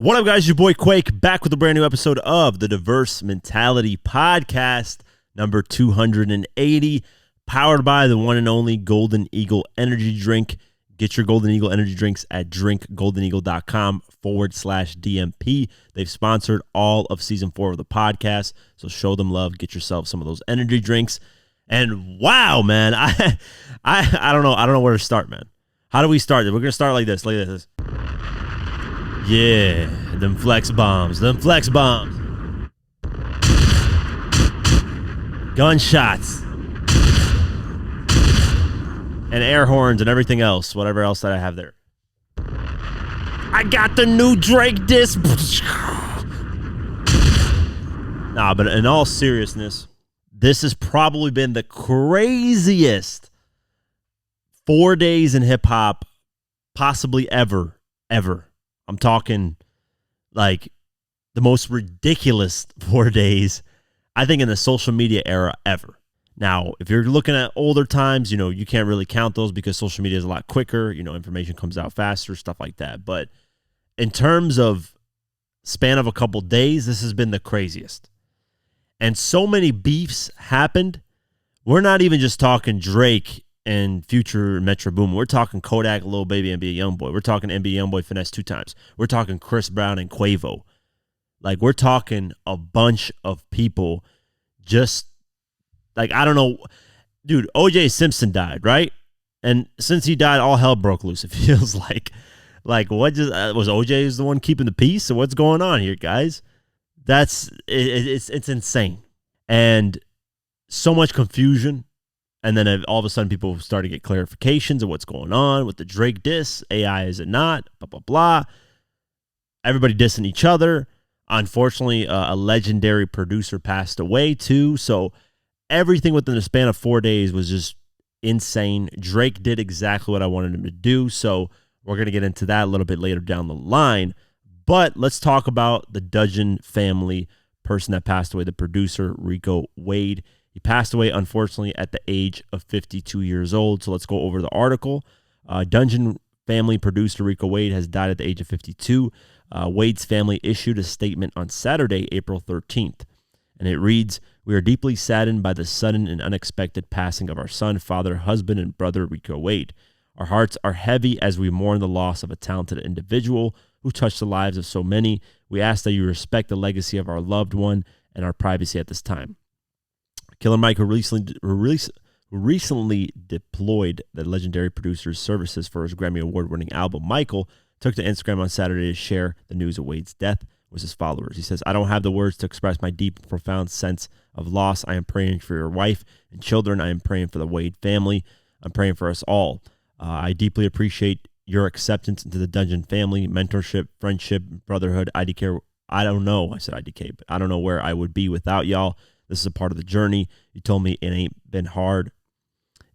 What up, guys? Your boy Quake back with a brand new episode of the Diverse Mentality Podcast, number 280, powered by the one and only Golden Eagle Energy Drink. Get your Golden Eagle Energy Drinks at drinkgoldeneagle.com/DMP. They've sponsored all of season 4 of the podcast, so show them love. Get yourself some of those energy drinks. And wow, man, I don't know where to start, man. How do we start? We're gonna start like this. Yeah, them flex bombs. Gunshots. And air horns and everything else, whatever else that I have there. I got the new Drake disc. Nah, but in all seriousness, this has probably been the craziest 4 days in hip-hop possibly ever. I'm talking like the most ridiculous 4 days, I think, in the social media era ever. Now, if you're looking at older times, you can't really count those because social media is a lot quicker. Information comes out faster, stuff like that. But in terms of span of a couple days, this has been the craziest. And so many beefs happened. We're not even just talking Drake and Future Metro Boomin. We're talking Kodak, Lil Baby NBA YoungBoy. We're talking NBA YoungBoy Finesse2Tymes. We're talking Chris Brown and Quavo. Like, we're talking a bunch of people just, like, I don't know. Dude, O.J. Simpson died, right? And since he died, all hell broke loose, it feels like. Like, what just, was O.J. the one keeping the peace? So what's going on here, guys? It's insane. And so much confusion. And then all of a sudden, people start to get clarifications of what's going on with the Drake diss. AI, is it not? Blah, blah, blah. Everybody dissing each other. Unfortunately, a legendary producer passed away, too. So everything within the span of 4 days was just insane. Drake did exactly what I wanted him to do. So we're going to get into that a little bit later down the line. But let's talk about the Dungeon family person that passed away, the producer, Rico Wade. He passed away, unfortunately, at the age of 52 years old. So let's go over the article. Dungeon family producer Rico Wade has died at the age of 52. Wade's family issued a statement on Saturday, April 13th. And it reads, "We are deeply saddened by the sudden and unexpected passing of our son, father, husband, and brother, Rico Wade. Our hearts are heavy as we mourn the loss of a talented individual who touched the lives of so many. We ask that you respect the legacy of our loved one and our privacy at this time." Killer Mike, who recently deployed the legendary producer's services for his Grammy Award-winning album, Michael, took to Instagram on Saturday to share the news of Wade's death with his followers. He says, "I don't have the words to express my deep and profound sense of loss. I am praying for your wife and children. I am praying for the Wade family. I'm praying for us all. I deeply appreciate your acceptance into the Dungeon family, mentorship, friendship, brotherhood, IDK. I don't know. I said IDK, but I don't know where I would be without y'all. This is a part of the journey. You told me it ain't been hard.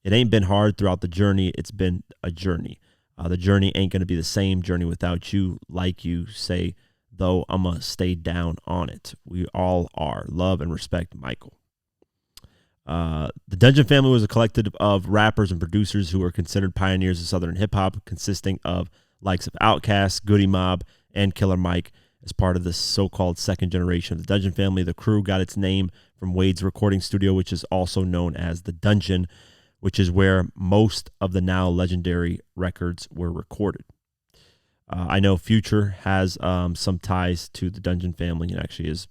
It ain't been hard throughout the journey. It's been a journey. The journey ain't going to be the same journey without you. Like you say, though, I'm going to stay down on it. We all are. Love and respect, Michael." The Dungeon family was a collective of rappers and producers who were considered pioneers of Southern hip-hop, consisting of likes of Outkast, Goody Mob, and Killer Mike. As part of this so-called second generation of the Dungeon family, the crew got its name from Wade's recording studio, which is also known as the Dungeon, which is where most of the now legendary records were recorded. I know Future has some ties to the Dungeon family and actually is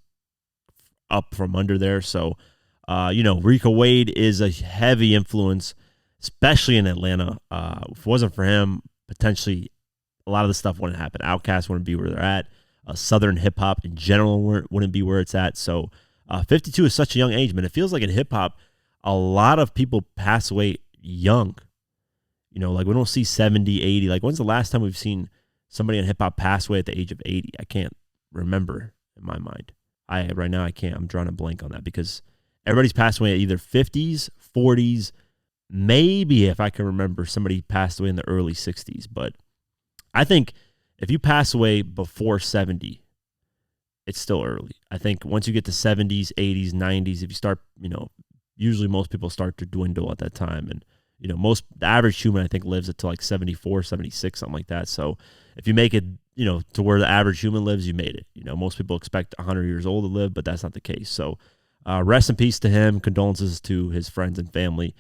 up from under there. So, Rico Wade is a heavy influence, especially in Atlanta. If it wasn't for him, potentially a lot of the stuff wouldn't happen. Outkast wouldn't be where they're at. Southern hip-hop in general wouldn't be where it's at. So 52 is such a young age, man. It feels like in hip-hop, a lot of people pass away young. Like we don't see 70, 80. Like, when's the last time we've seen somebody in hip-hop pass away at the age of 80? I can't remember in my mind. Right now I can't. I'm drawing a blank on that because everybody's passed away at either 50s, 40s, maybe, if I can remember, somebody passed away in the early 60s. But I think if you pass away before 70, it's still early. I think once you get to 70s, 80s, 90s, if you start, usually most people start to dwindle at that time. And The average human, I think, lives until like 74, 76, something like that. So if you make it, to where the average human lives, you made it. Most people expect 100 years old to live, but that's not the case. So rest in peace to him. Condolences to his friends and family.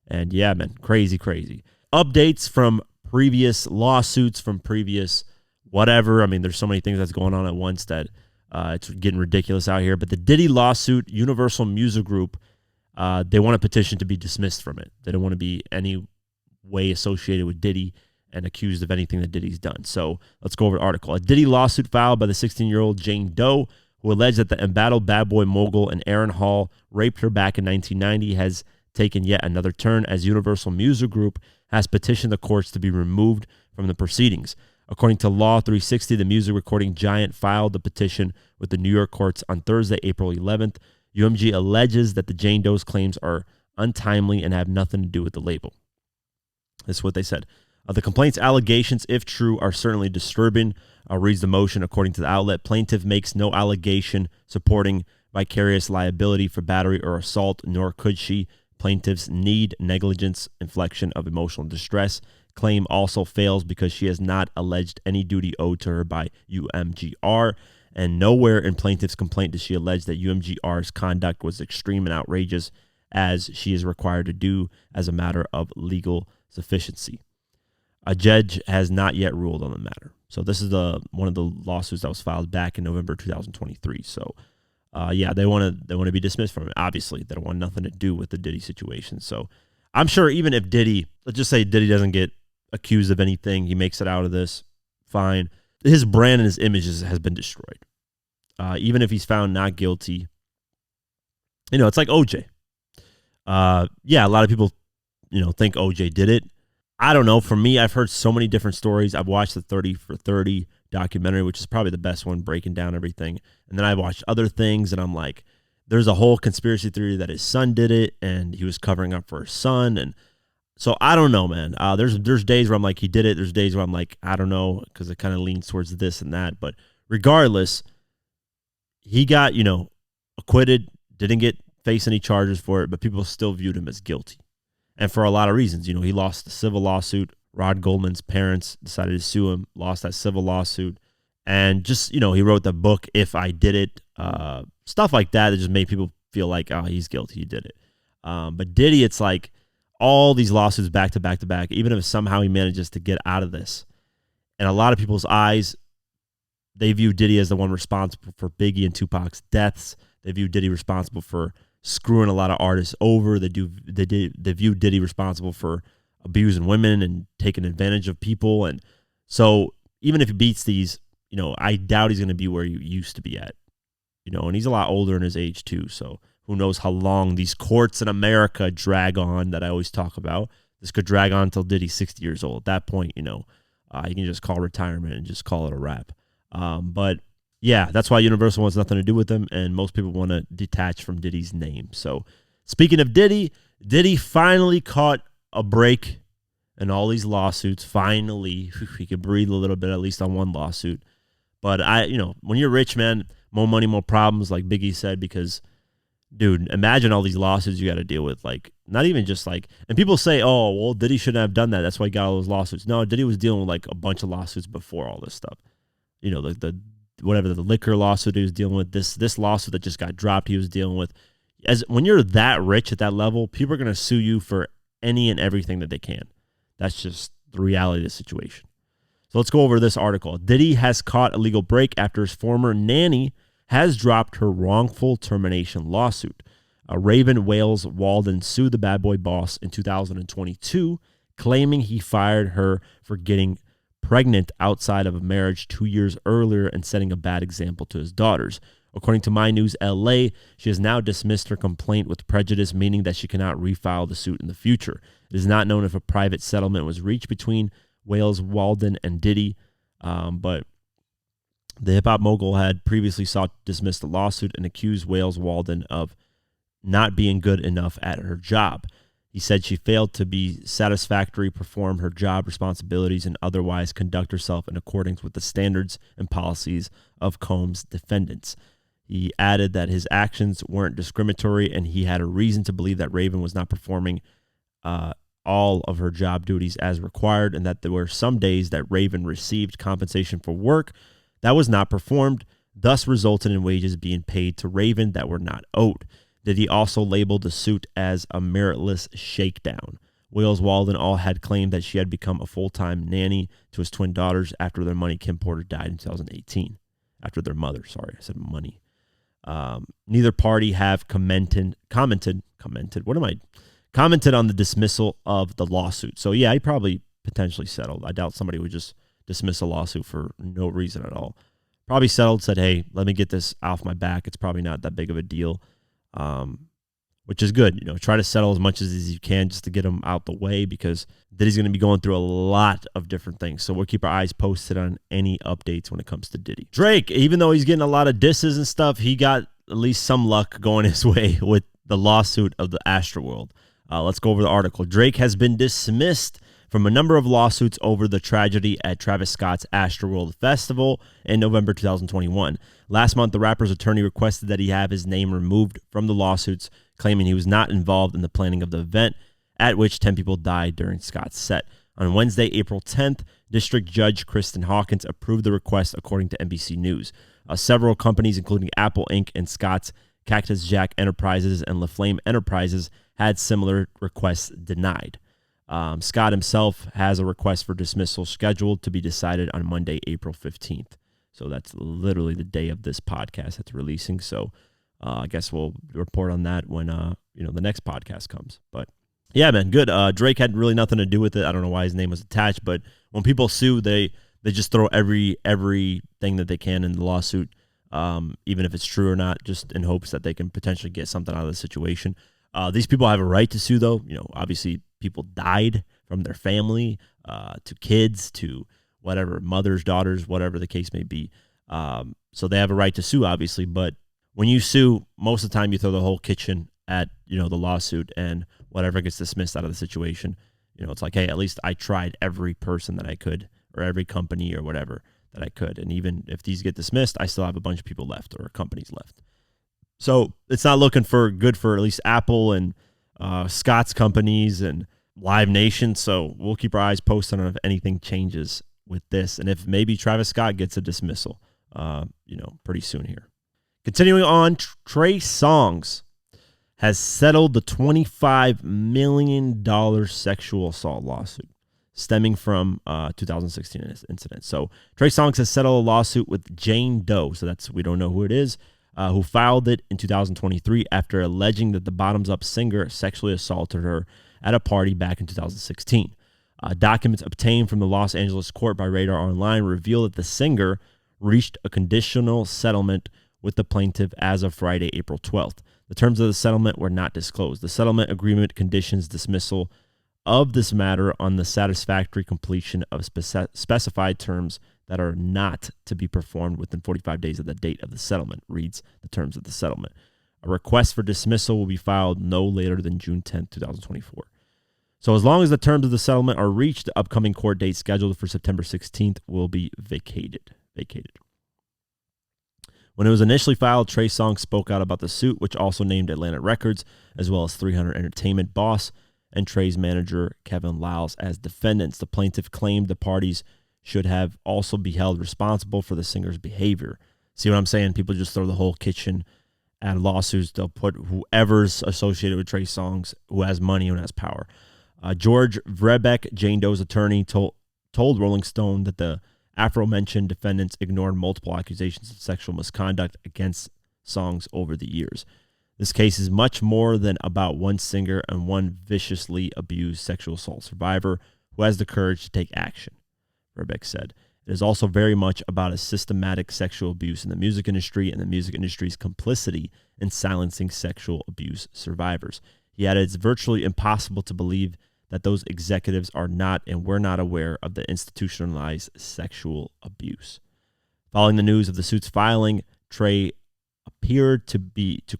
And yeah, man, crazy, crazy. Updates from previous lawsuits, from previous whatever. I mean, there's so many things that's going on at once that it's getting ridiculous out here. But the Diddy lawsuit, Universal Music Group, they want a petition to be dismissed from it. They don't want to be any way associated with Diddy and accused of anything that Diddy's done. So let's go over the article. A Diddy lawsuit filed by the 16-year-old Jane Doe, who alleged that the embattled bad boy mogul and Aaron Hall raped her back in 1990, has taken yet another turn as Universal Music Group has petitioned the courts to be removed from the proceedings. According to Law 360, the music recording giant filed the petition with the New York courts on Thursday, April 11th. UMG alleges that the Jane Doe's claims are untimely and have nothing to do with the label. This is what they said. The complaint's allegations, if true, are certainly disturbing, reads the motion. According to the outlet, plaintiff makes no allegation supporting vicarious liability for battery or assault, nor could she. Plaintiff's need, negligence, infliction of emotional distress claim also fails because she has not alleged any duty owed to her by UMGR, and nowhere in plaintiff's complaint does she allege that UMGR's conduct was extreme and outrageous, as she is required to do as a matter of legal sufficiency. A judge has not yet ruled on the matter. So this is one of the lawsuits that was filed back in November 2023. So they want to be dismissed from it. Obviously, they don't want nothing to do with the Diddy situation. So I'm sure even if Diddy, let's just say Diddy doesn't get accused of anything, he makes it out of this, fine. His brand and his image has been destroyed. Even if he's found not guilty, it's like OJ. A lot of people, think OJ did it. I don't know. For me, I've heard so many different stories. I've watched the 30 for 30 documentary, which is probably the best one, breaking down everything. And then I watched other things, and I'm like, there's a whole conspiracy theory that his son did it, and he was covering up for his son. And so I don't know, man. There's days where I'm like, he did it. There's days where I'm like, I don't know, because it kind of leans towards this and that. But regardless, he got, acquitted, didn't face any charges for it, but people still viewed him as guilty. And for a lot of reasons, he lost the civil lawsuit. Rod Goldman's parents decided to sue him, lost that civil lawsuit. And just, he wrote the book, If I Did It, stuff like that just made people feel like, oh, he's guilty, he did it. But Diddy, it's like all these lawsuits back to back to back, even if somehow he manages to get out of this. And a lot of people's eyes, they view Diddy as the one responsible for Biggie and Tupac's deaths. They view Diddy responsible for screwing a lot of artists over. They view Diddy responsible for abusing women and taking advantage of people. And so even if he beats these, I doubt he's going to be where he used to be at, and he's a lot older in his age too. So who knows how long these courts in America drag on, that I always talk about. This could drag on until Diddy's 60 years old. At that point, you can just call retirement and just call it a wrap. But yeah, that's why Universal wants nothing to do with him, and most people want to detach from Diddy's name. So speaking of Diddy finally caught a break in all these lawsuits. Finally, he could breathe a little bit, at least on one lawsuit. But when you're rich, man, more money, more problems, like Biggie said, because, dude, imagine all these lawsuits you got to deal with. Like, not even just like, and people say, oh, well, Diddy shouldn't have done that. That's why he got all those lawsuits. No, Diddy was dealing with like a bunch of lawsuits before all this stuff. The liquor lawsuit he was dealing with, this lawsuit that just got dropped, he was dealing with. As when you're that rich at that level, people are going to sue you for any and everything that they can. That's just the reality of the situation. So let's go over this article. Diddy has caught a legal break after his former nanny has dropped her wrongful termination lawsuit. Raven Wales Walden sued the bad boy boss in 2022, claiming he fired her for getting pregnant outside of a marriage 2 years earlier and setting a bad example to his daughters. According to My News LA, she has now dismissed her complaint with prejudice, meaning that she cannot refile the suit in the future. It is not known if a private settlement was reached between Wales Walden and Diddy, but the hip-hop mogul had previously sought to dismiss the lawsuit and accused Wales Walden of not being good enough at her job. He said she failed to be satisfactory, perform her job responsibilities, and otherwise conduct herself in accordance with the standards and policies of Combs' defendants. He added that his actions weren't discriminatory, and he had a reason to believe that Raven was not performing all of her job duties as required, and that there were some days that Raven received compensation for work that was not performed, thus resulted in wages being paid to Raven that were not owed. Diddy also labeled the suit as a meritless shakedown. Wills, Walden all had claimed that she had become a full-time nanny to his twin daughters after their money, Kim Porter, died in 2018. After their mother, sorry, I said money. Neither party have commented on the dismissal of the lawsuit. So yeah, he probably potentially settled. I doubt somebody would just dismiss a lawsuit for no reason at all. Probably settled, said, hey, let me get this off my back. It's probably not that big of a deal, which is good. Try to settle as much as you can just to get them out the way, because Diddy's going to be going through a lot of different things. So we'll keep our eyes posted on any updates when it comes to Diddy. Drake, even though he's getting a lot of disses and stuff, he got at least some luck going his way with the lawsuit of the Astroworld. Let's go over the article. Drake has been dismissed from a number of lawsuits over the tragedy at Travis Scott's Astroworld Festival in November 2021. Last month, the rapper's attorney requested that he have his name removed from the lawsuits, claiming he was not involved in the planning of the event, at which 10 people died during Scott's set. On Wednesday, April 10th, District Judge Kristen Hawkins approved the request, according to NBC News. Several companies, including Apple Inc. and Scott's Cactus Jack Enterprises and LaFlame Enterprises, had similar requests denied. Scott himself has a request for dismissal scheduled to be decided on Monday, April 15th. So that's literally the day of this podcast that's releasing. So I guess we'll report on that when the next podcast comes. But yeah, man, good. Drake had really nothing to do with it. I don't know why his name was attached, but when people sue, they just throw everything that they can in the lawsuit, even if it's true or not, just in hopes that they can potentially get something out of the situation. These people have a right to sue, though. Obviously people died from their family, to kids, to whatever, mothers, daughters, whatever the case may be. So they have a right to sue, obviously. But when you sue, most of the time you throw the whole kitchen at, the lawsuit, and whatever gets dismissed out of the situation. It's like, hey, at least I tried every person that I could, or every company or whatever that I could. And even if these get dismissed, I still have a bunch of people left, or companies left. So it's not looking good for at least Apple and Scott's companies and Live Nation. So we'll keep our eyes posted on if anything changes with this, and if maybe Travis Scott gets a dismissal, pretty soon here. Continuing on, Trey Songz has settled the $25 million sexual assault lawsuit stemming from 2016 incident. So Trey Songz has settled a lawsuit with Jane Doe. So we don't know who it is. Who filed it in 2023 after alleging that the Bottoms Up singer sexually assaulted her at a party back in 2016. Documents obtained from the Los Angeles court by Radar Online reveal that the singer reached a conditional settlement with the plaintiff as of Friday, April 12th. The terms of the settlement were not disclosed. The settlement agreement conditions dismissal of this matter on the satisfactory completion of specified terms that are not to be performed within 45 days of the date of the settlement, reads the terms of the settlement. A request for dismissal will be filed no later than June 10th, 2024. So as long as the terms of the settlement are reached, the upcoming court date scheduled for September 16th will be vacated. When it was initially filed, Trey Songz spoke out about the suit, which also named Atlantic Records, as well as 300 Entertainment boss and Trey's manager, Kevin Liles, as defendants. The plaintiff claimed the parties should have also be held responsible for the singer's behavior. See what I'm saying? People just throw the whole kitchen at lawsuits. They'll put whoever's associated with Trey Songz, who has money and has power. George Vrebeck, Jane Doe's attorney, told Rolling Stone that the aforementioned defendants ignored multiple accusations of sexual misconduct against Songz over the years. This case is much more than about one singer and one viciously abused sexual assault survivor who has the courage to take action, Vrebeck said. It is also very much about a systematic sexual abuse in the music industry and the music industry's complicity in silencing sexual abuse survivors. He added, it's virtually impossible to believe that those executives are not and were not aware of the institutionalized sexual abuse. Following the news of the suit's filing, Trey appeared to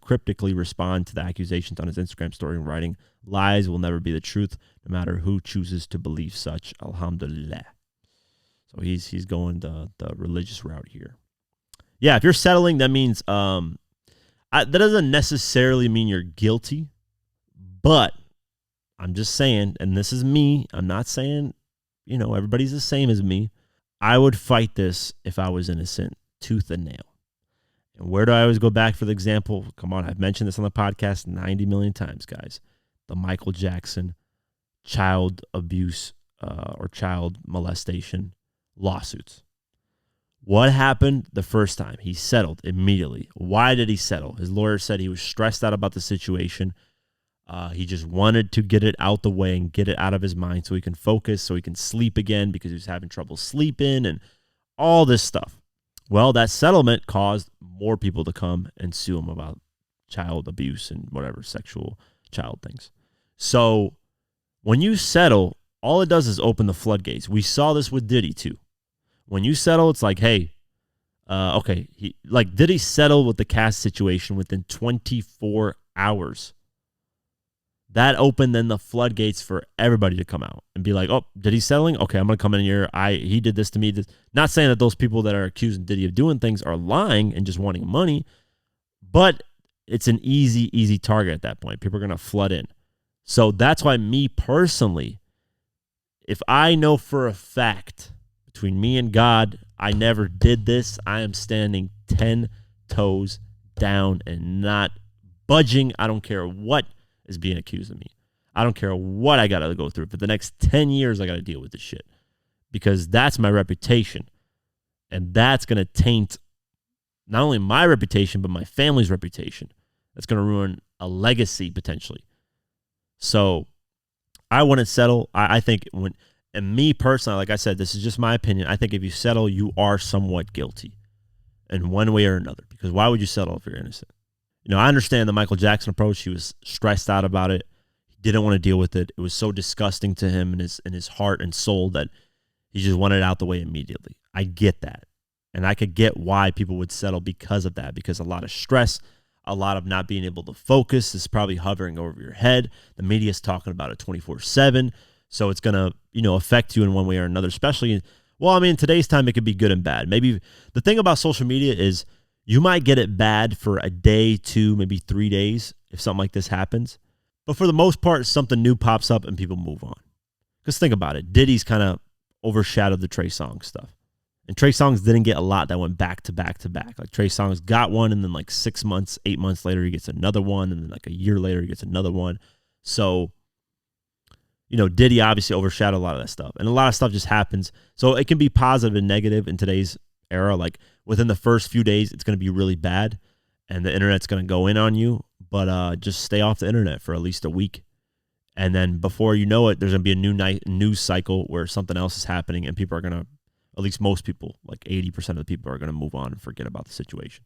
cryptically respond to the accusations on his Instagram story, writing, "Lies will never be the truth, no matter who chooses to believe such. Alhamdulillah." So he's going the religious route here. Yeah, if you're settling, that means that doesn't necessarily mean you're guilty, but I'm just saying, and this is me, I'm not saying, everybody's the same as me. I would fight this if I was innocent, tooth and nail. And where do I always go back for the example? Come on, I've mentioned this on the podcast 90 million times, guys. The Michael Jackson child abuse or child molestation lawsuits. What happened the first time? He settled immediately. Why did he settle? His lawyer said he was stressed out about the situation. He just wanted to get it out the way and get it out of his mind so he can focus, so he can sleep again because he was having trouble sleeping and all this stuff. Well, that settlement caused more people to come and sue him about child abuse and whatever, sexual child things. So when you settle, all it does is open the floodgates. We saw this with Diddy too. When you settle, it's like, hey, okay, Diddy settled with the cast situation within 24 hours. That opened then the floodgates for everybody to come out and be like, oh, Diddy's settling? Okay, I'm going to come in here. He did this to me. Not saying that those people that are accusing Diddy of doing things are lying and just wanting money, but it's an easy target at that point. People are going to flood in. So that's why me personally, if I know for a fact between me and God, I never did this, I am standing 10 toes down and not budging. I don't care what is being accused of me. I don't care what I got to go through. For the next 10 years, I got to deal with this shit because that's my reputation. And that's going to taint not only my reputation, but my family's reputation. That's going to ruin a legacy potentially. So I wouldn't settle. I think and me personally, like I said, this is just my opinion. I think if you settle, you are somewhat guilty in one way or another, because why would you settle if you're innocent? I understand the Michael Jackson approach. He was stressed out about it. He didn't want to deal with it. It was so disgusting to him in his heart and soul that he just wanted it out the way immediately. I get that. And I could get why people would settle because of that, because a lot of stress, a lot of not being able to focus is probably hovering over your head. The media is talking about it 24/7. So it's going to, affect you in one way or another, especially, in today's time, it could be good and bad. Maybe the thing about social media is you might get it bad for a day, 2, maybe 3 days if something like this happens. But for the most part, something new pops up and people move on. Because think about it. Diddy's kind of overshadowed the Trey Songz stuff. And Trey Songz didn't get a lot that went back to back to back. Like Trey Songz got one, and then like 6 months, 8 months later, he gets another one. And then like a year later, he gets another one. So, Diddy obviously overshadowed a lot of that stuff. And a lot of stuff just happens. So it can be positive and negative in today's era. Like within the first few days, it's going to be really bad. And the internet's going to go in on you. But just stay off the internet for at least a week. And then before you know it, there's going to be a new news cycle where something else is happening. And people are going to, at least most people, like 80% of the people are going to move on and forget about the situation.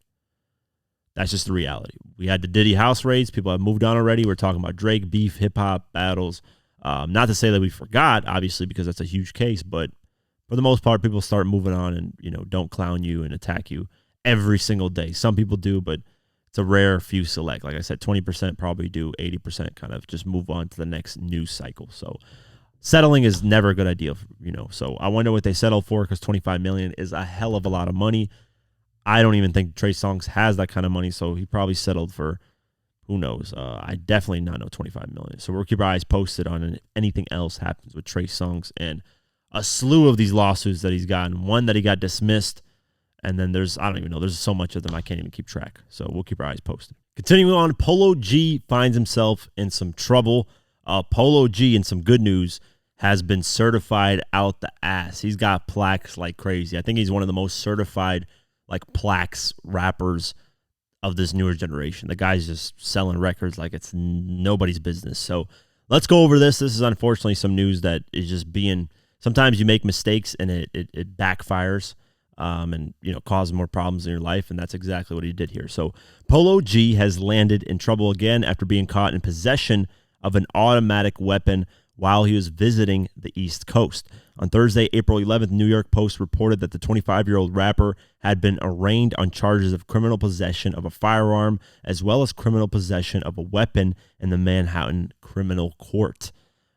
That's just the reality. We had the Diddy house raids. People have moved on already. We're talking about Drake, beef, hip-hop, battles. Not to say that we forgot, obviously, because that's a huge case, but for the most part, people start moving on and, don't clown you and attack you every single day. Some people do, but it's a rare few select. Like I said, 20% probably do, 80% kind of just move on to the next news cycle. So settling is never a good idea, So I wonder what they settled for, because $25 million is a hell of a lot of money. I don't even think Trey Songz has that kind of money, so he probably settled for, who knows? I definitely not know $25 million. So we'll keep our eyes posted on anything else happens with Trey Songz and a slew of these lawsuits that he's gotten. One that he got dismissed, and then I don't even know. There's so much of them I can't even keep track. So we'll keep our eyes posted. Continuing on, Polo G finds himself in some trouble. Polo G, in some good news, has been certified out the ass. He's got plaques like crazy. I think he's one of the most certified plaques rappers of this newer generation. The guy's just selling records like it's nobody's business. So let's go over this. This is unfortunately some news that is just sometimes you make mistakes and it backfires and causes more problems in your life, and that's exactly what he did here. So Polo G has landed in trouble again after being caught in possession of an automatic weapon while he was visiting the East Coast. On Thursday, April 11th, New York Post reported that the 25-year-old rapper had been arraigned on charges of criminal possession of a firearm as well as criminal possession of a weapon in the Manhattan Criminal Court.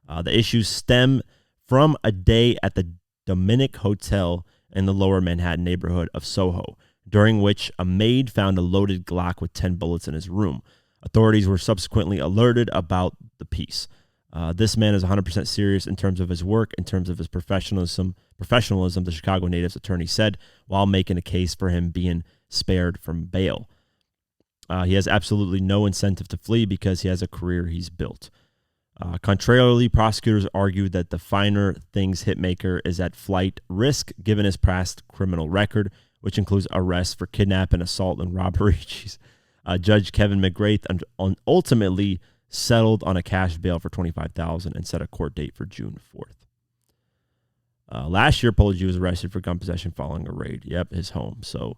The issues stem from a day at the Dominic Hotel in the lower Manhattan neighborhood of Soho, during which a maid found a loaded Glock with 10 bullets in his room. Authorities were subsequently alerted about the piece. This man is 100% serious in terms of his work, in terms of his professionalism, the Chicago native's attorney said, while making a case for him being spared from bail. He has absolutely no incentive to flee because he has a career he's built. Contrarily, prosecutors argued that the finer things hitmaker is at flight risk given his past criminal record, which includes arrests for kidnapping, assault, and robbery. Judge Kevin McGrath ultimately settled on a cash bail for $25,000 and set a court date for June 4th. Last year, Polo G was arrested for gun possession following a raid. Yep, his home. So,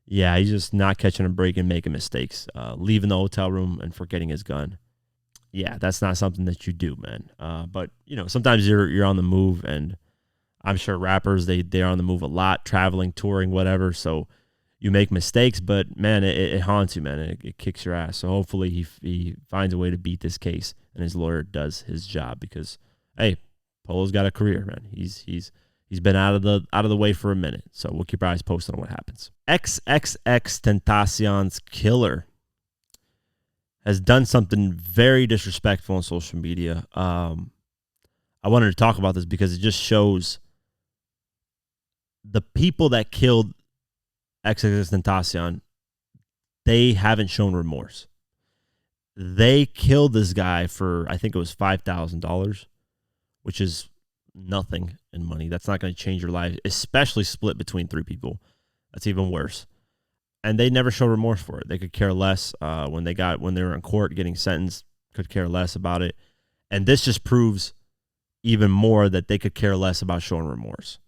yeah, he's just not catching a break and making mistakes, leaving the hotel room and forgetting his gun. Yeah, that's not something that you do, man. But, sometimes you're on the move, and I'm sure rappers, they're on the move a lot, traveling, touring, whatever. So you make mistakes, but, man, it haunts you, man. It kicks your ass. So hopefully he finds a way to beat this case and his lawyer does his job because, hey, Polo's got a career, man. He's been out of the way for a minute. So we'll keep our eyes posted on what happens. XXXTentacion's killer has done something very disrespectful on social media. I wanted to talk about this because it just shows the people that killed XXXTentacion, they haven't shown remorse. They killed this guy for, I think it was $5,000, which is nothing in money. That's not going to change your life, especially split between three people. That's even worse. And they never show remorse for it. They could care less when they were in court getting sentenced, could care less about it. And this just proves even more that they could care less about showing remorse.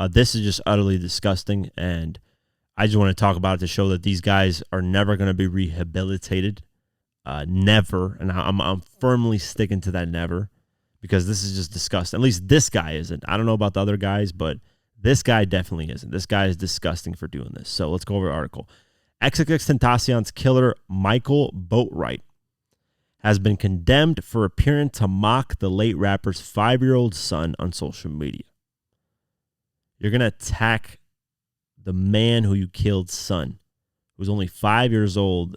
This is just utterly disgusting, and I just want to talk about it to show that these guys are never going to be rehabilitated. Never. And I'm firmly sticking to that never, because this is just disgusting. At least this guy isn't. I don't know about the other guys, but this guy definitely isn't. This guy is disgusting for doing this. So let's go over the article. XXXTentacion's killer, Michael Boatwright, has been condemned for appearing to mock the late rapper's 5-year-old son on social media. You're going to attack the man who you killed's son, who's only 5 years old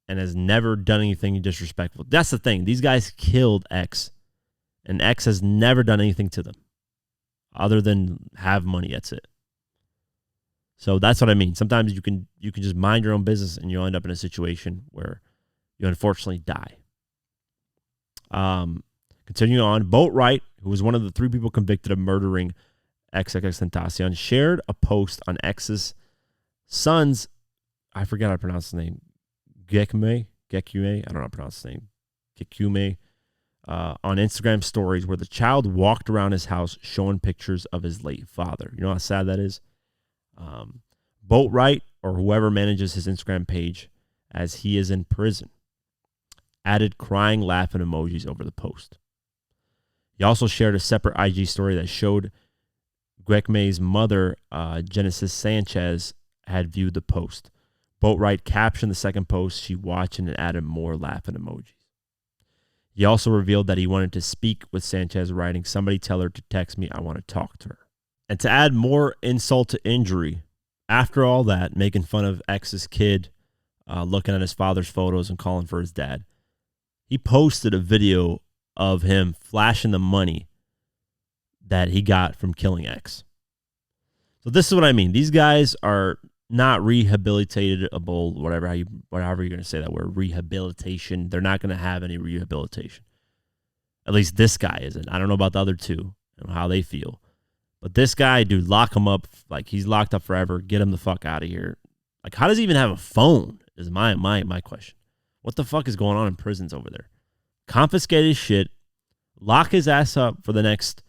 and has never done anything disrespectful. That's the thing. These guys killed X, and X has never done anything to them other than have money. That's it. So that's what I mean. Sometimes you can just mind your own business and you'll end up in a situation where you unfortunately die. Continuing on, Boatwright, who was one of the 3 people convicted of murdering XXXTentacion, shared a post on X's son's, I forget how to pronounce his name, Gekume, I don't know how to pronounce his name, Gekume, on Instagram stories where the child walked around his house showing pictures of his late father. You know how sad that is? Boatwright, or whoever manages his Instagram page, as he is in prison, added crying, laughing emojis over the post. He also shared a separate IG story that showed Gekume's mother, Genesis Sanchez, had viewed the post. Boatwright captioned the second post she watched and added more laughing emojis. He also revealed that he wanted to speak with Sanchez, writing, "Somebody tell her to text me. I want to talk to her." And to add more insult to injury, after all that, making fun of X's kid, looking at his father's photos and calling for his dad, he posted a video of him flashing the money that he got from killing X. So this is what I mean. These guys are not rehabilitatable, whatever you're going to say that word, rehabilitation. They're not going to have any rehabilitation. At least this guy isn't. I don't know about the other two and how they feel. But this guy, dude, lock him up. Like, he's locked up forever. Get him the fuck out of here. Like, how does he even have a phone is my question. What the fuck is going on in prisons over there? Confiscate his shit. Lock his ass up for the next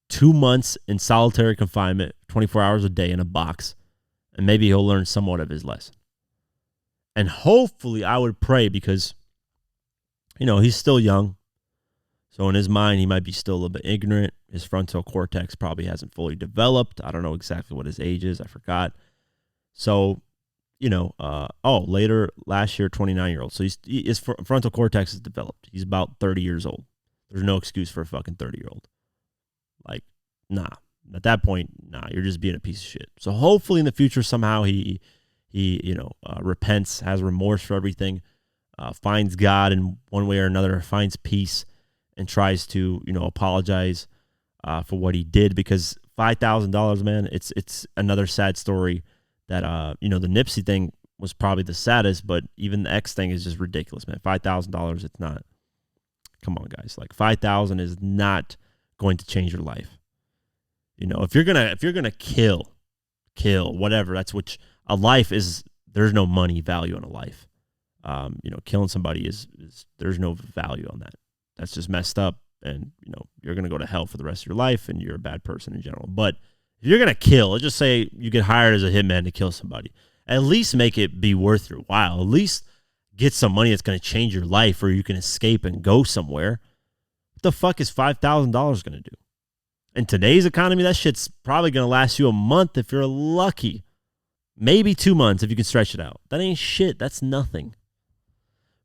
2 months in solitary confinement, 24 hours a day in a box, and maybe he'll learn somewhat of his lesson. And hopefully, I would pray, because, he's still young. So in his mind, he might be still a little bit ignorant. His frontal cortex probably hasn't fully developed. I don't know exactly what his age is. I forgot. So, later last year, 29-year-old. So his frontal cortex is developed. He's about 30 years old. There's no excuse for a fucking 30-year-old. Like, nah. At that point, nah, you're just being a piece of shit. So hopefully in the future, somehow he repents, has remorse for everything, finds God in one way or another, finds peace, and tries to, apologize for what he did, because $5,000, man, it's another sad story that, the Nipsey thing was probably the saddest, but even the X thing is just ridiculous, man. $5,000, it's not. Come on, guys. Like, $5,000 is not going to change your life. If you're gonna kill whatever, that's what a life is. There's no money value on a life. Killing somebody is there's no value on that. That's just messed up, and you're gonna go to hell for the rest of your life, and you're a bad person in general. But if you're gonna kill, let's just say you get hired as a hitman to kill somebody, at least make it be worth your while. At least get some money that's gonna change your life, or you can escape and go somewhere. What the fuck is $5,000 gonna do? In today's economy, that shit's probably gonna last you a month if you're lucky. Maybe 2 months if you can stretch it out. That ain't shit. That's nothing.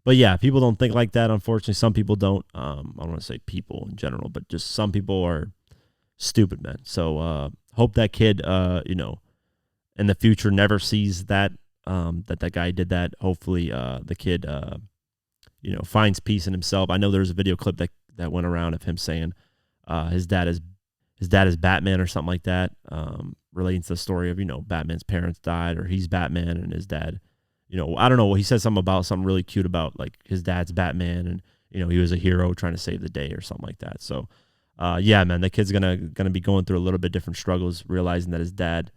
But yeah, people don't think like that, unfortunately. Some people don't. I don't want to say people in general, but just some people are stupid, man. So hope that kid, in the future never sees that, that guy did that. Hopefully the kid, finds peace in himself. I know there's a video clip that went around of him saying his dad is Batman or something like that, relating to the story of, Batman's parents died, or he's Batman and his dad, I don't know. He said something about something really cute about like his dad's Batman, and, he was a hero trying to save the day or something like that. So, yeah, man, the kid's gonna be going through a little bit different struggles, realizing that his dad,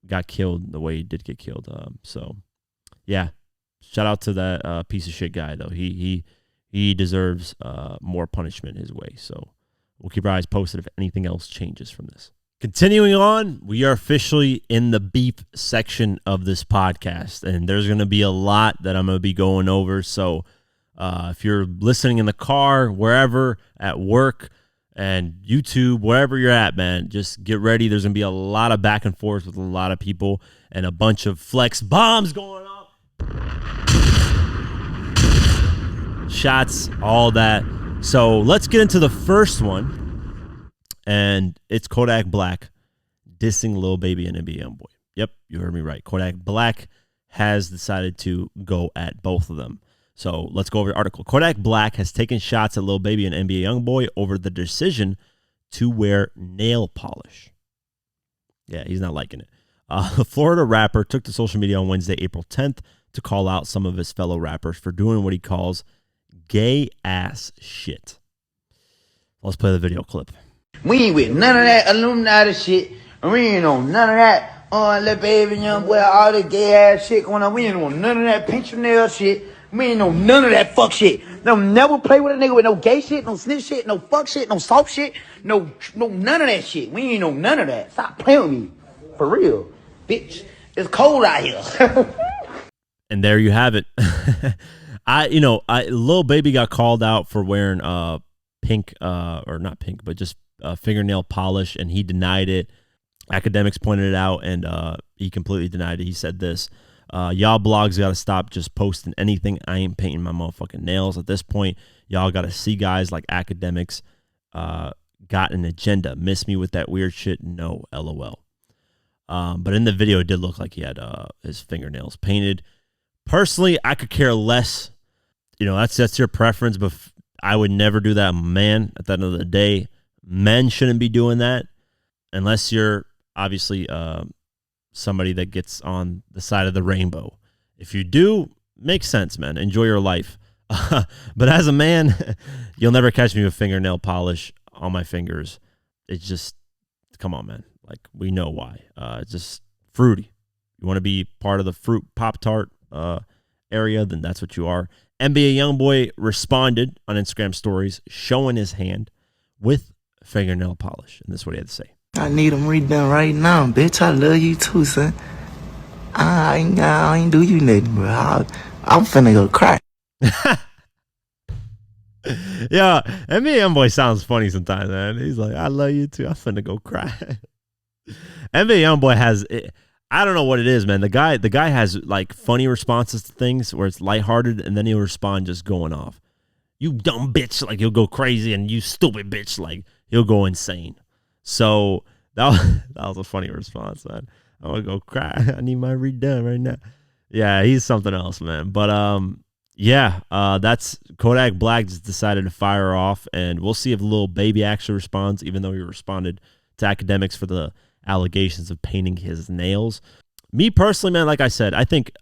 got killed the way he did get killed. So, yeah, shout out to that piece of shit guy though. He deserves more punishment his way. So we'll keep our eyes posted if anything else changes from this. Continuing on, we are officially in the beef section of this podcast, and there's going to be a lot that I'm going to be going over. So if you're listening in the car, wherever, at work, and YouTube, wherever you're at, man, just get ready. There's going to be a lot of back and forth with a lot of people and a bunch of flex bombs going off. Shots, all that. So let's get into the first one. And it's Kodak Black dissing Lil Baby and NBA YoungBoy. Yep, you heard me right. Kodak Black has decided to go at both of them. So let's go over the article. Kodak Black has taken shots at Lil Baby and NBA YoungBoy over the decision to wear nail polish. Yeah, he's not liking it. The Florida rapper took to social media on Wednesday, April 10th, to call out some of his fellow rappers for doing what he calls gay-ass shit. Let's play the video clip. We ain't with none of that Illuminati shit. We ain't on none of that. Lil Baby, YoungBoy, all this gay ass shit going on. We ain't on none of that pinch your nail shit. We ain't on none of that fuck shit. Don't never play with a nigga with no gay shit, no snitch shit, no fuck shit, no soft shit, no none of that shit. We ain't on none of that. Stop playing with me. For real. Bitch, it's cold out here. And there you have it. Lil Baby got called out for wearing pink, or not pink, but just fingernail polish, and he denied it. Academics pointed it out, and he completely denied it. He said this: y'all blogs got to stop just posting anything. I ain't painting my motherfucking nails. At this point, y'all got to see guys like Academics got an agenda. Miss me with that weird shit? No, LOL. But in the video, it did look like he had his fingernails painted. Personally, I could care less. That's your preference, but I would never do that, man. At the end of the day, men shouldn't be doing that unless you're obviously somebody that gets on the side of the rainbow. If you do, makes sense, man. Enjoy your life. But as a man, you'll never catch me with fingernail polish on my fingers. It's just, come on, man. Like, we know why. It's just fruity. You want to be part of the fruit Pop-Tart area, then that's what you are. NBA YoungBoy responded on Instagram stories showing his hand with fingernail polish. And this is what he had to say. I need them redone right now, bitch. I love you too, son. I ain't do you nothing, bro. I'm finna go cry. Yeah, NBA YoungBoy sounds funny sometimes, man. He's like, I love you too. I'm finna go cry. NBA YoungBoy has, I don't know what it is, man. The guy has like funny responses to things where it's lighthearted, and then he'll respond just going off. You dumb bitch, like he'll go crazy, and you stupid bitch, like he'll go insane. So that was a funny response, man. I'm gonna go cry. I need my redone right now. Yeah, he's something else, man. But Yeah, that's Kodak Black just decided to fire off, and we'll see if Lil Baby actually responds, even though he responded to academics for the allegations of painting his nails. Me personally, man, like I said, I think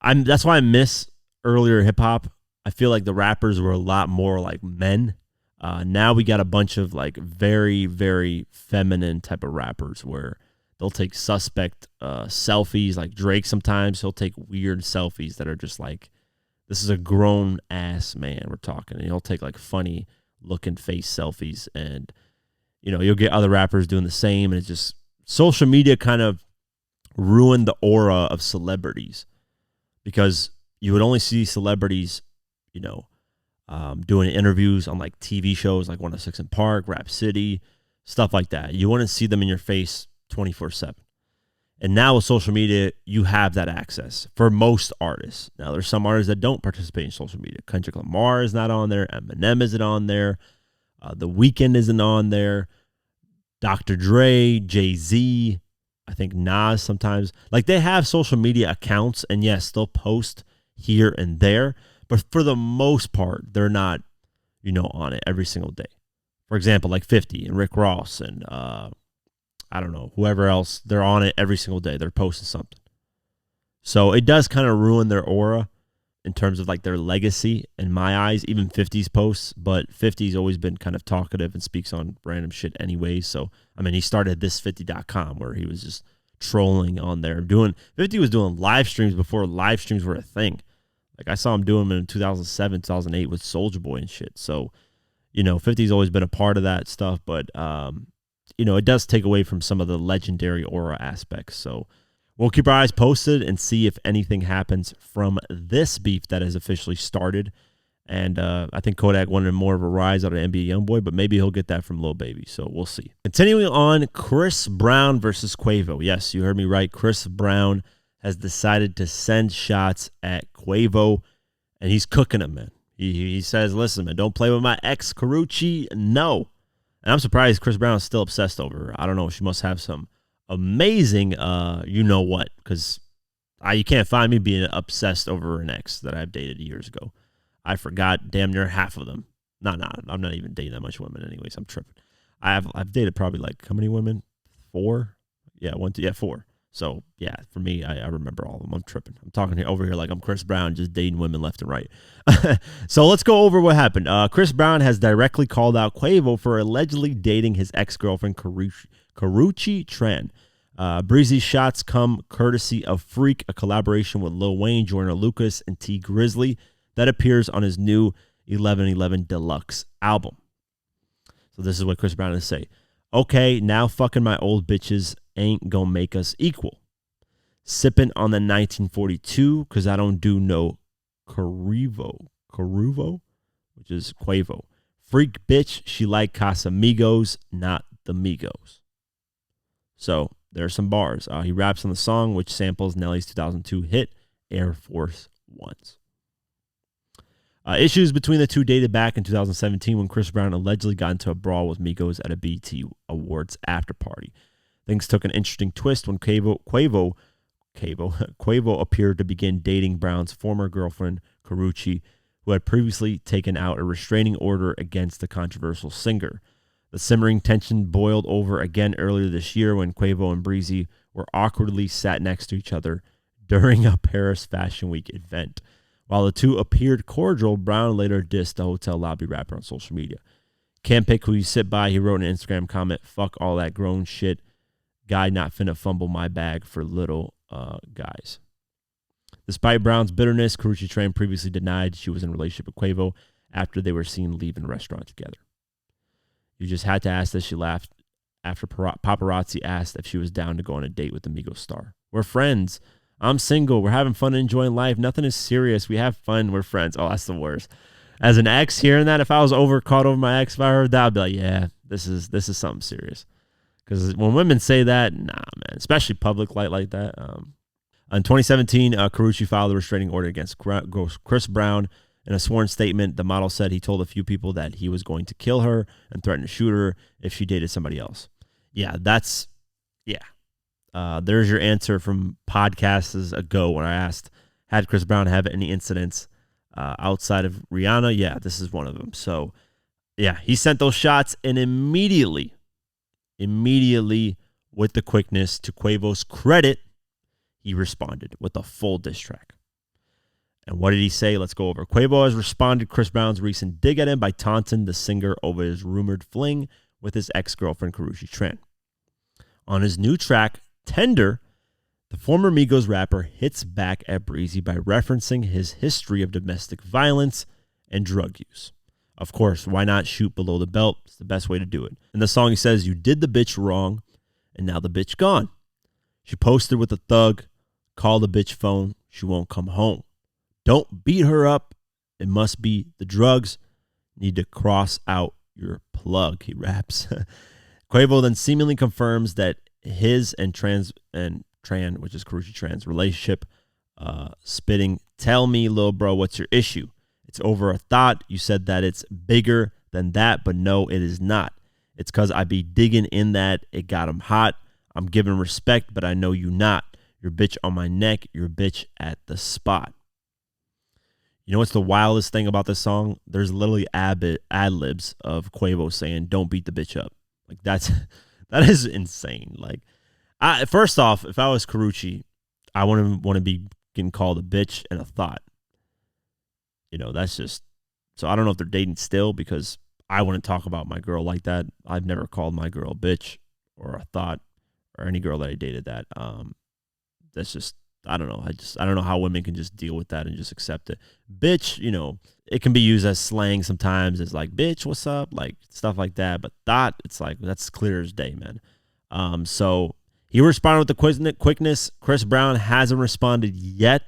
that's why I miss earlier hip hop. I feel like the rappers were a lot more like men. Now we got a bunch of like very, very feminine type of rappers where they'll take suspect selfies, like Drake sometimes. He'll take weird selfies that are just like, this is a grown ass man we're talking. And he'll take like funny looking face selfies. And, you know, you'll get other rappers doing the same. And it's just social media kind of ruined the aura of celebrities because you would only see celebrities, you know, doing interviews on like TV shows like 106 in Park, Rap City, stuff like that. You wouldn't see them in your face 24/7. And now with social media, you have that access for most artists. Now, there's some artists that don't participate in social media. Kendrick Lamar is not on there. Eminem isn't on there. The Weeknd isn't on there. Dr. Dre, Jay-Z, I think Nas sometimes. Like, they have social media accounts, and yes, they'll post here and there. But for the most part, they're not, you know, on it every single day. For example, like 50 and Rick Ross and I don't know, whoever else, they're on it every single day. They're posting something. So it does kind of ruin their aura in terms of like their legacy in my eyes, even 50's posts. But 50's always been kind of talkative and speaks on random shit anyways. So, I mean, he started this50.com where he was just trolling on there. 50 was doing live streams before live streams were a thing. Like I saw him doing them in 2007, 2008 with Soulja Boy and shit. So, you know, 50's always been a part of that stuff. But, you know, it does take away from some of the legendary aura aspects. So we'll keep our eyes posted and see if anything happens from this beef that has officially started. And I think Kodak wanted more of a rise out of NBA YoungBoy, but maybe he'll get that from Lil Baby. So we'll see. Continuing on, Chris Brown versus Quavo. Yes, you heard me right. Chris Brown has decided to send shots at Quavo, and he's cooking him, man. He says, listen, man, don't play with my ex, Karrueche. No. And I'm surprised Chris Brown is still obsessed over her. I don't know. She must have some amazing, you know what, because you can't find me being obsessed over an ex that I've dated years ago. I forgot damn near half of them. I'm not even dating that much women anyways. I'm tripping. I've dated probably like how many women? 4? Yeah, 4. So, yeah, for me, I remember all of them. I'm tripping. I'm talking over here like I'm Chris Brown, just dating women left and right. So let's go over what happened. Chris Brown has directly called out Quavo for allegedly dating his ex-girlfriend, Karrueche Tran. Breezy's shots come courtesy of Freak, a collaboration with Lil Wayne, Joyner Lucas, and T Grizzly that appears on his new 1111 Deluxe album. So this is what Chris Brown has to say. Okay, now fucking my old bitches ain't gonna make us equal. Sipping on the 1942 because I don't do no Karrueche, which is Quavo. Freak bitch, she like Casamigos, not the Migos. So there's some bars. He raps on the song, which samples Nelly's 2002 hit Air Force Ones. Issues between the two dated back in 2017 when Chris Brown allegedly got into a brawl with Migos at a BET Awards after party. Things took an interesting twist when Quavo appeared to begin dating Brown's former girlfriend, Karrueche, who had previously taken out a restraining order against the controversial singer. The simmering tension boiled over again earlier this year when Quavo and Breezy were awkwardly sat next to each other during a Paris Fashion Week event. While the two appeared cordial, Brown later dissed the hotel lobby rapper on social media. Can't pick who you sit by, he wrote in an Instagram comment, fuck all that grown shit. Guy not finna fumble my bag for little guys. Despite Brown's bitterness, Karrueche Tran previously denied she was in a relationship with Quavo after they were seen leaving a restaurant together. You just had to ask that she laughed after paparazzi asked if she was down to go on a date with the Migos star. We're friends. I'm single. We're having fun and enjoying life. Nothing is serious. We have fun. We're friends. Oh, that's the worst. As an ex, hearing that, if I was caught over my ex, if I heard that, I'd be like, yeah, this is something serious. Because when women say that, nah, man, especially public light like that. In 2017, Karrueche filed a restraining order against Chris Brown. In a sworn statement, the model said he told a few people that he was going to kill her and threaten to shoot her if she dated somebody else. Yeah, there's your answer from podcasts ago when I asked, had Chris Brown have any incidents outside of Rihanna, yeah, this is one of them. So, yeah, he sent those shots, and immediately, with the quickness, to Quavo's credit, he responded with a full diss track. And what did he say? Let's go over. Quavo has responded to Chris Brown's recent dig at him by taunting the singer over his rumored fling with his ex-girlfriend, Karrueche Tran. On his new track, Tender, the former Migos rapper hits back at Breezy by referencing his history of domestic violence and drug use. Of course, why not shoot below the belt? It's the best way to do it. In the song, he says, "You did the bitch wrong, and now the bitch gone. She posted with a thug, call the bitch phone, she won't come home. Don't beat her up, it must be the drugs. Need to cross out your plug," he raps. Quavo then seemingly confirms that his and Tran, which is Karrueche Tran's relationship, spitting, "Tell me, lil bro, what's your issue? It's over a thought. You said that it's bigger than that, but no, it is not. It's because I be digging in that. It got him hot. I'm giving respect, but I know you not. Your bitch on my neck. Your bitch at the spot." You know what's the wildest thing about this song? There's literally ad-libs of Quavo saying, "Don't beat the bitch up." Like, that is insane. Like, first off, if I was Karrueche, I wouldn't want to be getting called a bitch and a thought. You know, that's just, so I don't know if they're dating still, because I wouldn't talk about my girl like that. I've never called my girl a bitch or a thought, or any girl that I dated that. That's just, I don't know. I don't know how women can just deal with that and just accept it. Bitch, you know, it can be used as slang sometimes. It's like, bitch, what's up? Like, stuff like that. But thought, it's like, that's clear as day, man. So he responded with the quickness. Chris Brown hasn't responded yet,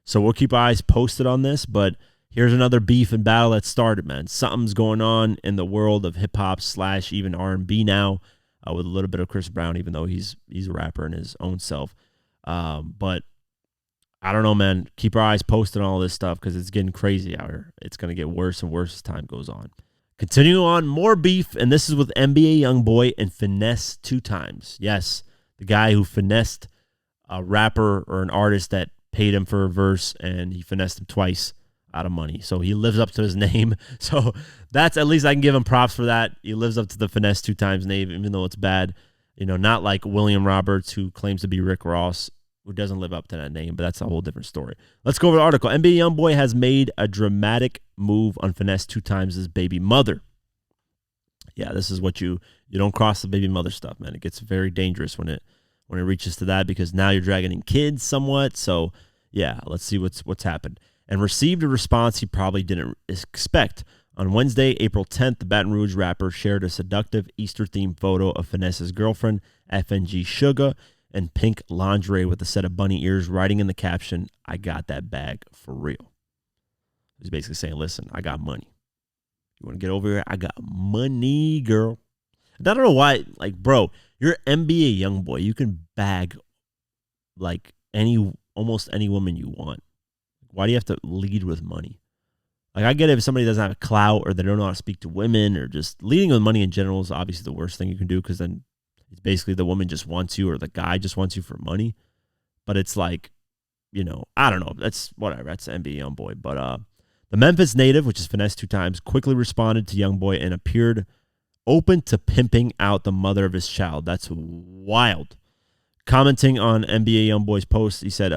so we'll keep our eyes posted on this. But here's another beef and battle that started, man. Something's going on in the world of hip-hop / even R&B now, with a little bit of Chris Brown, even though he's a rapper in his own self. But I don't know, man. Keep our eyes posted on all this stuff, because it's getting crazy out here. It's going to get worse and worse as time goes on. Continuing on, more beef, and this is with NBA YoungBoy and Finesse2Tymes. Yes, the guy who finessed a rapper or an artist that paid him for a verse, and he finessed him twice out of money. So he lives up to his name. So that's, at least I can give him props for that. He lives up to the Finesse2Tymes name, even though it's bad. You know, not like William Roberts, who claims to be Rick Ross, who doesn't live up to that name, but that's a whole different story. Let's go over the article. NBA YoungBoy has made a dramatic move on Finesse2Tymes' baby mother. Yeah, this is what you don't cross the baby mother stuff, man. It gets very dangerous when it reaches to that, because now you're dragging in kids somewhat. So yeah, let's see what's happened. And received a response he probably didn't expect. On Wednesday, April 10th, the Baton Rouge rapper shared a seductive Easter-themed photo of Finesse's girlfriend, FNG Sugar, in pink lingerie with a set of bunny ears, writing in the caption, "I got that bag for real." He's basically saying, listen, I got money. You want to get over here? I got money, girl. And I don't know why, like, bro, you're NBA YoungBoy. You can bag, like, almost any woman you want. Why do you have to lead with money? Like, I get it if somebody doesn't have a clout, or they don't know how to speak to women, or just leading with money in general is obviously the worst thing you can do, because then it's basically the woman just wants you, or the guy just wants you for money. But it's like, you know, I don't know. That's whatever. That's NBA YoungBoy. But the Memphis native, which is Finesse2Tymes, quickly responded to YoungBoy and appeared open to pimping out the mother of his child. That's wild. Commenting on NBA YoungBoy's post, he said,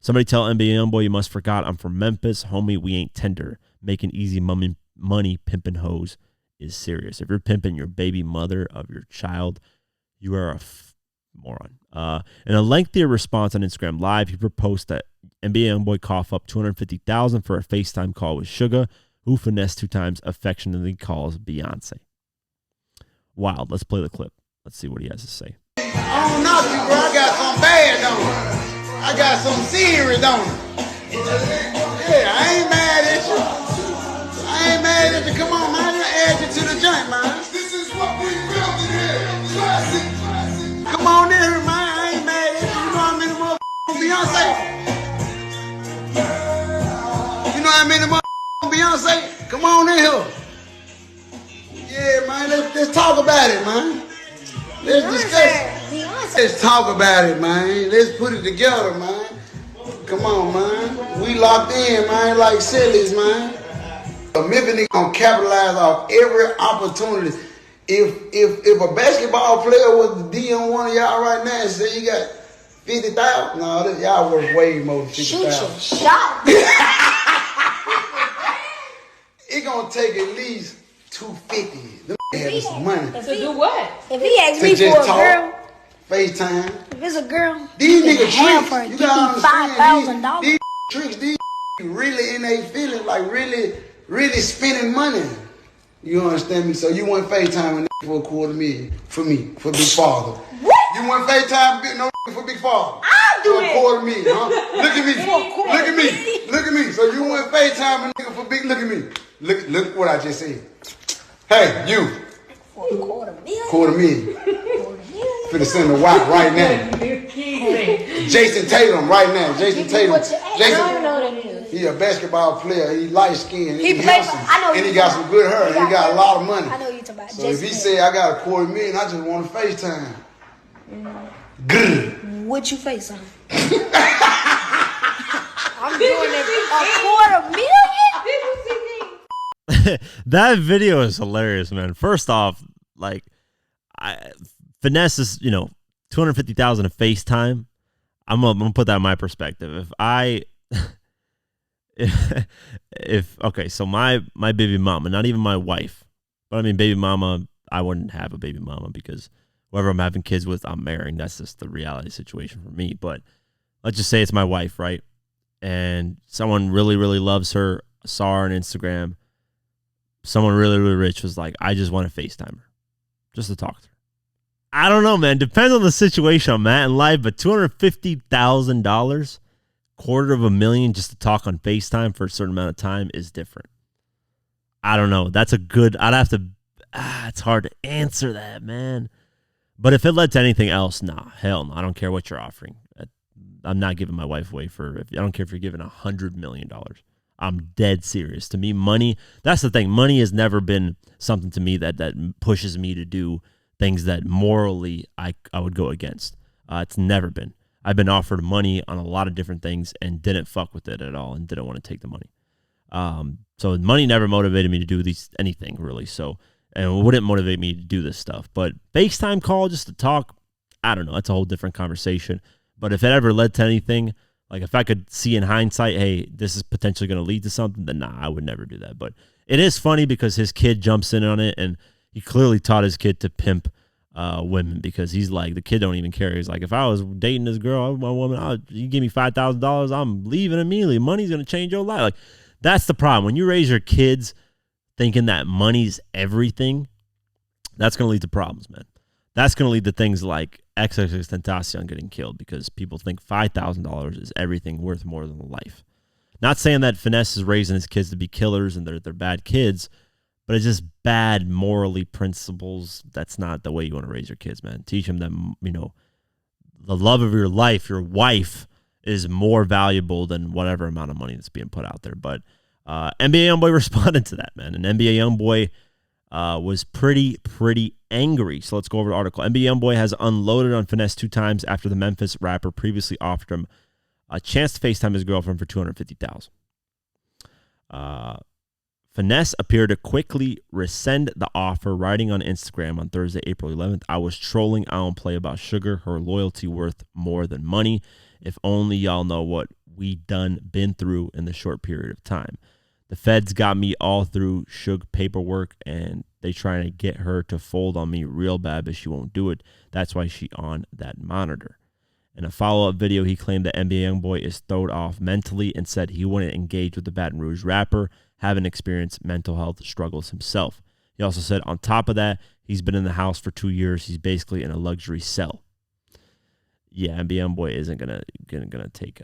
"Somebody tell NBA YoungBoy you must forgot I'm from Memphis. Homie, we ain't tender. Making easy money pimping hoes is serious. If you're pimping your baby mother of your child, you are a moron." In a lengthier response on Instagram Live, he proposed that NBA YoungBoy cough up $250,000 for a FaceTime call with Sugar, who Finesse2Tymes affectionately calls Beyonce. Wild. Let's play the clip. Let's see what he has to say. I don't know you, bro. I got some bad on it. I got some serious on it. Yeah, I ain't mad at you. I ain't mad at you. Come on, man. I add you to the joint, man. This is what we built in here. Classic. Come on in here, man. I ain't mad at you. You know how many motherfuckers Beyonce? You know how many motherfuckers Beyonce? Come on in here. Yeah, man. Let's talk about it, man. Let's discuss it. Let's talk about it, man. Let's put it together, man. Come on, man. We locked in, man, like sillies, man. A Memphis nigga gonna capitalize off every opportunity. If a basketball player was the D on one of y'all right now and say you got 50,000, no, y'all worth way more than 50,000. Shoot your shot. It gonna take at least 250. Them have some money. To do what? If he asks me just for a talk, girl, FaceTime. if it's a girl, These niggas tricks. You gotta $5,000. These tricks, these really in their feelings, like really spending money. You understand me? So you want FaceTime for $250,000 for me, for Big Father. What? You want FaceTime no for Big Father? I'll do it. For $250,000, huh? Look at me. Look at me. Look at me. So you want FaceTime a nigga for Big? Look at me. Look what I just said. Hey, you. For $250,000. $250,000. Finna send the watch right now. Jason Tatum right now. Jason Tatum. He a basketball player. He light skinned. He handsome. And he got some good hair. And he got a lot of money. I know you talking about. So if he say I got $250,000, I just want to FaceTime. Good. What you FaceTime? I'm doing it $250,000. That video is hilarious, man. First off, like, Finesse is, $250,000 of FaceTime. I'm gonna put that in my perspective. Okay, so my baby mama, not even my wife, but I mean baby mama, I wouldn't have a baby mama because whoever I'm having kids with, I'm marrying. That's just the reality situation for me. But let's just say it's my wife, right? And someone really, really loves her, saw her on Instagram. Someone really, really rich was like, I just want to FaceTime her just to talk to her. I don't know, man. Depends on the situation I'm at in life, but $250,000, $250,000 just to talk on FaceTime for a certain amount of time is different. I don't know. That's a good, I'd have to, it's hard to answer that, man. But if it led to anything else, nah, hell no. I don't care what you're offering. I'm not giving my wife away I don't care if you're giving $100 million. I'm dead serious. To me, money, that's the thing. Money has never been something to me that pushes me to do things that morally I would go against. It's never been. I've been offered money on a lot of different things and didn't fuck with it at all and didn't want to take the money. So money never motivated me to do anything really. So, and it wouldn't motivate me to do this stuff. But FaceTime call just to talk, I don't know. That's a whole different conversation. But if it ever led to anything, like if I could see in hindsight, hey, this is potentially going to lead to something, then nah, I would never do that. But it is funny because his kid jumps in on it, and he clearly taught his kid to pimp women because he's like, the kid don't even care. He's like, if I was dating this girl, my woman, you give me $5,000, I'm leaving immediately. Money's going to change your life. Like, that's the problem. When you raise your kids thinking that money's everything, that's going to lead to problems, man. That's going to lead to things like XXXTentacion getting killed because people think $5,000 is everything worth more than life. Not saying that Finesse is raising his kids to be killers and they're bad kids, but it's just bad morally principles. That's not the way you want to raise your kids, man. Teach them that, the love of your life, your wife, is more valuable than whatever amount of money that's being put out there. But NBA YoungBoy responded to that, man. And NBA YoungBoy was pretty angry. So let's go over the article. NBA YoungBoy has unloaded on Finesse2Tymes after the Memphis rapper previously offered him a chance to FaceTime his girlfriend for $250,000. Finesse appeared to quickly rescind the offer, writing on Instagram on Thursday, April 11th, I was trolling. I don't play about sugar. Her loyalty worth more than money. If only y'all know what we been through in the short period of time. The feds got me all through Suge paperwork, and they trying to get her to fold on me real bad, but she won't do it. That's why she on that monitor. In a follow-up video, he claimed that NBA YoungBoy is thrown off mentally and said he wouldn't engage with the Baton Rouge rapper, having experienced mental health struggles himself. He also said on top of that, he's been in the house for 2 years. He's basically in a luxury cell. Yeah, NBA YoungBoy isn't gonna take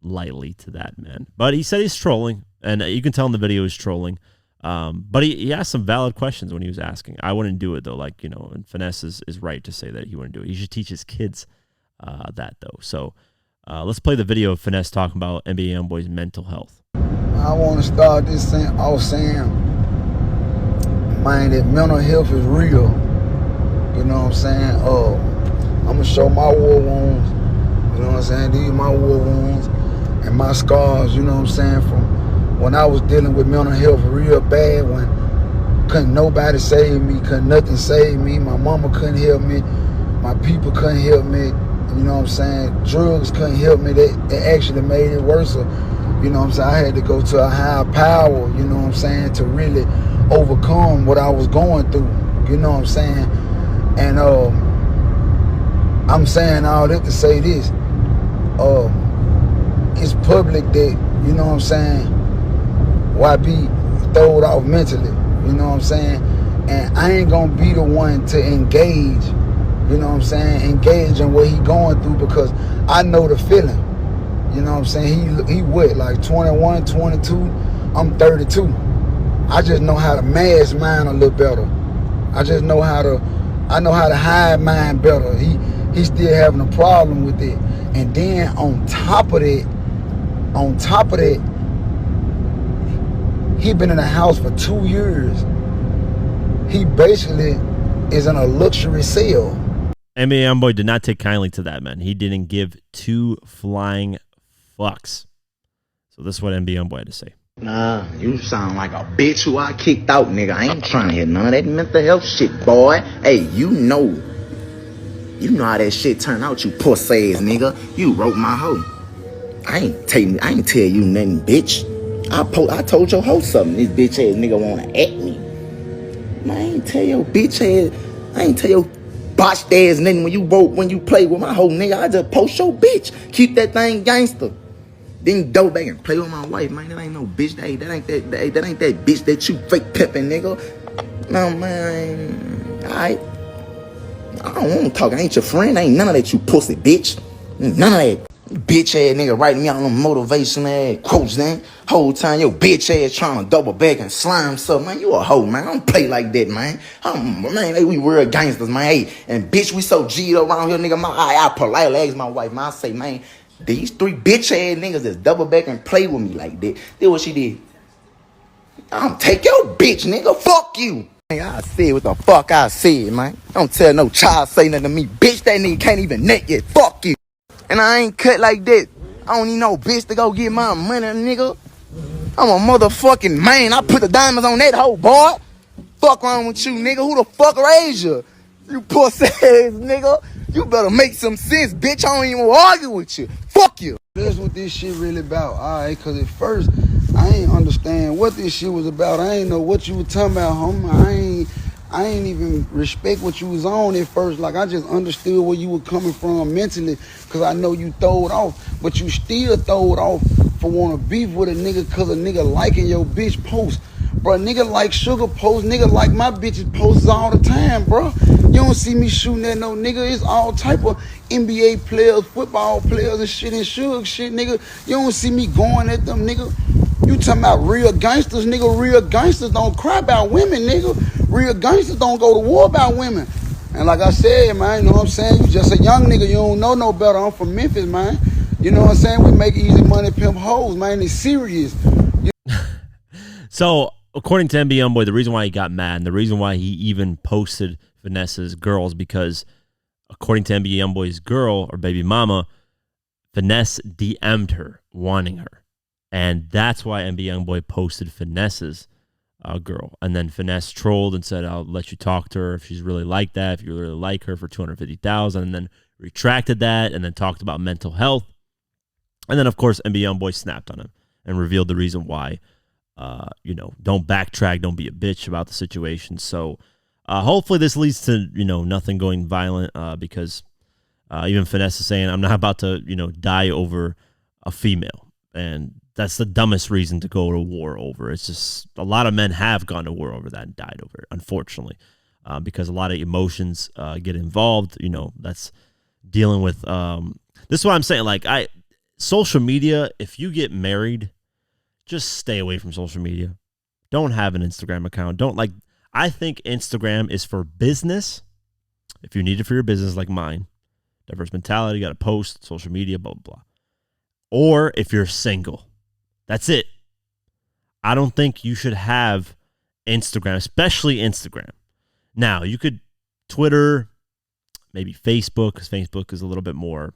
lightly to that, man. But he said he's trolling, and you can tell in the video he's trolling. But he asked some valid questions when he was asking. I wouldn't do it though, and Finesse is right to say that he wouldn't do it. He should teach his kids that though. So let's play the video of Finesse talking about NBA YoungBoy's mental health. I want to start this saying, man, that mental health is real. You know what I'm saying? I'm gonna show my war wounds You know what I'm saying? These are my war wounds and my scars, you know what I'm saying, from when I was dealing with mental health real bad, when couldn't nobody save me, couldn't nothing save me. My mama couldn't help me. My people couldn't help me. You know what I'm saying? Drugs couldn't help me. They actually made it worse. You know what I'm saying? I had to go to a higher power, you know what I'm saying, to really overcome what I was going through. You know what I'm saying? And I'm saying all that to say this. It's public that, you know what I'm saying, YB throwed off mentally. You know what I'm saying? And I ain't gonna be the one to engage, you know what I'm saying, engage in what he going through, because I know the feeling. You know what I'm saying? He what, like 21, 22? I'm 32. I just know how to mask mine a little better. I know how to hide mine better. He still having a problem with it. And then on top of that, he been in the house for 2 years. He basically is in a luxury cell. NBA YoungBoy did not take kindly to that, man. He didn't give two flying fucks. So this is what NBA YoungBoy had to say. Nah, you sound like a bitch who I kicked out, nigga. I ain't trying to hear none of that mental health shit, boy. Hey, you know how that shit turned out, you pussy ass nigga. You wrote my hoe. I ain't tell you nothing, bitch. I told your hoe something. This bitch ass nigga wanna at me. Man, I ain't tell your bitch ass. I ain't tell your botched ass nothing when you play with my hoe, nigga. I just post your bitch. Keep that thing gangster. Then go back and play with my wife, man. That ain't no bitch. That ain't that bitch that you fake pimping, nigga. No, man. Alright. I don't want to talk. I ain't your friend. I ain't none of that, you pussy bitch. None of that. Bitch ass nigga writing me out on motivation ass quotes, man. Whole time your bitch ass trying to double back and slime something, man. You a hoe, man. I don't play like that, man. Man, we real gangsters, man. Hey, and bitch, we so G'd around here, nigga. I politely ask my wife, man. I say, man, these three bitch ass niggas just double back and play with me like that. That's what she did. I'm take your bitch, nigga. Fuck you. I said what the fuck I said, man. Don't tell no child say nothing to me. Bitch, that nigga can't even net yet. Fuck you. And I ain't cut like that. I don't need no bitch to go get my money, nigga. I'm a motherfucking man. I put the diamonds on that hoe, boy. Fuck wrong with you, nigga? Who the fuck raised you? You pussy ass nigga. You better make some sense, bitch. I don't even argue with you. Fuck you. That's what this shit really about, alright? Cause at first, I ain't understand what this shit was about. I ain't know what you were talking about, homie. I ain't even respect what you was on at first. Like, I just understood where you were coming from mentally, because I know you throw it off. But you still throw it off for want to beef with a nigga because a nigga liking your bitch post. Bro, nigga like sugar posts. Nigga like my bitches posts all the time, bro. You don't see me shooting at no nigga. It's all type of NBA players, football players and shit and sugar shit, nigga. You don't see me going at them, nigga. You talking about real gangsters, nigga. Real gangsters don't cry about women, nigga. Real gangsters don't go to war about women. And like I said, man, you know what I'm saying? You just a young nigga. You don't know no better. I'm from Memphis, man. You know what I'm saying? We make easy money, pimp hoes, man. It's serious. So, according to NBA YoungBoy, the reason why he got mad and the reason why he even posted Finesse's girls, because according to NBA YoungBoy's girl or baby mama, Finesse DM'd her, wanting her. And that's why NBA YoungBoy posted Finesse's girl. And then Finesse trolled and said, I'll let you talk to her if she's really like that, if you really like her, for $250,000, and then retracted that and then talked about mental health. And then, of course, NBA YoungBoy snapped on him and revealed the reason why. Don't backtrack, don't be a bitch about the situation. So hopefully this leads to, nothing going violent, because even Finesse is saying, I'm not about to, die over a female. And that's the dumbest reason to go to war over. It's just a lot of men have gone to war over that and died over it, unfortunately, because a lot of emotions get involved. That's dealing with this is what I'm saying. Social media, if you get married, just stay away from social media. Don't have an Instagram account. I think Instagram is for business. If you need it for your business, like mine, diverse mentality, got to post, social media, blah, blah, blah. Or if you're single, that's it. I don't think you should have Instagram, especially Instagram. Now, you could Twitter, maybe Facebook, because Facebook is a little bit more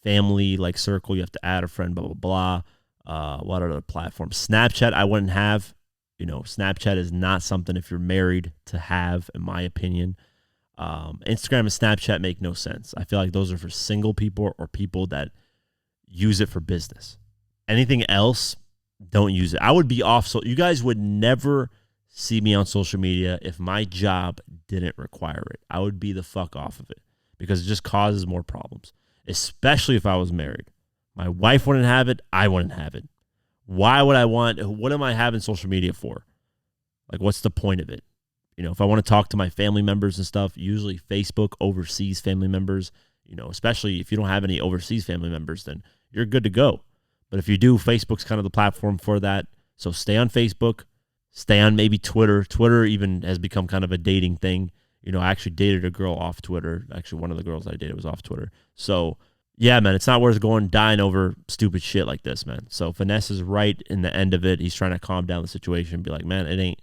family like circle. You have to add a friend, blah, blah, blah. What other platforms? Snapchat, I wouldn't have. Snapchat is not something if you're married to have, in my opinion. Instagram and Snapchat make no sense. I feel like those are for single people or people that use it for business. Anything else, don't use it. I would be off. So you guys would never see me on social media if my job didn't require it. I would be the fuck off of it because it just causes more problems, especially if I was married. My wife wouldn't have it. I wouldn't have it. Why would I want? What am I having social media for? Like, what's the point of it? If I want to talk to my family members and stuff, usually Facebook overseas family members, especially if you don't have any overseas family members, then you're good to go. But if you do, Facebook's kind of the platform for that. So stay on Facebook, stay on maybe Twitter. Twitter even has become kind of a dating thing. I actually dated a girl off Twitter. Actually, one of the girls I dated was off Twitter. So yeah, man, it's not worth dying over stupid shit like this, man. So Finesse is right in the end of it. He's trying to calm down the situation and be like, man, it ain't,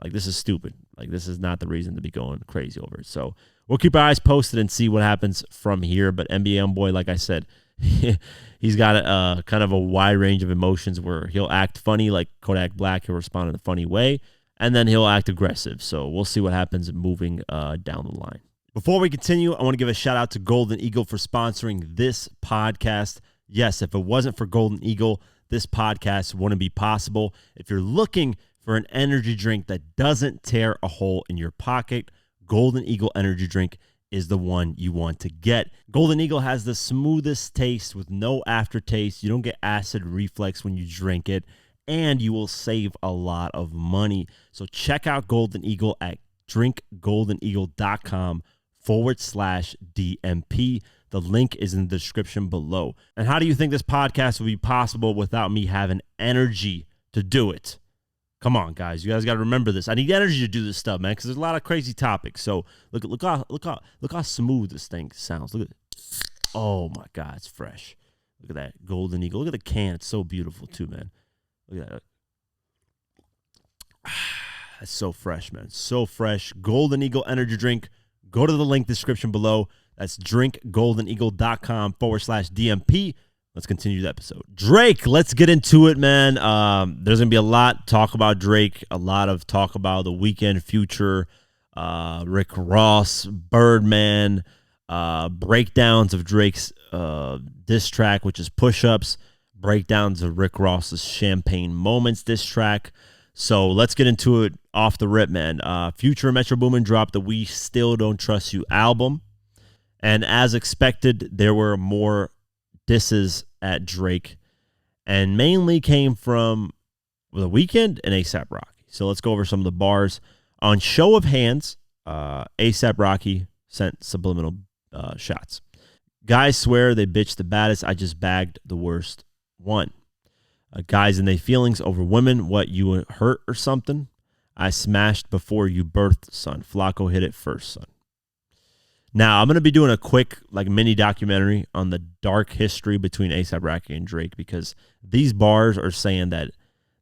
like, this is stupid. Like, this is not the reason to be going crazy over it. So we'll keep our eyes posted and see what happens from here. But NBA YoungBoy, like I said, he's got a kind of a wide range of emotions where he'll act funny like Kodak Black. He'll respond in a funny way, and then he'll act aggressive. So we'll see what happens moving down the line. Before we continue, I want to give a shout out to Golden Eagle for sponsoring this podcast. Yes, if it wasn't for Golden Eagle, this podcast wouldn't be possible. If you're looking for an energy drink that doesn't tear a hole in your pocket, Golden Eagle energy drink is the one you want to get. Golden Eagle has the smoothest taste with no aftertaste. You don't get acid reflux when you drink it, and you will save a lot of money. So check out Golden Eagle at drinkgoldeneagle.com/DMP. The link is in the description below. And how do you think this podcast would be possible without me having energy to do it? Come on, guys. You guys got to remember this. I need energy to do this stuff, man, because there's a lot of crazy topics. So look how smooth this thing sounds. Look at it. Oh my God, it's fresh. Look at that Golden Eagle. Look at the can. It's so beautiful too, man. Look at that. That's so fresh, man. So fresh. Golden Eagle energy drink. Go to the link description below. That's drinkgoldeneagle.com/DMP. Let's continue the episode. Drake, let's get into it, man. There's going to be a lot talk about Drake, a lot of talk about the Weeknd Future, Rick Ross, Birdman, breakdowns of Drake's diss track, which is Push-Ups, breakdowns of Rick Ross's Champagne Moments diss track. So let's get into it off the rip, man. Future and Metro Boomin dropped the We Still Don't Trust You album. And as expected, there were more disses at Drake, and mainly came from The Weeknd and A$AP Rocky. So let's go over some of the bars. On show of hands, A$AP Rocky sent subliminal shots. Guys swear they bitch the baddest. I just bagged the worst one. Guys and they feelings over women. What, you hurt or something? I smashed before you birthed, son. Flacco hit it first, son. Now, I'm going to be doing a quick mini documentary on the dark history between A$AP Rocky and Drake, because these bars are saying that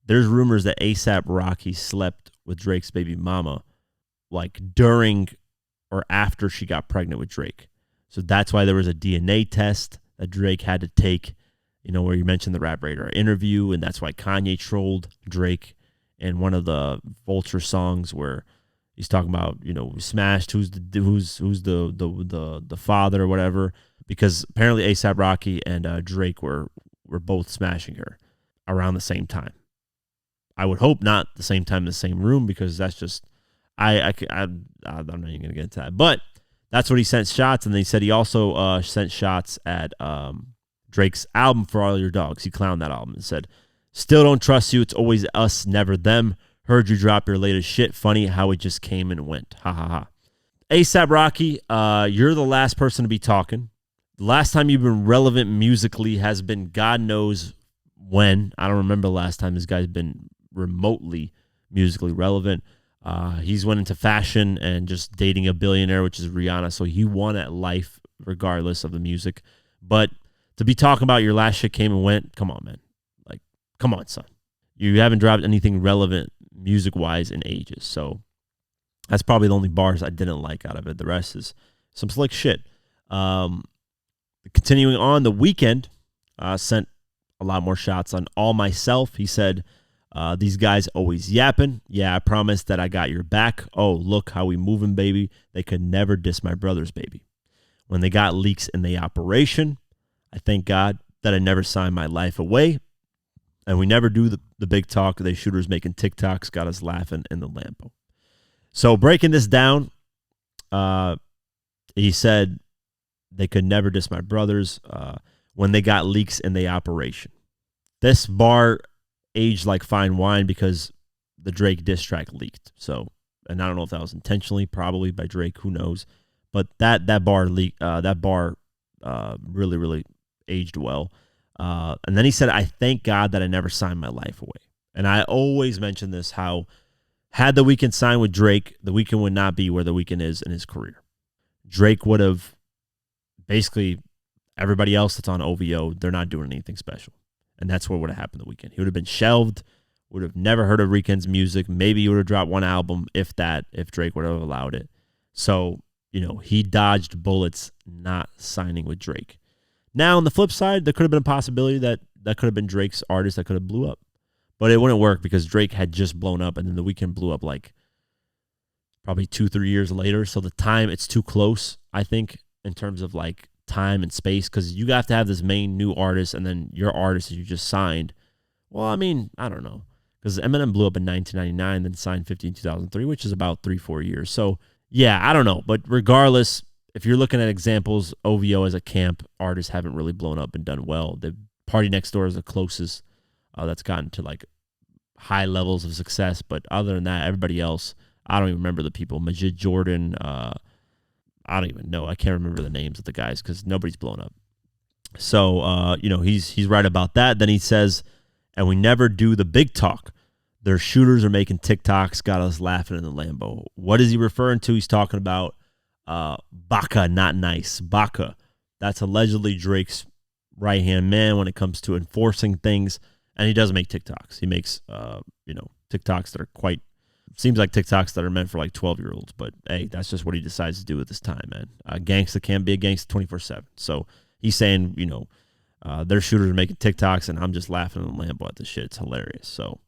there's rumors that A$AP Rocky slept with Drake's baby mama during or after she got pregnant with Drake. So that's why there was a DNA test that Drake had to take, where you mentioned the Rap Radar interview, and that's why Kanye trolled Drake in one of the Vulture songs where he's talking about, we smashed who's the father or whatever, because apparently A$AP Rocky and Drake were both smashing her around the same time. I would hope not the same time in the same room, because that's just I'm not even gonna get into that. But that's what he sent shots, and they said he also sent shots at Drake's album For All Your Dogs. He clowned that album and said, "Still don't trust you. It's always us, never them. Heard you drop your latest shit. Funny how it just came and went. Ha ha ha." A$AP Rocky, you're the last person to be talking. The last time you've been relevant musically has been God knows when. I don't remember the last time this guy's been remotely musically relevant. He's went into fashion and just dating a billionaire, which is Rihanna. So he won at life regardless of the music. But to be talking about your last shit came and went, come on, man. Come on, son. You haven't dropped anything relevant music-wise in ages. So that's probably the only bars I didn't like out of it. The rest is some slick shit. The Continuing on, The Weeknd sent a lot more shots on All Myself. He said, these guys always yapping. Yeah, I promised that I got your back. Oh, look how we moving, baby. They could never diss my brothers, baby. When they got leaks in the operation, I thank God that I never signed my life away. And we never do the big talk. They shooters making TikToks got us laughing in the Lambo. So breaking this down, he said they could never diss my brothers when they got leaks in the operation. This bar aged like fine wine because the Drake diss track leaked. So, and I don't know if that was intentionally, probably by Drake, who knows. But that bar leaked. That bar really, really aged well. And then he said, I thank God that I never signed my life away. And I always mention this, how had The Weeknd signed with Drake, The Weeknd would not be where The Weeknd is in his career. Drake would have basically everybody else that's on OVO, they're not doing anything special. And that's what would have happened The Weeknd. He would have been shelved, would have never heard of Weeknd's music. Maybe he would have dropped one album, if that, if Drake would have allowed it. So, he dodged bullets not signing with Drake. Now, on the flip side, there could have been a possibility that could have been Drake's artist that could have blew up. But it wouldn't work because Drake had just blown up, and then The Weeknd blew up like probably 2-3 years later. So the time, it's too close, I think, in terms of like time and space, because you have to have this main new artist, and then your artist that you just signed. Well, I mean, I don't know. Because Eminem blew up in 1999, then signed 50 in 2003, which is about 3-4 years. So, yeah, I don't know. But regardless, if you're looking at examples, OVO as a camp, artists haven't really blown up and done well. The Party Next Door is the closest that's gotten to like high levels of success. But other than that, everybody else, I don't even remember the people. Majid Jordan, I don't even know. I can't remember the names of the guys because nobody's blown up. So, he's right about that. Then he says, and we never do the big talk. Their shooters are making TikToks, got us laughing in the Lambo. What is he referring to? He's talking about Baca, not nice. Baca. That's allegedly Drake's right-hand man when it comes to enforcing things. And he does make TikToks. He makes, TikToks that are quite, seems like TikToks that are meant for like 12-year-olds. But, hey, that's just what he decides to do at this time, man. Gangsta can't be a gangsta 24/7. So he's saying, their shooters are making TikToks, and I'm just laughing in the Lambo at this shit. It's hilarious. So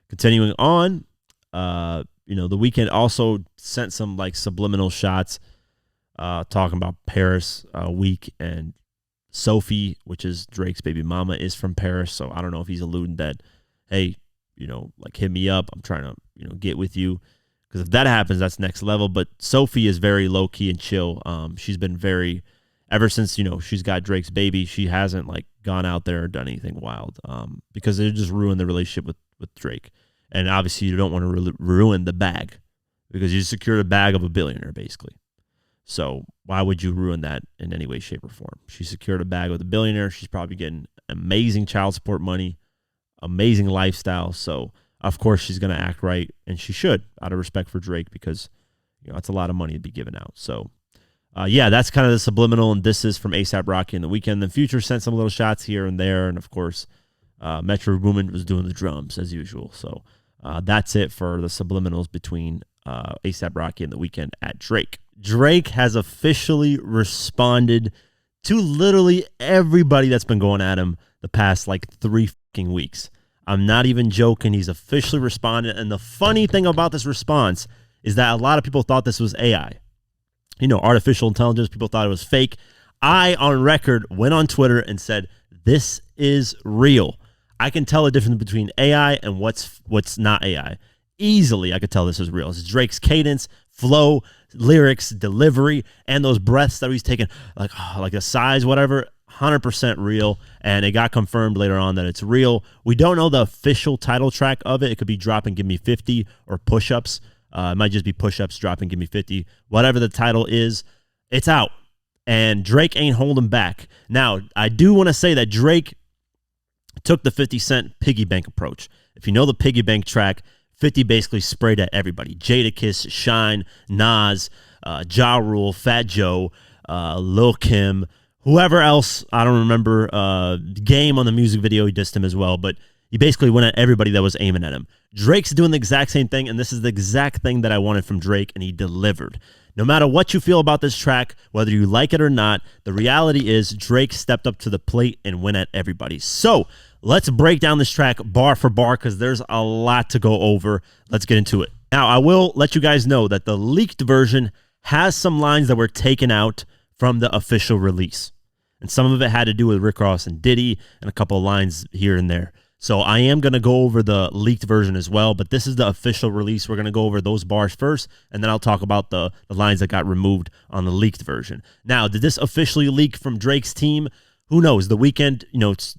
continuing on, The Weeknd also sent some like subliminal shots talking about Paris week, and Sophie, which is Drake's baby mama, is from Paris. So I don't know if he's alluding that, hey, like hit me up. I'm trying to, get with you. Because if that happens, that's next level. But Sophie is very low key and chill. She's been very, ever since, she's got Drake's baby, she hasn't like gone out there or done anything wild because it just ruined the relationship with Drake. And obviously you don't want to ruin the bag because you secured a bag of a billionaire basically. So why would you ruin that in any way, shape, or form? She secured a bag with a billionaire. She's probably getting amazing child support money, amazing lifestyle. So of course she's going to act right, and she should, out of respect for Drake, because it's a lot of money to be given out. So that's kind of the subliminal, and this is from ASAP Rocky and The Weeknd. The Future sent some little shots here and there, and of course Metro Boomin was doing the drums as usual. So that's it for the subliminals between ASAP Rocky and The Weeknd at Drake. Drake has officially responded to literally everybody that's been going at him the past like 3 fucking weeks. I'm not even joking. He's officially responded. And the funny thing about this response is that a lot of people thought this was AI. Artificial intelligence. People thought it was fake. I, on record, went on Twitter and said, this is real. I can tell the difference between AI and what's not AI. Easily, I could tell this is real. It's Drake's cadence, flow, lyrics, delivery, and those breaths that he's taking, like a size, whatever, 100% real. And it got confirmed later on that it's real. We don't know the official title track of it. It could be Drop and Give Me 50 or Push-Ups. It might just be Push-Ups, Drop and Give Me 50. Whatever the title is, it's out. And Drake ain't holding back. Now, I do want to say that Drake took the 50 Cent piggy bank approach. If you know the piggy bank track, 50 basically sprayed at everybody. Jadakiss, Shine, Nas, Ja Rule, Fat Joe, Lil Kim, whoever else, I don't remember. Game on the music video, he dissed him as well. But He basically went at everybody that was aiming at him. Drake's doing the exact same thing, and this is the exact thing that I wanted from Drake, and he delivered. No matter what you feel about this track, whether you like it or not, the reality is Drake stepped up to the plate and went at everybody. So let's break down this track bar for bar because there's a lot to go over. Let's get into it. Now, I will let you guys know that the leaked version has some lines that were taken out from the official release. And some of it had to do with Rick Ross and Diddy and a couple of lines here and there. So I am going to go over the leaked version as well, but this is the official release. We're going to go over those bars first, and then I'll talk about the lines that got removed on the leaked version. Now, did this officially leak from Drake's team? Who knows? The Weeknd,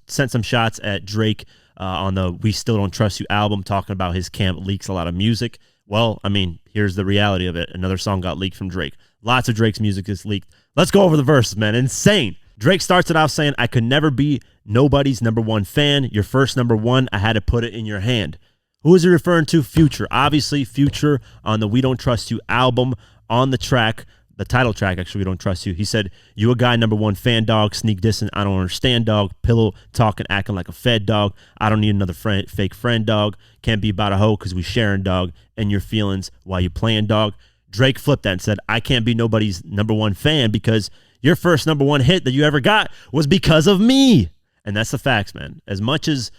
sent some shots at Drake on the We Still Don't Trust You album, talking about his camp leaks a lot of music. Well, I mean, here's the reality of it. Another song got leaked from Drake. Lots of Drake's music is leaked. Let's go over the verses, man. Insane. Drake starts it off saying, I could never be nobody's number one fan. Your first number one, I had to put it in your hand. Who is he referring to? Future. Obviously, Future on the We Don't Trust You album on the track, the title track, actually, We Don't Trust You. He said, you a guy number one fan, dog. Sneak dissing, I don't understand, dog. Pillow talking, acting like a fed, dog. I don't need another fake friend, dog. Can't be about a hoe because we sharing, dog. And your feelings while you playing, dog. Drake flipped that and said, I can't be nobody's number one fan because your first number one hit that you ever got was because of me. And that's the facts, man. As much as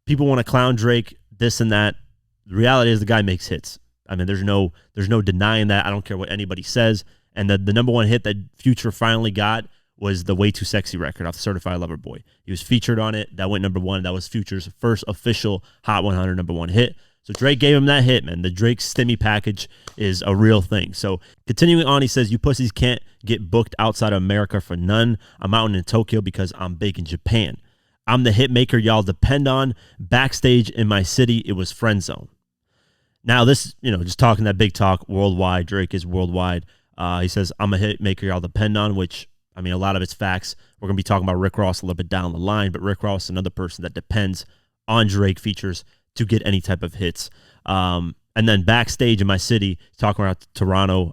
people want to clown Drake, this and that, the reality is the guy makes hits. I mean, there's no denying that. I don't care what anybody says. And the number one hit that Future finally got was the Way Too Sexy record off the Certified Lover Boy. He was featured on it. That went number one. That was Future's first official Hot 100 number one hit. So Drake gave him that hit, man. The Drake Stimmy package is a real thing. So continuing on, he says, you pussies can't get booked outside of America for none. I'm out in Tokyo because I'm big in Japan. I'm the hit maker y'all depend on. Backstage in my city, it was friend zone. Now this, just talking that big talk worldwide. Drake is worldwide. He says, I'm a hit maker y'all depend on, which, I mean, a lot of it's facts. We're going to be talking about Rick Ross a little bit down the line, but Rick Ross is another person that depends on Drake features to get any type of hits. And then backstage in my city, talking about Toronto,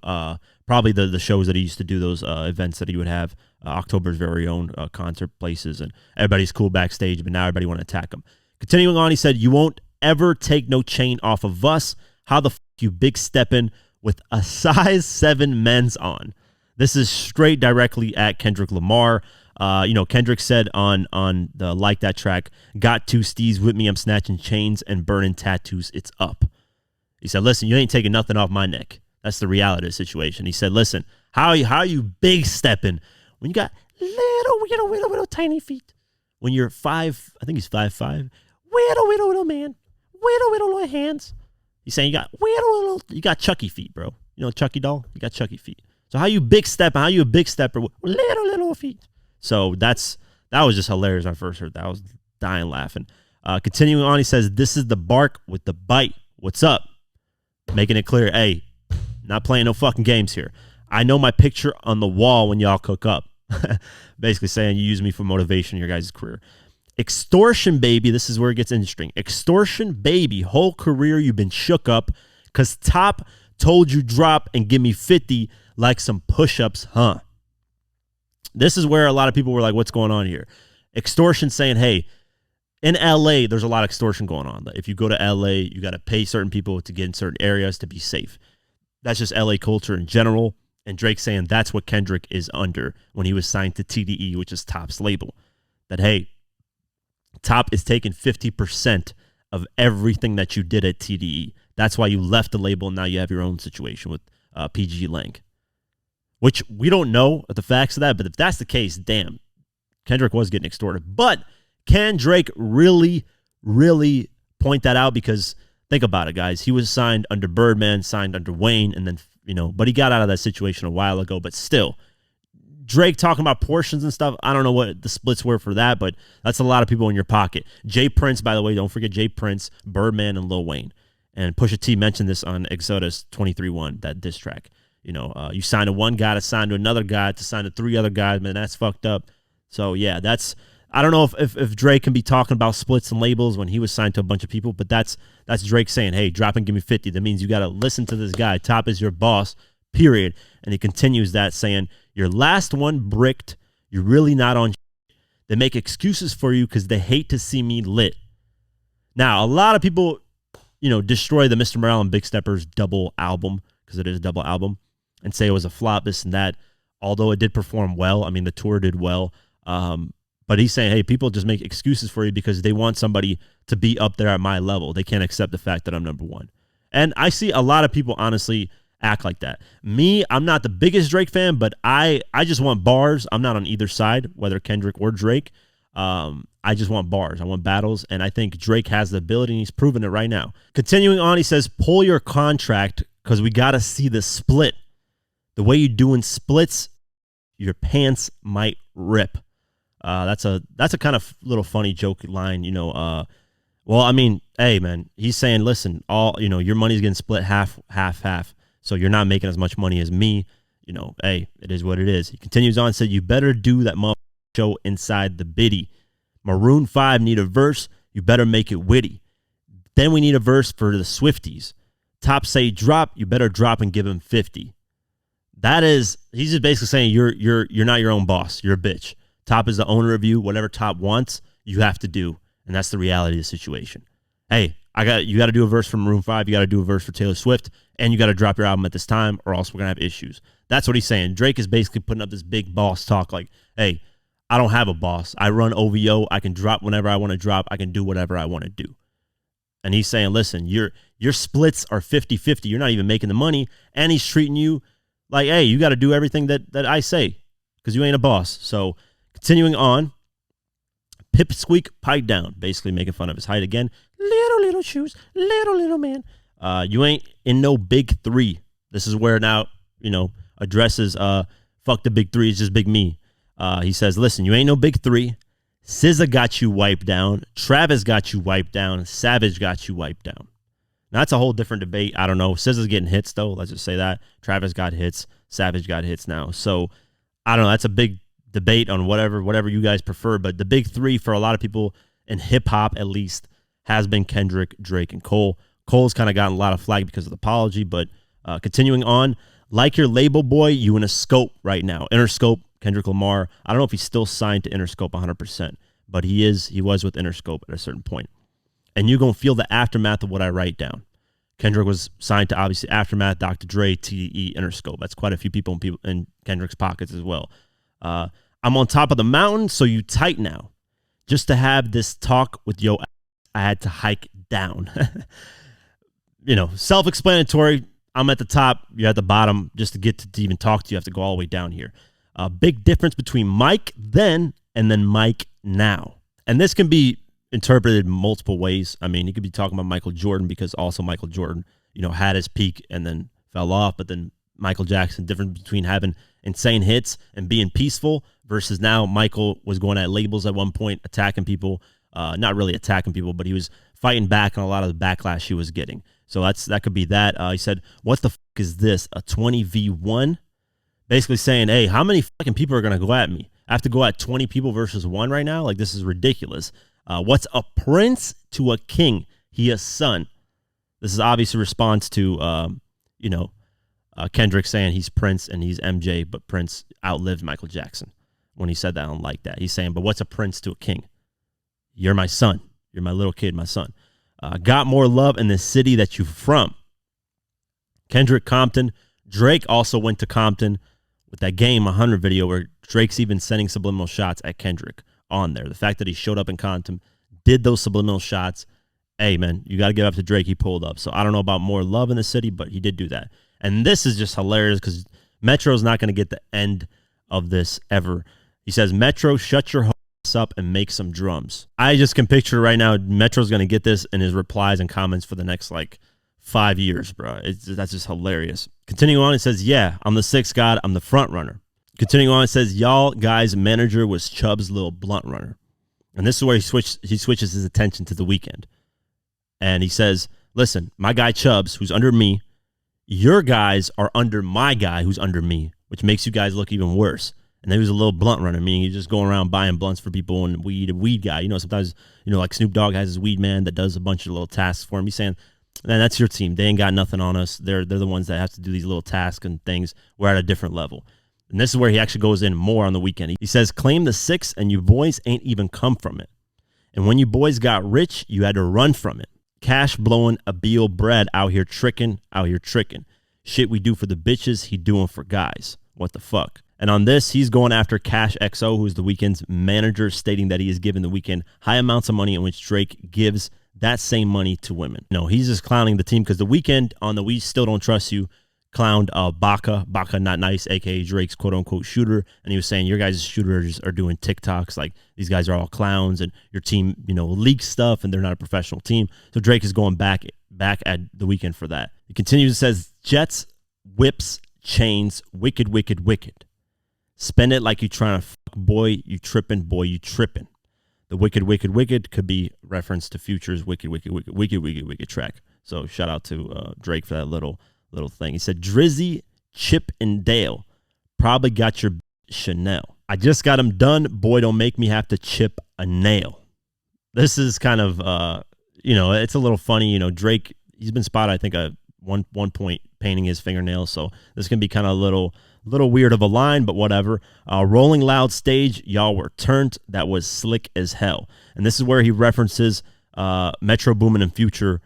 probably the shows that he used to do, those events that he would have, October's very own concert places, and everybody's cool backstage, but now everybody want to attack him. Continuing on, he said, you won't ever take no chain off of us. How the you big stepping with a size 7 men's on? This is straight directly at Kendrick Lamar. Kendrick said on the Like That track, got 2 steez with me, I'm snatching chains and burning tattoos, it's up. He said, listen, you ain't taking nothing off my neck. That's the reality of the situation. He said, listen, how are you big stepping when you got little tiny feet? When you're 5, I think he's 5'5", little man, little hands. He's saying you got Chucky feet, bro. Chucky doll, you got Chucky feet. So how you big stepping? How you a big stepper with little feet? So that was just hilarious when I first heard that. I was dying laughing. Continuing on, he says, this is the bark with the bite. What's up? Making it clear, hey, not playing no fucking games here. I know my picture on the wall when y'all cook up. Basically saying you use me for motivation in your guys' career. Extortion, baby. This is where it gets interesting. Extortion, baby. Whole career you've been shook up because Top told you drop and give me 50 like some push-ups, huh? This is where a lot of people were like, what's going on here? Extortion saying, hey, in LA, there's a lot of extortion going on. If you go to LA, you got to pay certain people to get in certain areas to be safe. That's just LA culture in general. And Drake saying that's what Kendrick is under when he was signed to TDE, which is Top's label. That, hey, Top is taking 50% of everything that you did at TDE. That's why you left the label, and now you have your own situation with PG Lang. Which we don't know the facts of that, but if that's the case, damn, Kendrick was getting extorted. But can Drake really, really point that out? Because think about it, guys. He was signed under Birdman, signed under Wayne, and then, but he got out of that situation a while ago. But still, Drake talking about portions and stuff, I don't know what the splits were for that, but that's a lot of people in your pocket. Jay Prince, by the way, don't forget Jay Prince, Birdman, and Lil Wayne. And Pusha T mentioned this on Exodus 23-1, that diss track. You sign to one guy to sign to another guy to sign to 3 other guys, man, that's fucked up. So, yeah, I don't know if Drake can be talking about splits and labels when he was signed to a bunch of people, but that's Drake saying, hey, drop and give me 50. That means you got to listen to this guy. Top is your boss, period. And he continues that saying, your last one bricked, you're really not on shit. They make excuses for you because they hate to see me lit. Now, a lot of people, destroy the Mr. Morale and Big Steppers double album, because it is a double album, and say it was a flop, this and that. Although it did perform well. I mean, the tour did well. But he's saying, hey, people just make excuses for you because they want somebody to be up there at my level. They can't accept the fact that I'm number one. And I see a lot of people honestly act like that. Me, I'm not the biggest Drake fan, but I just want bars. I'm not on either side, whether Kendrick or Drake. I just want bars. I want battles. And I think Drake has the ability, and he's proven it right now. Continuing on, he says, pull your contract because we got to see the split. The way you're doing splits, your pants might rip. That's a kind of little funny joke line, well, I mean, hey man, he's saying, listen, your money's getting split half. So you're not making as much money as me. Hey, it is what it is. He continues on and said, you better do that motherfucking show inside the biddy. Maroon 5 need a verse. You better make it witty. Then we need a verse for the Swifties. Top say drop. You better drop and give him 50. He's just basically saying you're not your own boss. You're a bitch. Top is the owner of you. Whatever Top wants, you have to do. And that's the reality of the situation. Hey, you got to do a verse for Maroon 5. You got to do a verse for Taylor Swift. And you got to drop your album at this time or else we're going to have issues. That's what he's saying. Drake is basically putting up this big boss talk like, hey, I don't have a boss. I run OVO. I can drop whenever I want to drop. I can do whatever I want to do. And he's saying, listen, your splits are 50-50. You're not even making the money. And he's treating you like, hey, you got to do everything that I say because you ain't a boss. So continuing on, Pipsqueak pipe down, basically making fun of his height again. Little shoes, little man. You ain't in no big three. This is where now, addresses fuck the big three, it's just big me. He says, listen, you ain't no big three. SZA got you wiped down. Travis got you wiped down. Savage got you wiped down. Now, that's a whole different debate. I don't know. SZA's getting hits, though. Let's just say that. Travis got hits. Savage got hits now. So, I don't know. That's a big debate on whatever you guys prefer. But the big three for a lot of people in hip-hop, at least, has been Kendrick, Drake, and Cole. Cole's kind of gotten a lot of flack because of the apology. But continuing on, like your label boy, you in a scope right now. Interscope, Kendrick Lamar. I don't know if he's still signed to Interscope 100%. But he was with Interscope at a certain point. And you're going to feel the aftermath of what I write down. Kendrick was signed to, obviously, Aftermath, Dr. Dre, TDE, Interscope. That's quite a few people in Kendrick's pockets as well. I'm on top of the mountain, so you tight now. Just to have this talk with yo, I had to hike down. Self-explanatory. I'm at the top, you're at the bottom. Just to get to even talk to you, you have to go all the way down here. Big difference between Mike then and then Mike now. And this can be interpreted multiple ways. I mean, you could be talking about Michael Jordan because also Michael Jordan, had his peak and then fell off. But then Michael Jackson, difference between having insane hits and being peaceful versus now Michael was going at labels at one point, attacking people. Not really attacking people, but he was fighting back on a lot of the backlash he was getting. So that could be that. He said, what the fuck is this? A 20v1? Basically saying, hey, how many fucking people are going to go at me? I have to go at 20 people versus one right now? Like, this is ridiculous. What's a prince to a king? He a son. This is obviously a response to, Kendrick saying he's Prince and he's MJ, but Prince outlived Michael Jackson. When he said that, I don't like that. He's saying, but what's a prince to a king? You're my son. You're my little kid, my son. Got more love in the city that you from. Kendrick, Compton. Drake also went to Compton with that Game 100 video where Drake's even sending subliminal shots at Kendrick on there. The fact that he showed up in Compton, did those subliminal shots. Hey, man, you got to give up to Drake. He pulled up. So I don't know about more love in the city, but he did do that. And this is just hilarious because Metro's not going to get the end of this ever. He says, Metro, shut your ass up and make some drums. I just can picture right now Metro's going to get this in his replies and comments for the next, 5 years, bro. That's just hilarious. Continuing on, it says, yeah, I'm the sixth god. I'm the front runner. Continuing on, it says, y'all guys' manager was Chubb's little blunt runner. And this is where he switches his attention to the Weeknd. And he says, listen, my guy Chubbs, who's under me, your guys are under my guy who's under me, which makes you guys look even worse. And then he was a little blunt runner, meaning he's just going around buying blunts for people and a weed guy. Sometimes, like Snoop Dogg has his weed man that does a bunch of little tasks for him. He's saying, man, that's your team. They ain't got nothing on us. They're the ones that have to do these little tasks and things. We're at a different level. And this is where he actually goes in more on the Weeknd. He says, claim the six and you boys ain't even come from it. And when you boys got rich, you had to run from it. Cash blowing a Beal bread out here tricking. Shit we do for the bitches, he doing for guys. What the fuck? And on this, he's going after Cash XO, who is the Weeknd's manager, stating that he has given the Weeknd high amounts of money in which Drake gives that same money to women. No, he's just clowning the team because the Weeknd on the We Still Don't Trust You clowned Baca Not Nice, aka Drake's quote-unquote shooter, and he was saying your guys' shooters are doing TikToks, like these guys are all clowns, and your team, leaks stuff, and they're not a professional team. So Drake is going back at the Weeknd for that. He continues and says, jets, whips, chains, wicked, wicked, wicked. Spend it like you trying to fuck, boy, you tripping, boy, you tripping. The wicked, wicked, wicked could be reference to Future's wicked, wicked, wicked, wicked, wicked, wicked track. So shout out to Drake for that little thing. He said, Drizzy, Chip, and Dale probably got your Chanel. I just got him done. Boy, don't make me have to chip a nail. This is kind of, it's a little funny. Drake, he's been spotted, I think, at one point painting his fingernails. So this can be kind of a little weird of a line, but whatever. Rolling Loud stage, y'all were turned. That was slick as hell. And this is where he references Metro Boomin and Future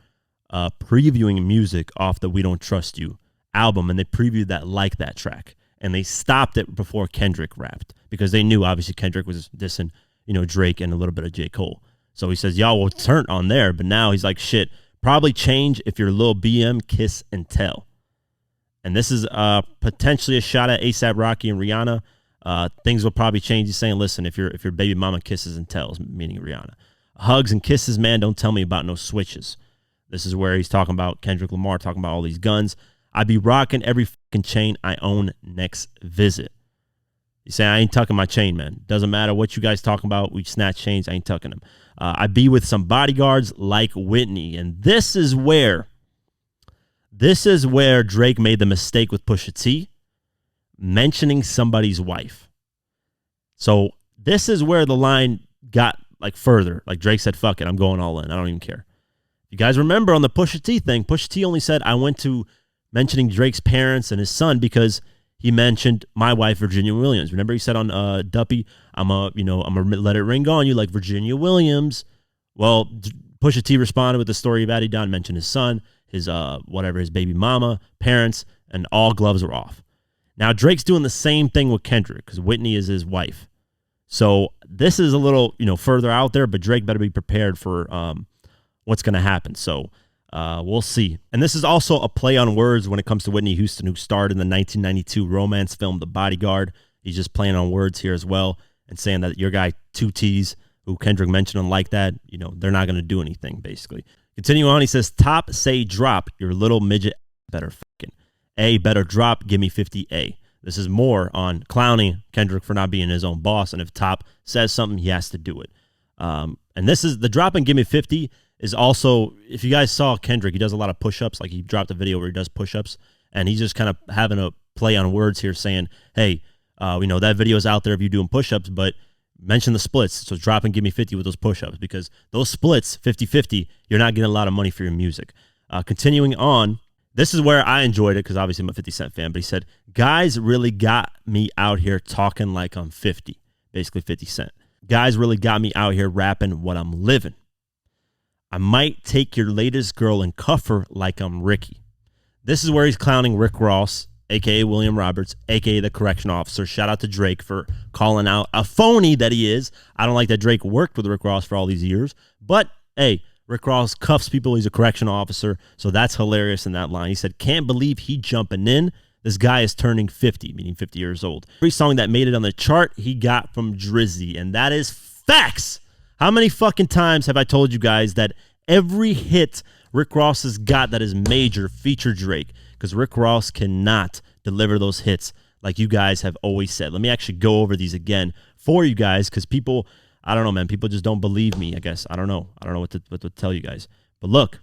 previewing music off the We Don't Trust You album, and they previewed that track, and they stopped it before Kendrick rapped because they knew obviously Kendrick was dissing Drake and a little bit of J. Cole. So he says y'all will turn on there, but now he's like, shit, probably change if you're Lil BM, Kiss and Tell. And this is potentially a shot at ASAP Rocky and Rihanna. Things will probably change. He's saying, listen, if your baby mama kisses and tells, meaning Rihanna, hugs and kisses, man, don't tell me about no switches. This is where he's talking about Kendrick Lamar, talking about all these guns. I be rocking every fucking chain I own next visit. You say, I ain't tucking my chain, man. Doesn't matter what you guys talking about. We snatch chains. I ain't tucking them. I be with some bodyguards like Whitney. And this is where Drake made the mistake with Pusha T, mentioning somebody's wife. So this is where the line got further. Like Drake said, fuck it, I'm going all in. I don't even care. You guys remember on the Pusha T thing, Pusha T only said, I went to mentioning Drake's parents and his son because he mentioned my wife, Virginia Williams. Remember he said on Duppy, I'm gonna let it ring on you like Virginia Williams. Well, Pusha T responded with the story of Addy Don, mentioned his son, his his baby mama, parents, and all gloves were off. Now Drake's doing the same thing with Kendrick because Whitney is his wife. So this is a little, further out there, but Drake better be prepared for what's going to happen. So we'll see. And this is also a play on words when it comes to Whitney Houston, who starred in the 1992 romance film The Bodyguard. He's just playing on words here as well and saying that your guy 2T's, who Kendrick mentioned him like that, they're not going to do anything, basically. Continue on, he says, top say drop, your little midget better fucking. A, better drop, give me 50A. This is more on clowning Kendrick for not being his own boss, and if Top says something, he has to do it. And this is the drop and give me 50 is also, if you guys saw Kendrick, he does a lot of push-ups. Like he dropped a video where he does push-ups, and he's just kind of having a play on words here saying, hey, that video is out there of you doing push-ups, but mention the splits. So drop and give me 50 with those push-ups, because those splits, 50-50, you're not getting a lot of money for your music. Continuing on, this is where I enjoyed it because obviously I'm a 50 Cent fan, but he said, guys really got me out here talking like I'm 50, basically 50 Cent. Guys really got me out here rapping what I'm living. I might take your latest girl and cuff her like I'm Ricky. This is where he's clowning Rick Ross, a.k.a. William Roberts, a.k.a. the correction officer. Shout out to Drake for calling out a phony that he is. I don't like that Drake worked with Rick Ross for all these years. But, hey, Rick Ross cuffs people. He's a correction officer. So that's hilarious in that line. He said, can't believe he jumping in. This guy is turning 50, meaning 50 years old. Every song that made it on the chart, he got from Drizzy. And that is facts. How many fucking times have I told you guys that every hit Rick Ross has got that is major feature Drake? Because Rick Ross cannot deliver those hits like you guys have always said. Let me actually go over these again for you guys, because people, I don't know, man. People just don't believe me, I guess. I don't know what to tell you guys. But look,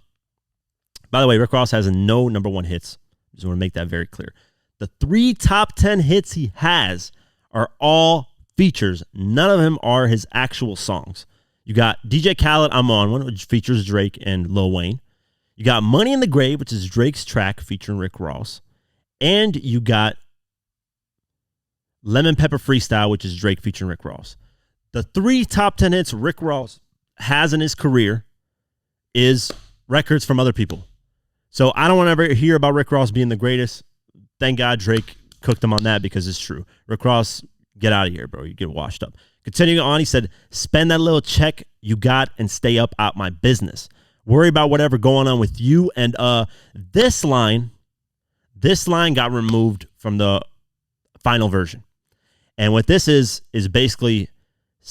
by the way, Rick Ross has no number one hits. Just want to make that very clear. The 3 top 10 hits he has are all features. None of them are his actual songs. You got DJ Khaled, I'm On One, which features Drake and Lil Wayne. You got Money in the Grave, which is Drake's track featuring Rick Ross. And you got Lemon Pepper Freestyle, which is Drake featuring Rick Ross. The 3 top 10 hits Rick Ross has in his career is records from other people. So I don't want to ever hear about Rick Ross being the greatest. Thank God Drake cooked him on that because it's true. Rick Ross, get out of here, bro. You get washed up. Continuing on, he said, spend that little check you got and stay up out my business. Worry about whatever going on with you. And this line got removed from the final version. And what this is basically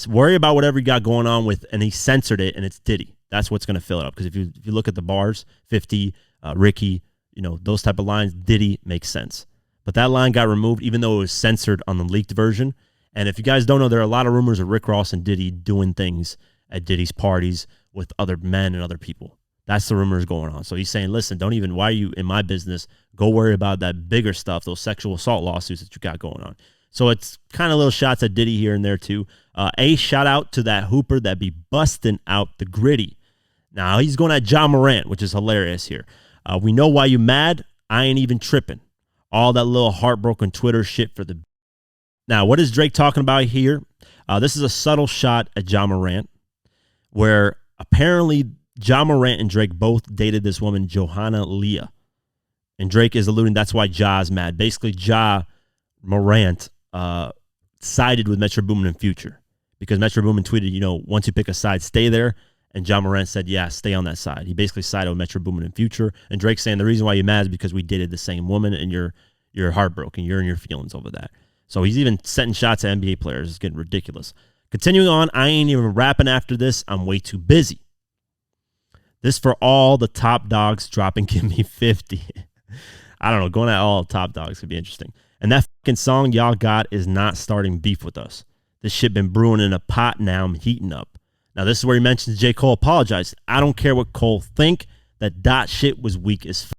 worry about whatever you got going on with, and he censored it, and it's Diddy. That's what's going to fill it up. Because if you look at the bars, 50, Ricky, those type of lines, Diddy makes sense. But that line got removed, even though it was censored on the leaked version. And if you guys don't know, there are a lot of rumors of Rick Ross and Diddy doing things at Diddy's parties with other men and other people. That's the rumors going on. So he's saying, listen, why are you in my business? Go worry about that bigger stuff, those sexual assault lawsuits that you got going on. So it's kind of little shots at Diddy here and there too. A shout out to that hooper that be busting out the gritty. Now he's going at Ja Morant, which is hilarious here. We know why you mad. I ain't even tripping. All that little heartbroken Twitter shit for the... Now, what is Drake talking about here? This is a subtle shot at Ja Morant, where apparently Ja Morant and Drake both dated this woman, Johanna Leah. And Drake is alluding that's why Ja's mad. Basically, Ja Morant sided with Metro Boomin and Future. Because Metro Boomin tweeted, once you pick a side, stay there. And Ja Morant said, yeah, stay on that side. He basically sided with Metro Boomin and Future. And Drake saying the reason why you're mad is because we dated the same woman and you're heartbroken. You're in your feelings over that. So he's even setting shots at NBA players. It's getting ridiculous. Continuing on, I ain't even rapping after this. I'm way too busy. This for all the top dogs dropping Give Me 50. I don't know. Going at all top dogs could be interesting. And that fucking song y'all got is not starting beef with us. This shit been brewing in a pot now. I'm heating up. Now, this is where he mentions J. Cole apologized. I don't care what Cole think. That dot shit was weak as fuck.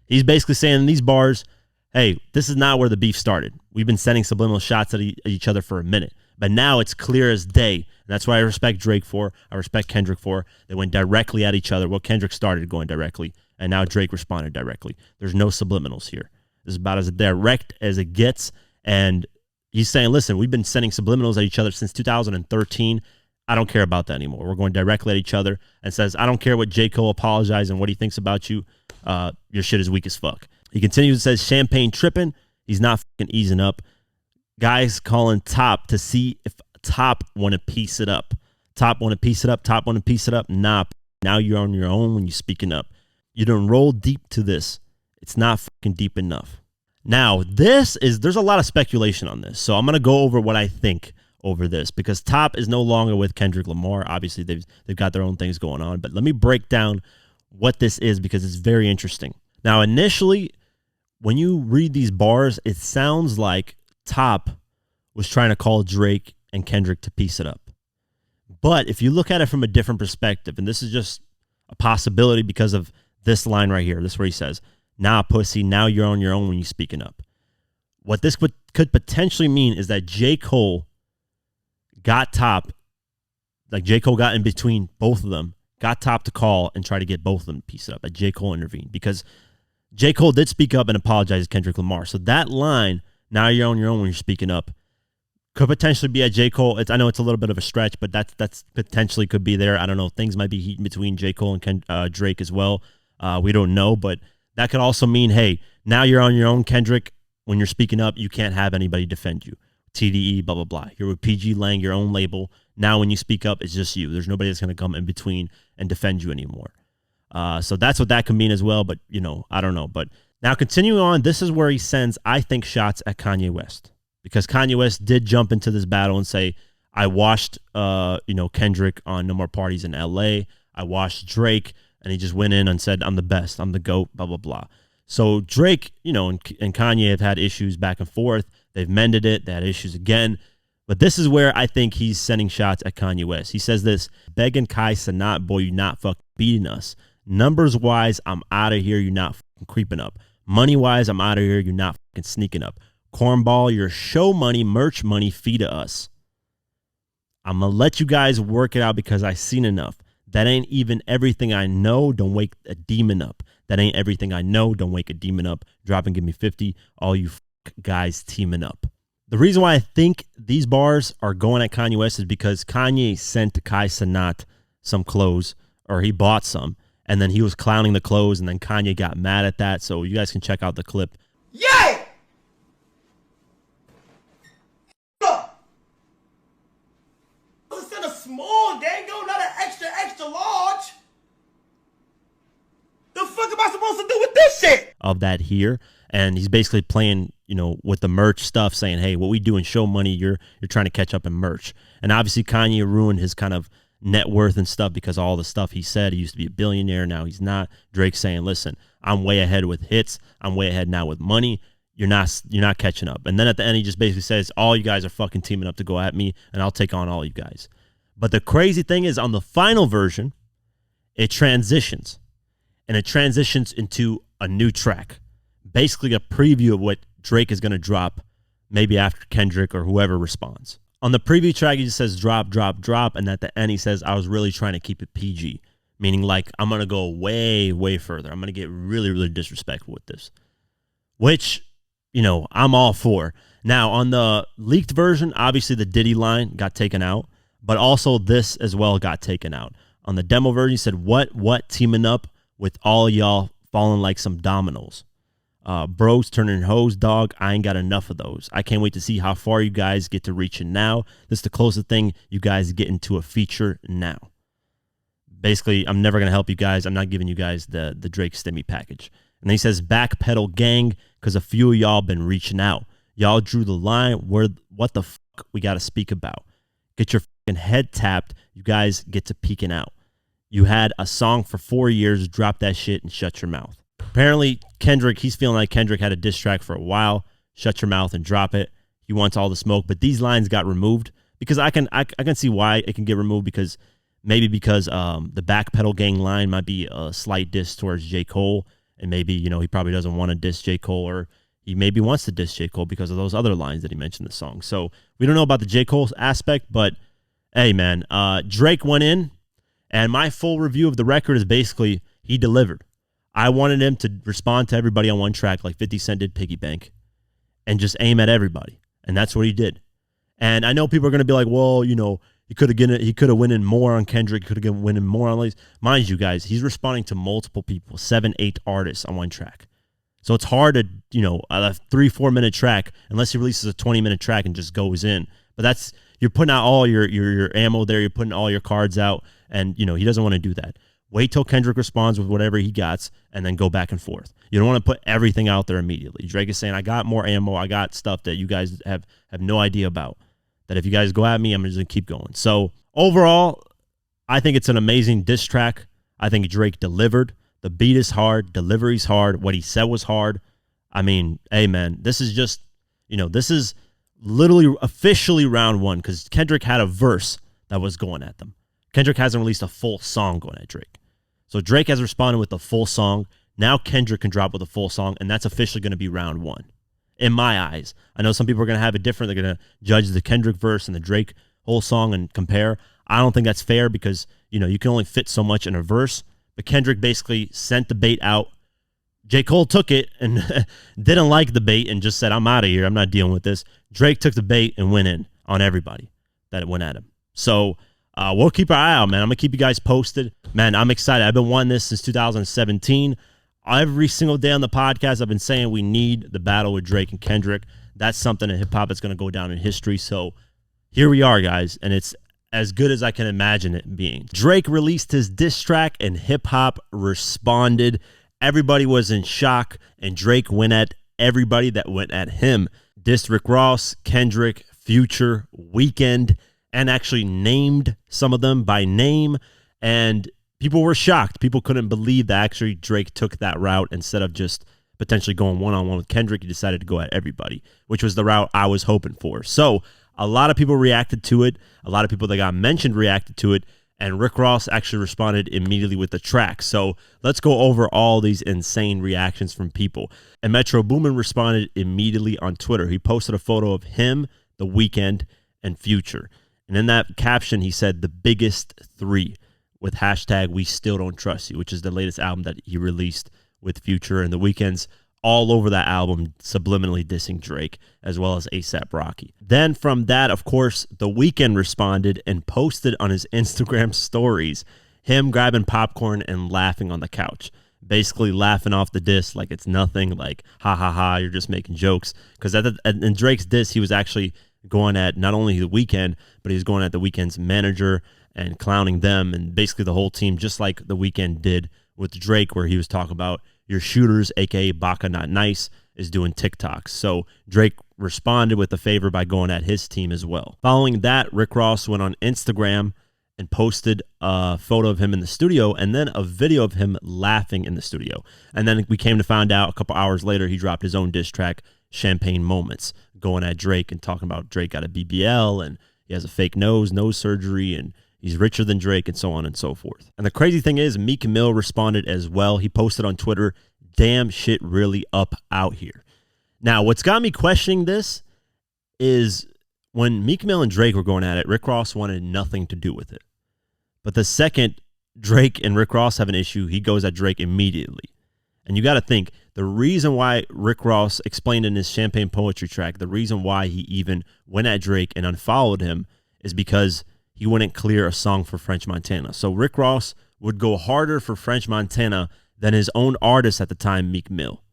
He's basically saying in these bars, hey, this is not where the beef started. We've been sending subliminal shots at each other for a minute. But now it's clear as day. And that's why I respect Drake for. I respect Kendrick for. They went directly at each other. Well, Kendrick started going directly. And now Drake responded directly. There's no subliminals here. This is about as direct as it gets. And he's saying, listen, we've been sending subliminals at each other since 2013. I don't care about that anymore. We're going directly at each other and says, I don't care what J. Cole apologized and what he thinks about you. Your shit is weak as fuck. He continues and says, champagne tripping. He's not fucking easing up. Guys calling Top to see if Top want to piece it up. Top want to piece it up. Top want to piece it up. Nah, now you're on your own when you're speaking up. You don't roll deep to this. It's not fucking deep enough. Now, there's a lot of speculation on this. So I'm going to go over what I think over this because Top is no longer with Kendrick Lamar. Obviously, they've got their own things going on. But let me break down what this is because it's very interesting. Now, initially, when you read these bars, it sounds like Top was trying to call Drake and Kendrick to piece it up. But if you look at it from a different perspective, and this is just a possibility because of this line right here, this is where he says, nah, pussy, now you're on your own when you're speaking up. What this could potentially mean is that J. Cole got Top, like J. Cole got in between both of them, got Top to call and try to get both of them to piece it up. That J. Cole intervened because J. Cole did speak up and apologize to Kendrick Lamar. So that line, now you're on your own when you're speaking up, could potentially be at J. Cole. I know it's a little bit of a stretch, but that's potentially could be there. I don't know. Things might be heating between J. Cole and Drake as well. We don't know, but that could also mean, hey, now you're on your own, Kendrick. When you're speaking up, you can't have anybody defend you. TDE, blah, blah, blah. You're with PG Lang, your own label. Now when you speak up, it's just you. There's nobody that's going to come in between and defend you anymore. So that's what that could mean as well, but, I don't know. But now continuing on, this is where he sends, I think, shots at Kanye West. Because Kanye West did jump into this battle and say, I washed, Kendrick on No More Parties in L.A. I washed Drake, and he just went in and said, I'm the best. I'm the GOAT, blah, blah, blah. So Drake, and Kanye have had issues back and forth. They've mended it. They had issues again. But this is where I think he's sending shots at Kanye West. He says this, begging Kai Sanat, boy, you not fucking beating us. Numbers-wise, I'm out of here. You're not fucking creeping up. Money-wise, I'm out of here. You're not fucking sneaking up. Cornball, your show money, merch money, feed to us. I'm going to let you guys work it out because I seen enough. That ain't even everything I know. Don't wake a demon up. That ain't everything I know. Don't wake a demon up. Drop and give me 50. All you guys teaming up. The reason why I think these bars are going at Kanye West is because Kanye sent Kai Sanat some clothes, or he bought some, and then he was clowning the clothes, and then Kanye got mad at that. So you guys can check out the clip. Yeah! Instead of small, dango, not an extra, extra large. The fuck am I supposed to do with this shit? Of that here, and he's basically playing, with the merch stuff, saying, hey, what we do in show money, you're trying to catch up in merch. And obviously Kanye ruined his kind of net worth and stuff because of all the stuff he said. He used to be a billionaire, now he's not. Drake's saying, listen, I'm way ahead with hits, I'm way ahead now with money. You're not catching up. And then at the end, he just basically says, all you guys are fucking teaming up to go at me, and I'll take on all you guys. But the crazy thing is, on the final version, it transitions. And it transitions into a new track. Basically a preview of what Drake is going to drop, maybe after Kendrick or whoever responds. On the preview track, he just says, drop, drop, drop. And at the end, he says, I was really trying to keep it PG. Meaning, like, I'm going to go way, way further. I'm going to get really, really disrespectful with this. Which, I'm all for. Now, on the leaked version, obviously the Diddy line got taken out, but also this as well got taken out. On the demo version, he said, what, teaming up with all y'all falling like some dominoes. Bros turning hoes, dog. I ain't got enough of those. I can't wait to see how far you guys get to reaching now. This is the closest thing you guys get into a feature now. Basically, I'm never going to help you guys. I'm not giving you guys the Drake Stimmy package. And then he says, backpedal gang, because a few of y'all been reaching out. Y'all drew the line. What the fuck we got to speak about? Get your fucking head tapped. You guys get to peeking out. You had a song for 4 years. Drop that shit and shut your mouth. Apparently, Kendrick, he's feeling like Kendrick had a diss track for a while. Shut your mouth and drop it. He wants all the smoke. But these lines got removed because I can see why it can get removed, because the backpedal gang line might be a slight diss towards J. Cole. And maybe, he probably doesn't want to diss J. Cole, or he maybe wants to diss J. Cole because of those other lines that he mentioned in the song. So we don't know about the J. Cole aspect, but hey, man, Drake went in, and my full review of the record is basically he delivered. I wanted him to respond to everybody on one track like 50 Cent did Piggy Bank and just aim at everybody. And that's what he did. And I know people are going to be like, well, he could have winning more on Kendrick, he could have winning more on Lace. Mind you, guys, he's responding to multiple people, 7, 8 artists on one track. So it's hard to, a 3-4 minute track, unless he releases a 20-minute track and just goes in. But you're putting out all your ammo there, you're putting all your cards out, and he doesn't want to do that. Wait till Kendrick responds with whatever he got, and then go back and forth. You don't want to put everything out there immediately. Drake is saying, I got more ammo, I got stuff that you guys have no idea about. That if you guys go at me, I'm just going to keep going. So overall, I think it's an amazing diss track. I think Drake delivered. The beat is hard. Delivery's hard. What he said was hard. I mean, hey, man, this is just, this is literally officially round one, because Kendrick had a verse that was going at them. Kendrick hasn't released a full song going at Drake. So Drake has responded with a full song. Now Kendrick can drop with a full song, and that's officially going to be round one. In my eyes. I know some people are going to have it different. They're going to judge the Kendrick verse and the Drake whole song and compare. I don't think that's fair, because, you can only fit so much in a verse. But Kendrick basically sent the bait out. J. Cole took it and didn't like the bait and just said, I'm out of here. I'm not dealing with this. Drake took the bait and went in on everybody that went at him. So we'll keep our eye out, man. I'm going to keep you guys posted. Man, I'm excited. I've been wanting this since 2017. Every single day on the podcast, I've been saying we need the battle with Drake and Kendrick. That's something in hip-hop that's going to go down in history. So here we are, guys, and it's as good as I can imagine it being. Drake released his diss track, and hip-hop responded. Everybody was in shock, and Drake went at everybody that went at him. Dissed Rick Ross, Kendrick, Future, Weeknd, and actually named some of them by name, and people were shocked. People couldn't believe that actually Drake took that route instead of just potentially going one-on-one with Kendrick. He decided to go at everybody, which was the route I was hoping for. So a lot of people reacted to it. A lot of people that got mentioned reacted to it. And Rick Ross actually responded immediately with the track. So let's go over all these insane reactions from people. And Metro Boomin responded immediately on Twitter. He posted a photo of him, The Weeknd, and Future. And in that caption, he said, the biggest three, with hashtag We Still Don't Trust You, which is the latest album that he released with Future. And The Weeknd's all over that album, subliminally dissing Drake, as well as ASAP Rocky. Then from that, of course, The Weeknd responded and posted on his Instagram stories him grabbing popcorn and laughing on the couch. Basically laughing off the diss like it's nothing, like, ha ha ha, you're just making jokes. Because in Drake's diss, he was actually going at not only The Weeknd, but he was going at The Weeknd's manager and clowning them and basically the whole team, just like The Weeknd did with Drake, where he was talking about your shooters, aka Baka Not Nice, is doing TikToks. So Drake responded with a favor by going at his team as well. Following that, Rick Ross went on Instagram and posted a photo of him in the studio and then a video of him laughing in the studio. And then we came to find out a couple hours later, he dropped his own diss track, Champagne Moments, going at Drake and talking about Drake got a BBL and he has a fake nose surgery, and he's richer than Drake, and so on and so forth. And the crazy thing is, Meek Mill responded as well. He posted on Twitter, damn shit really up out here. Now, what's got me questioning this is when Meek Mill and Drake were going at it, Rick Ross wanted nothing to do with it. But the second Drake and Rick Ross have an issue, he goes at Drake immediately. And you got to think, the reason why Rick Ross explained in his Champagne Poetry track, the reason why he even went at Drake and unfollowed him is because he wouldn't clear a song for French Montana. So Rick Ross would go harder for French Montana than his own artist at the time, Meek Mill.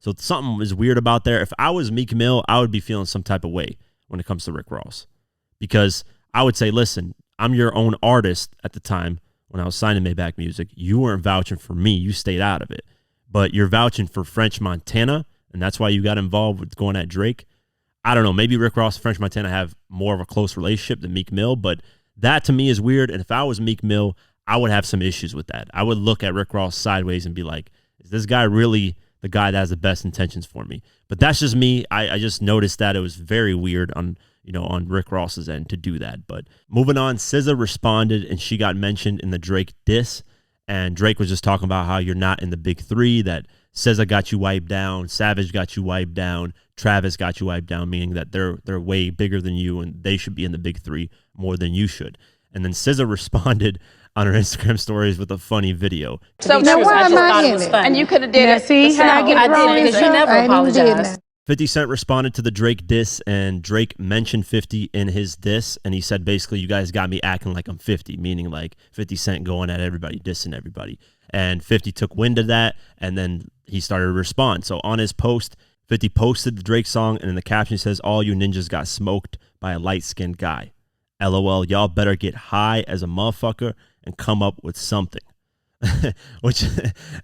So something is weird about there. If I was Meek Mill, I would be feeling some type of way when it comes to Rick Ross. Because I would say, listen, I'm your own artist at the time when I was signing Maybach Music. You weren't vouching for me. You stayed out of it. But you're vouching for French Montana, and that's why you got involved with going at Drake. I don't know. Maybe Rick Ross and French Montana have more of a close relationship than Meek Mill, but that to me is weird. And if I was Meek Mill, I would have some issues with that. I would look at Rick Ross sideways and be like, is this guy really the guy that has the best intentions for me? But that's just me. I just noticed that it was very weird on Rick Ross's end to do that. But moving on, SZA responded and she got mentioned in the Drake diss. And Drake was just talking about how you're not in the big three, that SZA got you wiped down, Savage got you wiped down, Travis got you wiped down, meaning that they're way bigger than you and they should be in the big three more than you should. And then SZA responded on her Instagram stories with a funny video. So now why am I in it? And you could have did it. See how I get wrong because you never apologized. 50 Cent responded to the Drake diss, and Drake mentioned 50 in his diss, and he said basically, you guys got me acting like I'm 50, meaning like 50 Cent going at everybody, dissing everybody. And 50 took wind of that, and then he started to respond. So on his post, 50 posted the Drake song, and in the caption says, all you ninjas got smoked by a light-skinned guy. LOL, y'all better get high as a motherfucker and come up with something. Which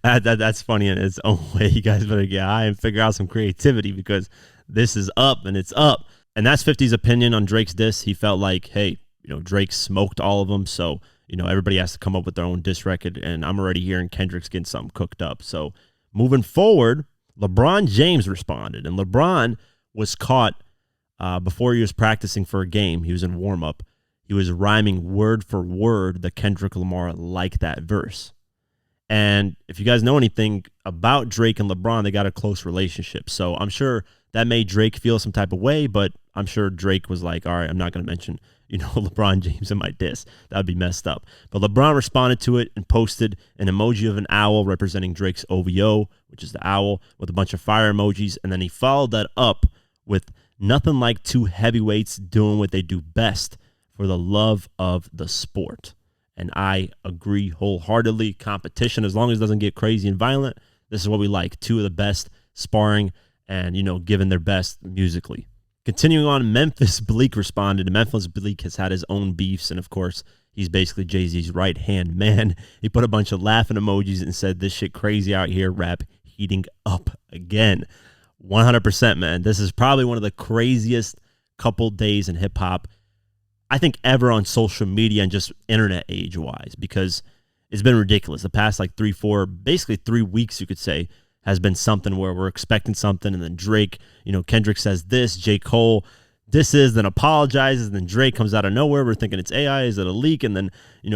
that's funny in its own way. You guys better get high and figure out some creativity because this is up and it's up. And that's 50's opinion on Drake's diss. He felt like, hey, Drake smoked all of them, so everybody has to come up with their own diss record. And I'm already hearing Kendrick's getting something cooked up. So moving forward, LeBron James responded, and LeBron was caught before he was practicing for a game. He was in warm up. He was rhyming word for word the Kendrick Lamar Like That verse. And if you guys know anything about Drake and LeBron, they got a close relationship. So I'm sure that made Drake feel some type of way, but I'm sure Drake was like, all right, I'm not going to mention, LeBron James in my diss. That would be messed up. But LeBron responded to it and posted an emoji of an owl representing Drake's OVO, which is the owl, with a bunch of fire emojis. And then he followed that up with nothing like two heavyweights doing what they do best for the love of the sport. And I agree wholeheartedly. Competition, as long as it doesn't get crazy and violent, this is what we like. Two of the best sparring and, giving their best musically. Continuing on, Memphis Bleak responded. Memphis Bleak has had his own beefs, and of course, he's basically Jay-Z's right-hand man. He put a bunch of laughing emojis and said, this shit crazy out here, rap heating up again. 100%, man. This is probably one of the craziest couple days in hip-hop, I think, ever on social media and just internet age-wise, because it's been ridiculous. The past like 3 weeks, you could say, has been something where we're expecting something, and then Drake, Kendrick says this, J. Cole disses, then apologizes, and then Drake comes out of nowhere. We're thinking it's AI, is it a leak? And then,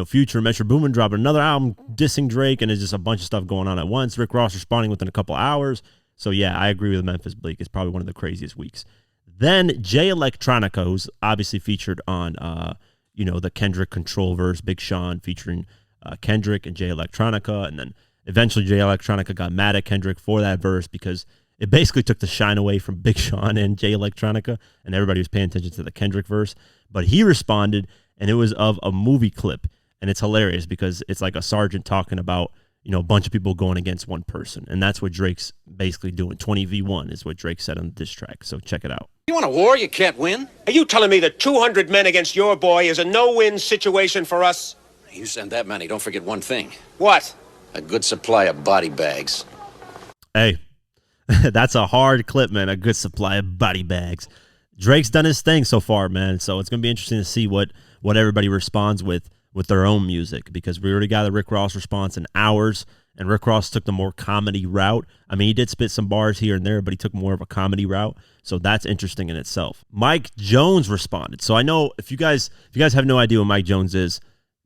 Future and Metro Boomin dropping another album dissing Drake, and it's just a bunch of stuff going on at once. Rick Ross responding within a couple hours. So yeah, I agree with Memphis Bleak. It's probably one of the craziest weeks. Then Jay Electronica, who's obviously featured on, the Kendrick Control verse, Big Sean featuring Kendrick and Jay Electronica. And then Eventually, Jay Electronica got mad at Kendrick for that verse because it basically took the shine away from Big Sean and Jay Electronica, and everybody was paying attention to the Kendrick verse. But he responded, and it was of a movie clip, and it's hilarious because it's like a sergeant talking about, you know, a bunch of people going against one person, and that's what Drake's basically doing. 20v1 is what Drake said on the diss track, so check it out. You want a war you can't win? Are you telling me that 200 men against your boy is a no-win situation for us? You send that many, don't forget one thing. What? A good supply of body bags. Hey, that's a hard clip, man. A good supply of body bags. Drake's done his thing so far, man, so it's going to be interesting to see what everybody responds with their own music, because we already got the Rick Ross response in ours, and Rick Ross took the more comedy route. I mean, he did spit some bars here and there, but he took more of a comedy route, so that's interesting in itself. Mike Jones responded. So I know if you guys have no idea what Mike Jones is,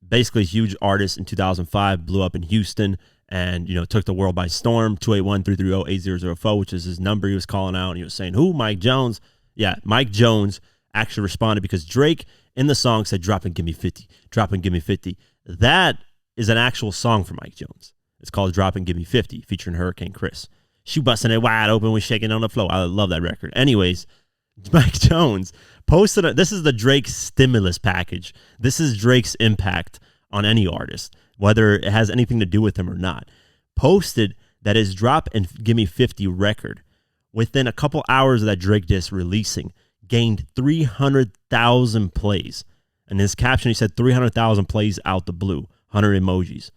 basically a huge artist in 2005, blew up in Houston, and, you know, took the world by storm. 281-330-8004, which is his number he was calling out, and he was saying, who? Mike Jones? Yeah, Mike Jones actually responded because Drake in the song said, drop and give me 50, drop and give me 50. That is an actual song for Mike Jones. It's called Drop and Give Me 50, featuring Hurricane Chris. She busting it wide open with Shaking on the Floor. I love that record. Anyways, Mike Jones posted, this is the Drake stimulus package. This is Drake's impact on any artist, whether it has anything to do with him or not. Posted that his Drop and Give Me 50 record, within a couple hours of that Drake diss releasing, gained 300,000 plays. And his caption, he said 300,000 plays out the blue, 100 emojis.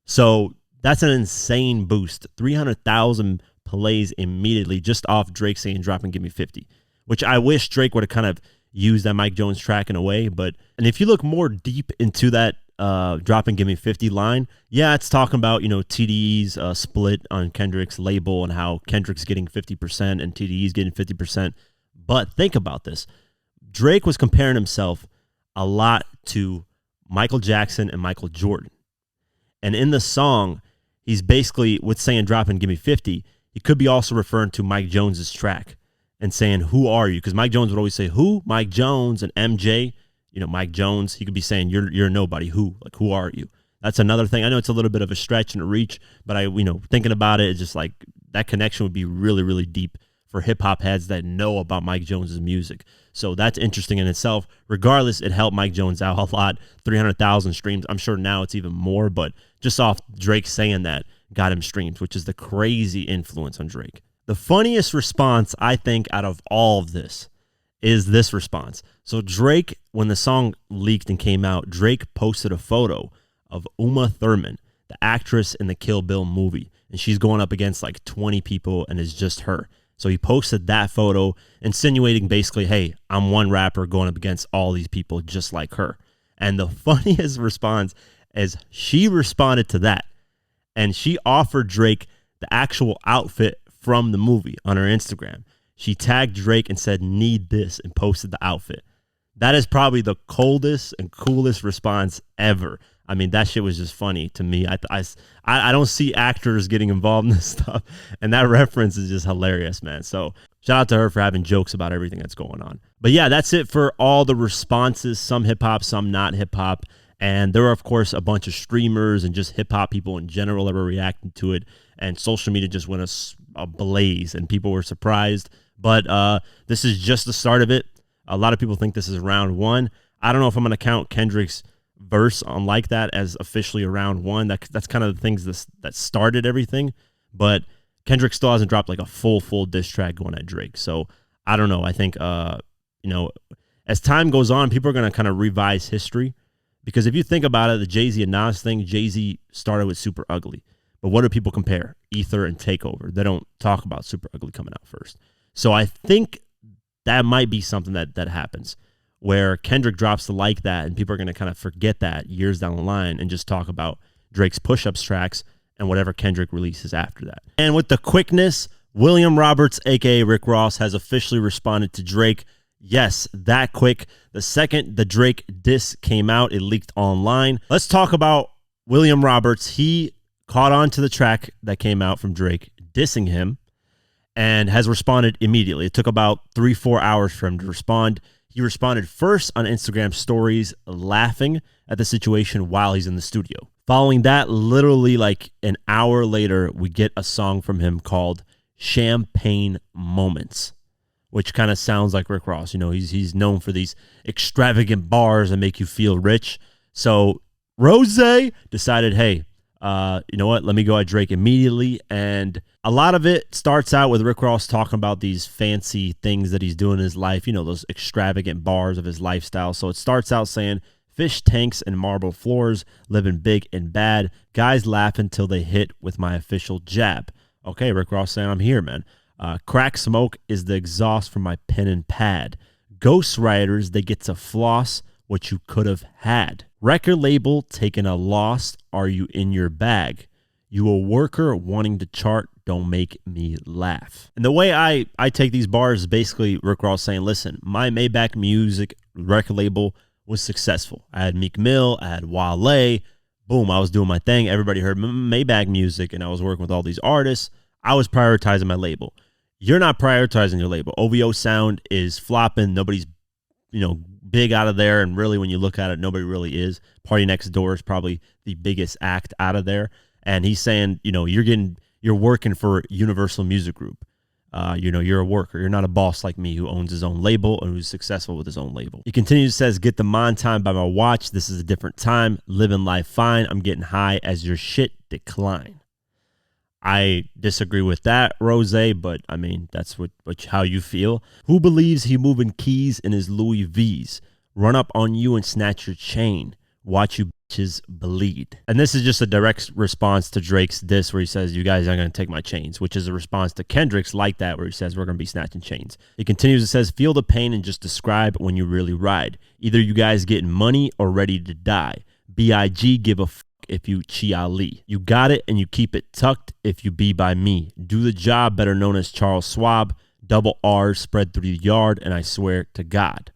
So that's an insane boost. 300,000 plays immediately just off Drake saying drop and give me 50, which I wish Drake would have kind of used that Mike Jones track in a way. And if you look more deep into that drop and give me 50 line, yeah, it's talking about, you know, TDE's split on Kendrick's label and how Kendrick's getting 50% and TDE's getting 50%. But think about this. Drake was comparing himself a lot to Michael Jackson and Michael Jordan. And in the song, he's basically, with saying drop and give me 50, he could be also referring to Mike Jones's track and saying, who are you? Because Mike Jones would always say, who? Mike Jones and MJ. You know, Mike Jones, he could be saying, you're nobody. Who? Like, who are you? That's another thing. I know it's a little bit of a stretch and a reach, but thinking about it, it's just like that connection would be really, really deep for hip-hop heads that know about Mike Jones's music. So that's interesting in itself. Regardless, it helped Mike Jones out a lot. 300,000 streams. I'm sure now it's even more, but just off Drake saying that got him streams, which is the crazy influence on Drake. The funniest response, I think, out of all of this is this response. So Drake, when the song leaked and came out, Drake posted a photo of Uma Thurman, the actress in the Kill Bill movie, and she's going up against like 20 people, and it's just her. So he posted that photo, insinuating basically, hey, I'm one rapper going up against all these people just like her. And the funniest response is she responded to that, and she offered Drake the actual outfit from the movie on her Instagram. She tagged Drake and said, need this, and posted the outfit. That is probably the coldest and coolest response ever. I mean, that shit was just funny to me. I don't see actors getting involved in this stuff, and that reference is just hilarious, man. So shout out to her for having jokes about everything that's going on. But yeah, that's it for all the responses, some hip-hop, some not hip-hop. And there are, of course, a bunch of streamers and just hip-hop people in general that were reacting to it, and social media just went ablaze, and people were surprised. But this is just the start of it. A lot of people think this is round one. I don't know if I'm going to count Kendrick's verse on Like That as officially a round one. That's kind of the things that started everything. But Kendrick still hasn't dropped like a full diss track going at Drake. So I don't know. I think, as time goes on, people are going to kind of revise history. Because if you think about it, the Jay-Z and Nas thing, Jay-Z started with Super Ugly. But what do people compare? Ether and Takeover. They don't talk about Super Ugly coming out first. So I think that might be something that happens, where Kendrick drops the Like That, and people are going to kind of forget that years down the line and just talk about Drake's push-ups tracks and whatever Kendrick releases after that. And with the quickness, William Roberts, a.k.a. Rick Ross, has officially responded to Drake. Yes, that quick. The second the Drake diss came out, it leaked online. Let's talk about William Roberts. He caught on to the track that came out from Drake dissing him and has responded immediately. It took about 3-4 hours for him to respond. He responded first on Instagram stories, laughing at the situation while he's in the studio. Following that, literally like an hour later, we get a song from him called Champagne Moments, which kind of sounds like Rick Ross. You know, he's known for these extravagant bars that make you feel rich. So Rose decided, hey, you know what? Let me go at Drake immediately. And a lot of it starts out with Rick Ross talking about these fancy things that he's doing in his life, you know, those extravagant bars of his lifestyle. So it starts out saying, fish tanks and marble floors, living big and bad. Guys laugh until they hit with my official jab. Okay, Rick Ross saying, I'm here, man. Crack smoke is the exhaust from my pen and pad. Ghost writers, they get to floss what you could have had. Record label taking a loss. Are you in your bag? You a worker wanting to chart. Don't make me laugh. And the way I take these bars is basically Rick Ross saying, listen, my Maybach Music record label was successful. I had Meek Mill, I had Wale. Boom, I was doing my thing. Everybody heard Maybach Music, and I was working with all these artists. I was prioritizing my label. You're not prioritizing your label. OVO Sound is flopping. Nobody's, you know, big out of there, and really when you look at it, nobody really is. Party Next Door is probably the biggest act out of there. And he's saying, you know, you're working for Universal Music Group. You know, you're a worker. You're not a boss like me who owns his own label and who's successful with his own label. He continues, says, get the mon time by my watch. This is a different time. Living life fine. I'm getting high as your shit decline. I disagree with that, Rose, but I mean, that's how you feel. Who believes he moving keys in his Louis V's? Run up on you and snatch your chain. Watch you bitches bleed. And this is just a direct response to Drake's diss where he says, you guys aren't going to take my chains, which is a response to Kendrick's like that where he says, we're going to be snatching chains. He continues and says, feel the pain and just describe when you really ride. Either you guys getting money or ready to die. B.I.G. give a f*** if you Chi-Ali. You got it and you keep it tucked if you be by me. Do the job, better known as Charles Schwab. Double R's spread through the yard, and I swear to God.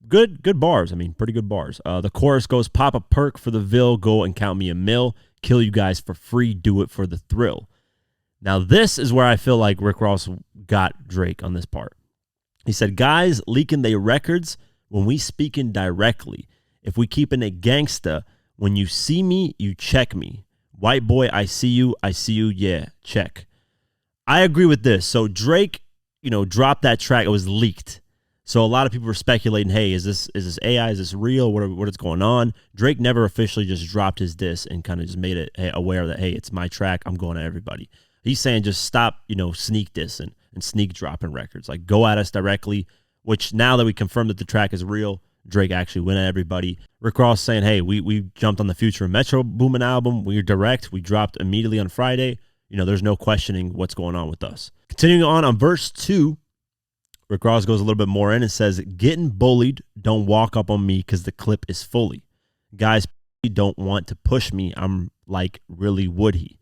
Good bars. I mean, pretty good bars. The chorus goes, pop a perk for the Ville, go and count me a mill. Kill you guys for free, do it for the thrill. Now, this is where I feel like Rick Ross got Drake on this part. He said, guys leaking their records when we speaking directly. If we keeping it gangsta, when you see me, you check me. White boy, I see you, yeah, check. I agree with this. So Drake, you know, dropped that track. It was leaked. So a lot of people were speculating, hey, is this AI? Is this real? What is going on? Drake never officially just dropped his diss and kind of just made it aware that, hey, it's my track. I'm going to everybody. He's saying just stop, you know, sneak dissing and sneak dropping records. Like, go at us directly, which now that we confirmed that the track is real, Drake actually went at everybody. Rick Ross saying, hey, we jumped on the Future Metro Boomin album. We're direct. We dropped immediately on Friday. You know, there's no questioning what's going on with us. Continuing on verse 2, Rick Ross goes a little bit more in and says, getting bullied, don't walk up on me because the clip is fully. Guys don't want to push me. I'm like, really would he?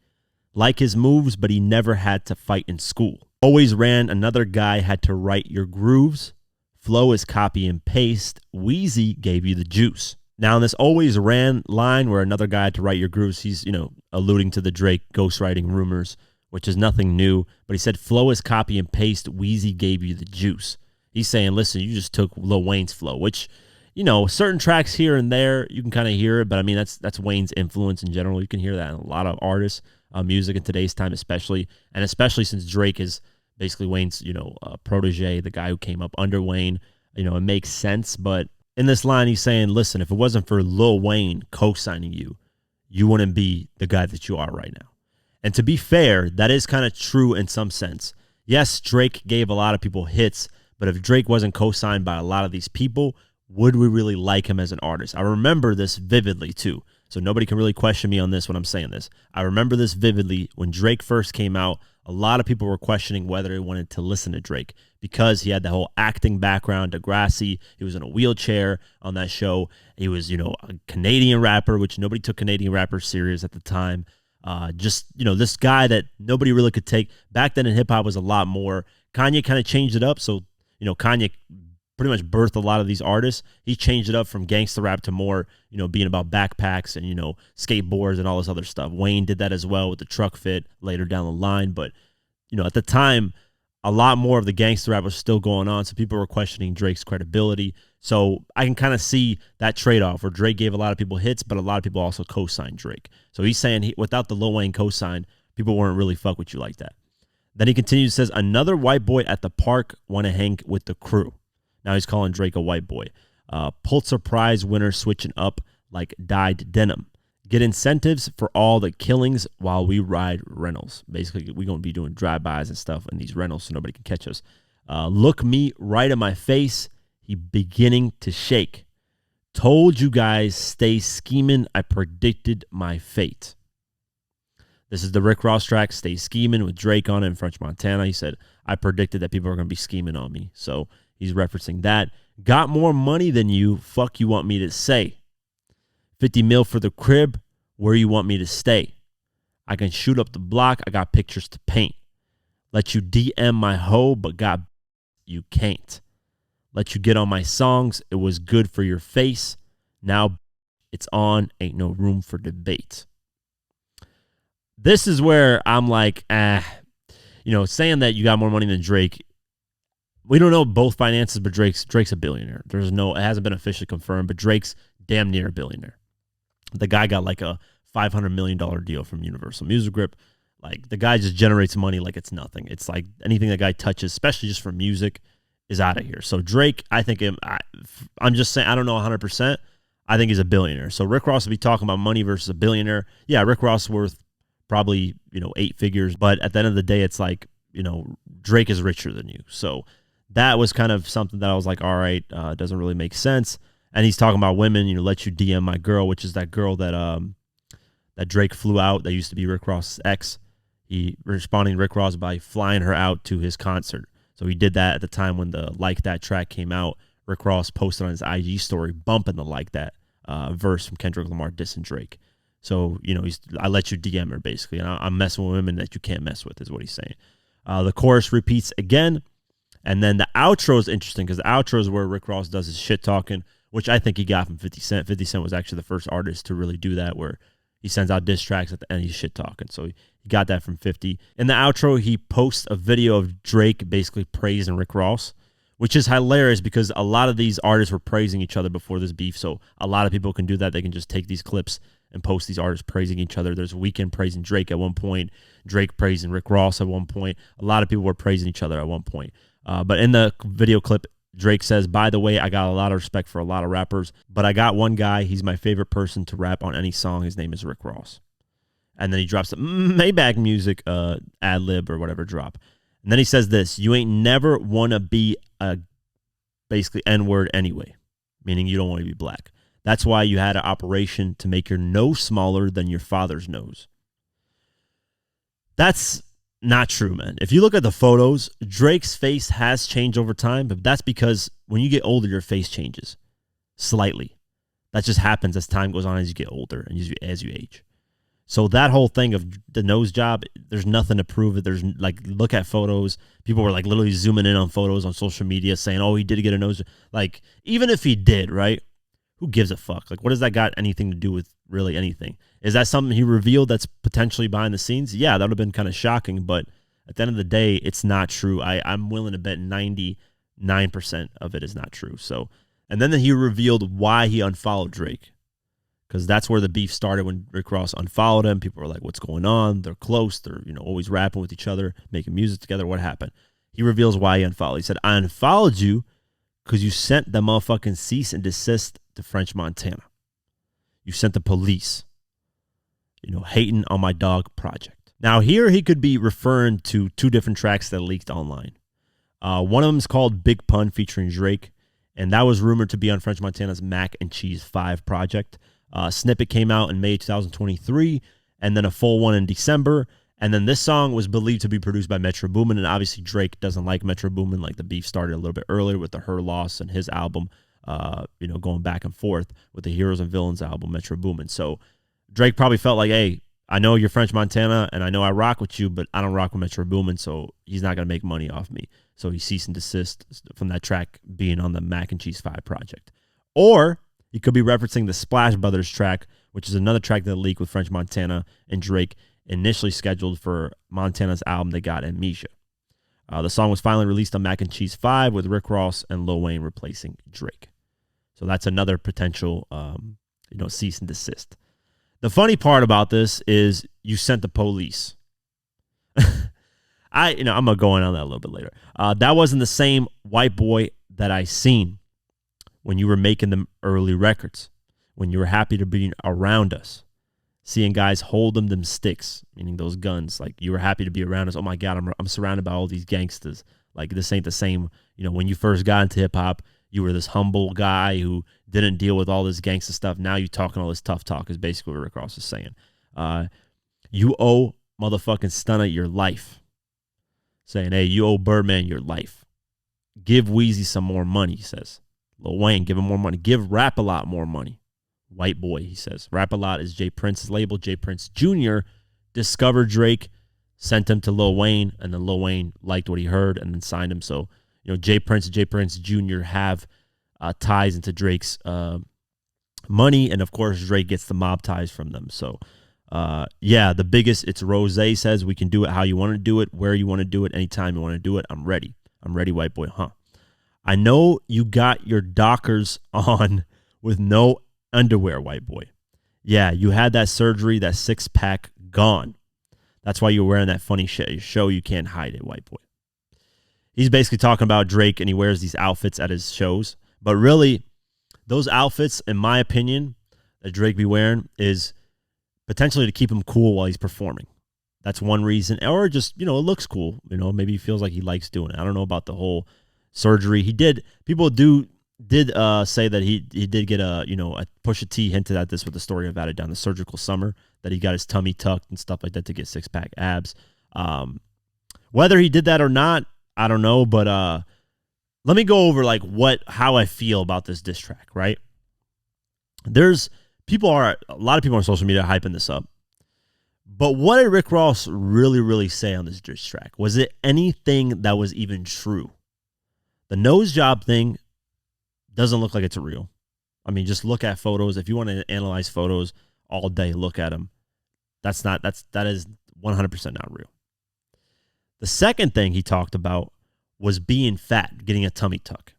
Like his moves, but he never had to fight in school. Always ran, another guy had to write your grooves. Flow is copy and paste. Wheezy gave you the juice. Now, in this always ran line where another guy had to write your grooves, he's, you know, alluding to the Drake ghostwriting rumors, which is nothing new. But he said, flow is copy and paste. Wheezy gave you the juice. He's saying, listen, you just took Lil Wayne's flow, which, you know, certain tracks here and there, you can kind of hear it. But, I mean, that's Wayne's influence in general. You can hear that in a lot of artists, music in today's time especially. And especially since Drake is basically Wayne's, you know, protege, the guy who came up under Wayne. You know, it makes sense. But in this line, he's saying, listen, if it wasn't for Lil Wayne co-signing you, you wouldn't be the guy that you are right now. And to be fair, that is kind of true in some sense. Yes, Drake gave a lot of people hits, but if Drake wasn't co-signed by a lot of these people, would we really like him as an artist? I remember this vividly too. So nobody can really question me on this when I'm saying this. I remember this vividly. When Drake first came out, a lot of people were questioning whether they wanted to listen to Drake because he had the whole acting background, Degrassi. He was in a wheelchair on that show. He was, you know, a Canadian rapper, which nobody took Canadian rappers serious at the time. Just, you know, this guy that nobody really could take. Back then in hip-hop was a lot more. Kanye kind of changed it up. So, you know, Kanye pretty much birthed a lot of these artists. He changed it up from gangster rap to more, you know, being about backpacks and, you know, skateboards and all this other stuff. Wayne did that as well with the truck fit later down the line. But, you know, at the time, a lot more of the gangster rap was still going on, so people were questioning Drake's credibility. So I can kind of see that trade-off where Drake gave a lot of people hits, but a lot of people also co-signed Drake. So he's saying without the Lil Wayne co-sign, people weren't really fuck with you like that. Then he continues, says, another white boy at the park want to hang with the crew. Now he's calling Drake a white boy. Pulitzer Prize winner switching up like dyed denim. Get incentives for all the killings while we ride rentals. Basically, we're going to be doing drive-bys and stuff in these rentals so nobody can catch us. Look me right in my face. He beginning to shake. Told you guys stay scheming. I predicted my fate. This is the Rick Ross track, Stay Scheming, with Drake on it in French Montana. He said, I predicted that people are going to be scheming on me. So he's referencing that. Got more money than you. Fuck you want me to say. 50 mil for the crib. Where you want me to stay. I can shoot up the block. I got pictures to paint. Let you DM my hoe, but God, you can't. Let you get on my songs. It was good for your face. Now it's on. Ain't no room for debate. This is where I'm like, saying that you got more money than Drake. We don't know both finances, but Drake's a billionaire. It hasn't been officially confirmed, but Drake's damn near a billionaire. The guy got like a $500 million deal from Universal Music Group. Like, the guy just generates money like it's nothing. It's like anything that guy touches, especially just for music, is out of here. So Drake, I think I'm just saying, I don't know 100%. I think he's a billionaire. So Rick Ross will be talking about money versus a billionaire. Yeah, Rick Ross worth probably 8 figures, but at the end of the day, it's like, Drake is richer than you. So that was kind of something that I was like, all right, doesn't really make sense. And he's talking about women, let you DM my girl, which is that girl that that Drake flew out that used to be Rick Ross's ex. He responding to Rick Ross by flying her out to his concert. So he did that at the time when the Like That track came out. Rick Ross posted on his IG story bumping the Like That verse from Kendrick Lamar dissing Drake. So, I let you DM her basically. And I'm messing with women that you can't mess with is what he's saying. The chorus repeats again. And then the outro is interesting because the outro is where Rick Ross does his shit talking, which I think he got from 50 Cent. 50 Cent was actually the first artist to really do that, where he sends out diss tracks at the end, he's shit talking. So he got that from 50. In the outro, he posts a video of Drake basically praising Rick Ross, which is hilarious because a lot of these artists were praising each other before this beef. So a lot of people can do that. They can just take these clips and post these artists praising each other. There's Weeknd praising Drake at one point, Drake praising Rick Ross at one point. A lot of people were praising each other at one point. But in the video clip, Drake says, by the way, I got a lot of respect for a lot of rappers, but I got one guy. He's my favorite person to rap on any song. His name is Rick Ross. And then he drops the Maybach music ad lib or whatever drop. And then he says this, you ain't never want to be a basically N-word anyway, meaning you don't want to be black. That's why you had an operation to make your nose smaller than your father's nose. That's not true, man. If you look at the photos, Drake's face has changed over time, but that's because when you get older, your face changes slightly. That just happens as time goes on, as you get older and as you age. So that whole thing of the nose job, there's nothing to prove it. There's like, look at photos. People were like literally zooming in on photos on social media saying, oh, he did get a nose. Like, even if he did, right? Who gives a fuck? Like, what does that got anything to do with really anything? Is that something he revealed that's potentially behind the scenes? Yeah, that would have been kind of shocking, but at the end of the day, it's not true. I'm willing to bet 99% of it is not true. So, and then he revealed why he unfollowed Drake, because that's where the beef started when Rick Ross unfollowed him. People were like, what's going on? They're close. They're always rapping with each other, making music together. What happened? He reveals why he unfollowed. He said, I unfollowed you because you sent the motherfucking cease and desist to French Montana. You sent the police, hating on my dog project. Now here he could be referring to 2 different tracks that leaked online. One of them is called Big Pun featuring Drake, and that was rumored to be on French Montana's Mac and Cheese 5 project. Snippet came out in May 2023, and then a full one in December. And then this song was believed to be produced by Metro Boomin, and obviously Drake doesn't like Metro Boomin. Like, the beef started a little bit earlier with the Her Loss and his album, going back and forth with the Heroes and Villains album, Metro Boomin. So Drake probably felt like, hey, I know you're French Montana, and I know I rock with you, but I don't rock with Metro Boomin, so he's not going to make money off me. So he ceased and desist from that track being on the Mac and Cheese 5 project. Or he could be referencing the Splash Brothers track, which is another track that leaked with French Montana and Drake, initially scheduled for Montana's album They Got Amnesia. The song was finally released on Mac and Cheese 5 with Rick Ross and Lil Wayne replacing Drake. So that's another potential, cease and desist. The funny part about this is you sent the police. I'm going to go on that a little bit later. That wasn't the same white boy that I seen when you were making them early records, when you were happy to be around us, seeing guys hold them sticks, meaning those guns. Like, you were happy to be around us. Oh my God, I'm surrounded by all these gangsters. Like, this ain't the same. When you first got into hip hop, you were this humble guy who didn't deal with all this gangster stuff. Now you talking all this tough talk is basically what Rick Ross is saying. You owe motherfucking Stunner your life. Saying, hey, you owe Birdman your life. Give Weezy some more money, he says. Lil Wayne, give him more money. Give Rap-A-Lot more money. White boy, he says. Rap-A-Lot is Jay Prince's label. Jay Prince Jr. discovered Drake, sent him to Lil Wayne, and then Lil Wayne liked what he heard and then signed him. So, Jay Prince and Jay Prince Jr. have ties into Drake's money, and of course, Drake gets the mob ties from them. So, the biggest, it's Rose says, we can do it how you want to do it, where you want to do it, anytime you want to do it. I'm ready. I'm ready, white boy. I know you got your Dockers on with no underwear, white boy. Yeah, you had that surgery, that six-pack gone. That's why you're wearing that funny shit. Show you can't hide it, white boy. He's basically talking about Drake, and he wears these outfits at his shows. But really, those outfits, in my opinion, that Drake be wearing is potentially to keep him cool while he's performing. That's one reason. Or just, it looks cool. Maybe he feels like he likes doing it. I don't know about the whole surgery. People did say that he did get a Pusha T hinted at this with the story about it down the surgical summer, that he got his tummy tucked and stuff like that to get six-pack abs. Whether he did that or not, I don't know. But let me go over how I feel about this diss track, right? A lot of people on social media hyping this up. But what did Rick Ross really, really say on this diss track? Was it anything that was even true? The nose job thing doesn't look like it's real. I mean, just look at photos. If you want to analyze photos all day, look at them. That is 100% not real. The second thing he talked about was being fat, getting a tummy tuck.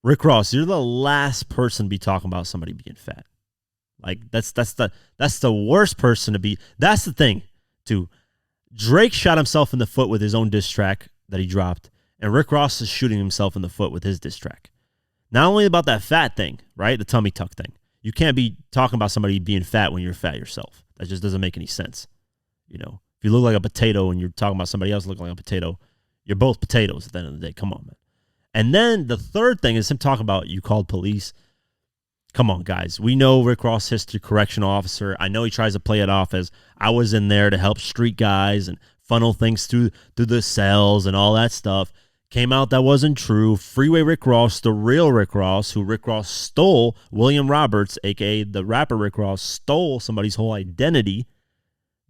Rick Ross, you're the last person to be talking about somebody being fat. Like, that's the worst person to be. That's the thing, too. Drake shot himself in the foot with his own diss track that he dropped, and Rick Ross is shooting himself in the foot with his diss track. Not only about that fat thing, right? The tummy tuck thing. You can't be talking about somebody being fat when you're fat yourself. That just doesn't make any sense. If you look like a potato and you're talking about somebody else looking like a potato, you're both potatoes at the end of the day. Come on, man. And then the third thing is him talking about you called police. Come on, guys. We know Rick Ross, history correctional officer. I know he tries to play it off as I was in there to help street guys and funnel things through the cells and all that stuff. Came out that wasn't true. Freeway Rick Ross, the real Rick Ross, who Rick Ross stole, William Roberts, a.k.a. the rapper Rick Ross, stole somebody's whole identity.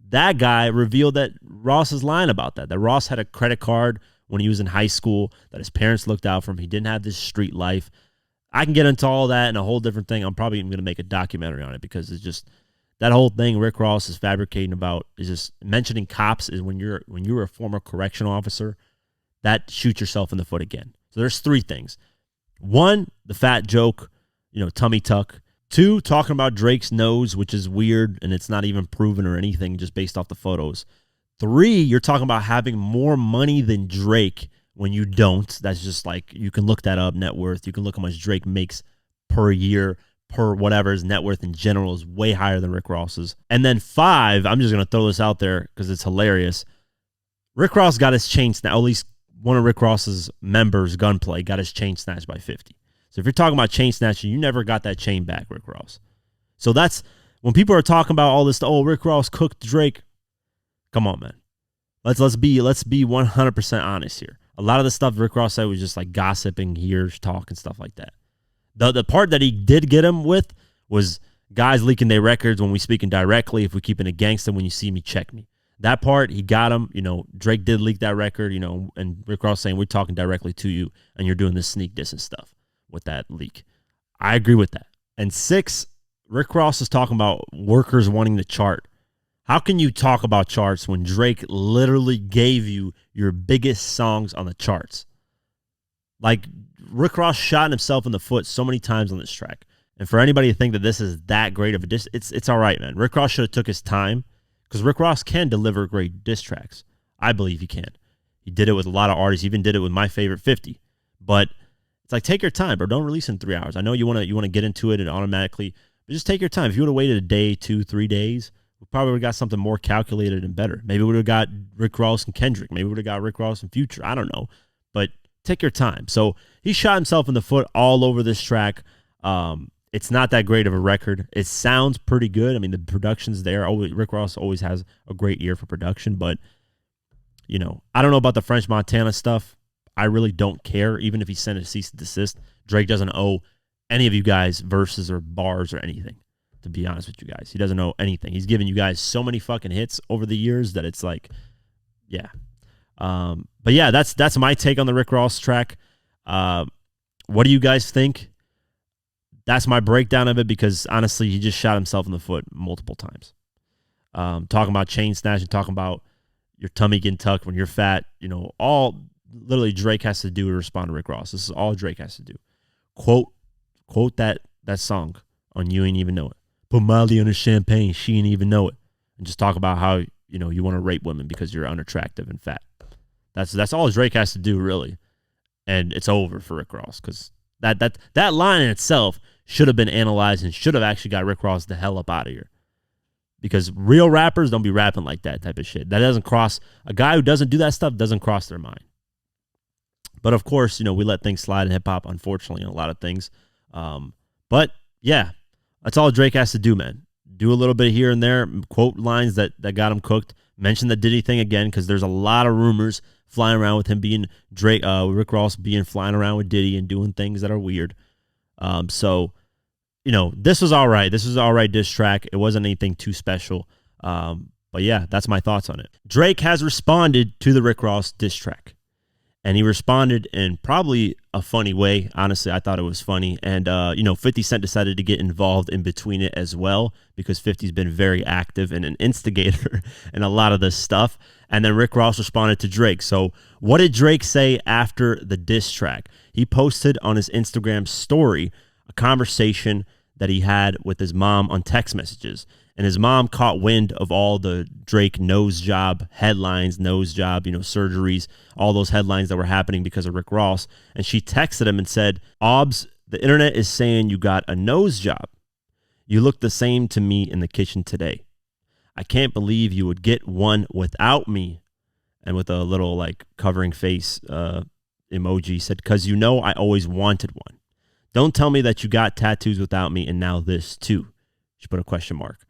That guy revealed that Ross is lying about that Ross had a credit card when he was in high school, that his parents looked out for him. He didn't have this street life. I can get into all that and a whole different thing. I'm probably even going to make a documentary on it because it's just that whole thing Rick Ross is fabricating about is just mentioning cops is when you're a former correctional officer, that shoots yourself in the foot again. So there's three things. One, the fat joke, tummy tuck. Two, talking about Drake's nose, which is weird and it's not even proven or anything just based off the photos. Three, you're talking about having more money than Drake when you don't. That's just like, you can look that up, net worth. You can look how much Drake makes per year, per whatever. His net worth in general is way higher than Rick Ross's. And then 5, I'm just going to throw this out there because it's hilarious. Rick Ross got his chain snatched, at least one of Rick Ross's members, Gunplay, got his chain snatched by 50. So if you're talking about chain snatching, you never got that chain back, Rick Ross. So that's, when people are talking about all this, Rick Ross cooked Drake. Come on, man. Let's be 100% honest here. A lot of the stuff Rick Ross said was just like gossiping, talk and stuff like that. The part that he did get him with was guys leaking their records when we speaking directly. If we keeping a gangster, when you see me, check me. That part, he got him. Drake did leak that record, and Rick Ross saying, we're talking directly to you, and you're doing this sneak diss and stuff with that leak. I agree with that. And 6, Rick Ross is talking about workers wanting to chart How can you talk about charts when Drake literally gave you your biggest songs on the charts? Like, Rick Ross shot himself in the foot so many times on this track. And for anybody to think that this is that great of a diss, it's all right, man. Rick Ross should have took his time, because Rick Ross can deliver great diss tracks. I believe he can. He did it with a lot of artists. He even did it with my favorite 50. But it's like, take your time, bro. Don't release in 3 hours. I know you want to get into it and automatically, but just take your time. If you would have waited a day, 2, 3 days, we probably would have got something more calculated and better. Maybe we would have got Rick Ross and Kendrick. Maybe we would have got Rick Ross and Future. I don't know. But take your time. So he shot himself in the foot all over this track. It's not that great of a record. It sounds pretty good. I mean, the production's there. Rick Ross always has a great ear for production. But, you know, I don't know about the French Montana stuff. I really don't care. Even if he sent a cease and desist, Drake doesn't owe any of you guys verses or bars or anything. To be honest with you guys, he doesn't know anything. He's given you guys so many fucking hits over the years that it's like, yeah. But yeah, that's my take on the Rick Ross track. What do you guys think? That's my breakdown of it, because honestly, he just shot himself in the foot multiple times. Talking about chain snatching, talking about your tummy getting tucked when you're fat, you know, all literally Drake has to do to respond to Rick Ross. This is all Drake has to do. Quote that song on You Ain't Even Know It. Put Molly on her champagne, she ain't even know it. And just talk about how, you know, you want to rape women because you're unattractive and fat. That's all Drake has to do, really. And it's over for Rick Ross, because that line in itself should have been analyzed and should have actually got Rick Ross the hell up out of here. Because real rappers don't be rapping like that type of shit. That doesn't cross, a guy who doesn't do that stuff doesn't cross their mind. But of course, you know, we let things slide in hip hop, unfortunately, in a lot of things. But yeah, that's all Drake has to do, man. Do a little bit here and there, quote lines that got him cooked. Mention the Diddy thing again, because there's a lot of rumors flying around with him being Rick Ross flying around with Diddy and doing things that are weird. So, you know, this was all right. This was all right diss track. It wasn't anything too special. But yeah, that's my thoughts on it. Drake has responded to the Rick Ross diss track. And he responded in probably a funny way. Honestly, I thought it was funny. And, you know, 50 Cent decided to get involved in between it as well, because 50's been very active and an instigator in a lot of this stuff. And then Rick Ross responded to Drake. So what did Drake say after the diss track? He posted on his Instagram story a conversation that he had with his mom on text messages. And his mom caught wind of all the Drake nose job headlines, surgeries, all those headlines that were happening because of Rick Ross. And she texted him and said, "Obs, the internet is saying you got a nose job. You look the same to me in the kitchen today. I can't believe you would get one without me." And with a little like covering face emoji, said, "'Cause you know I always wanted one. Don't tell me that you got tattoos without me and now this too." She put a question mark.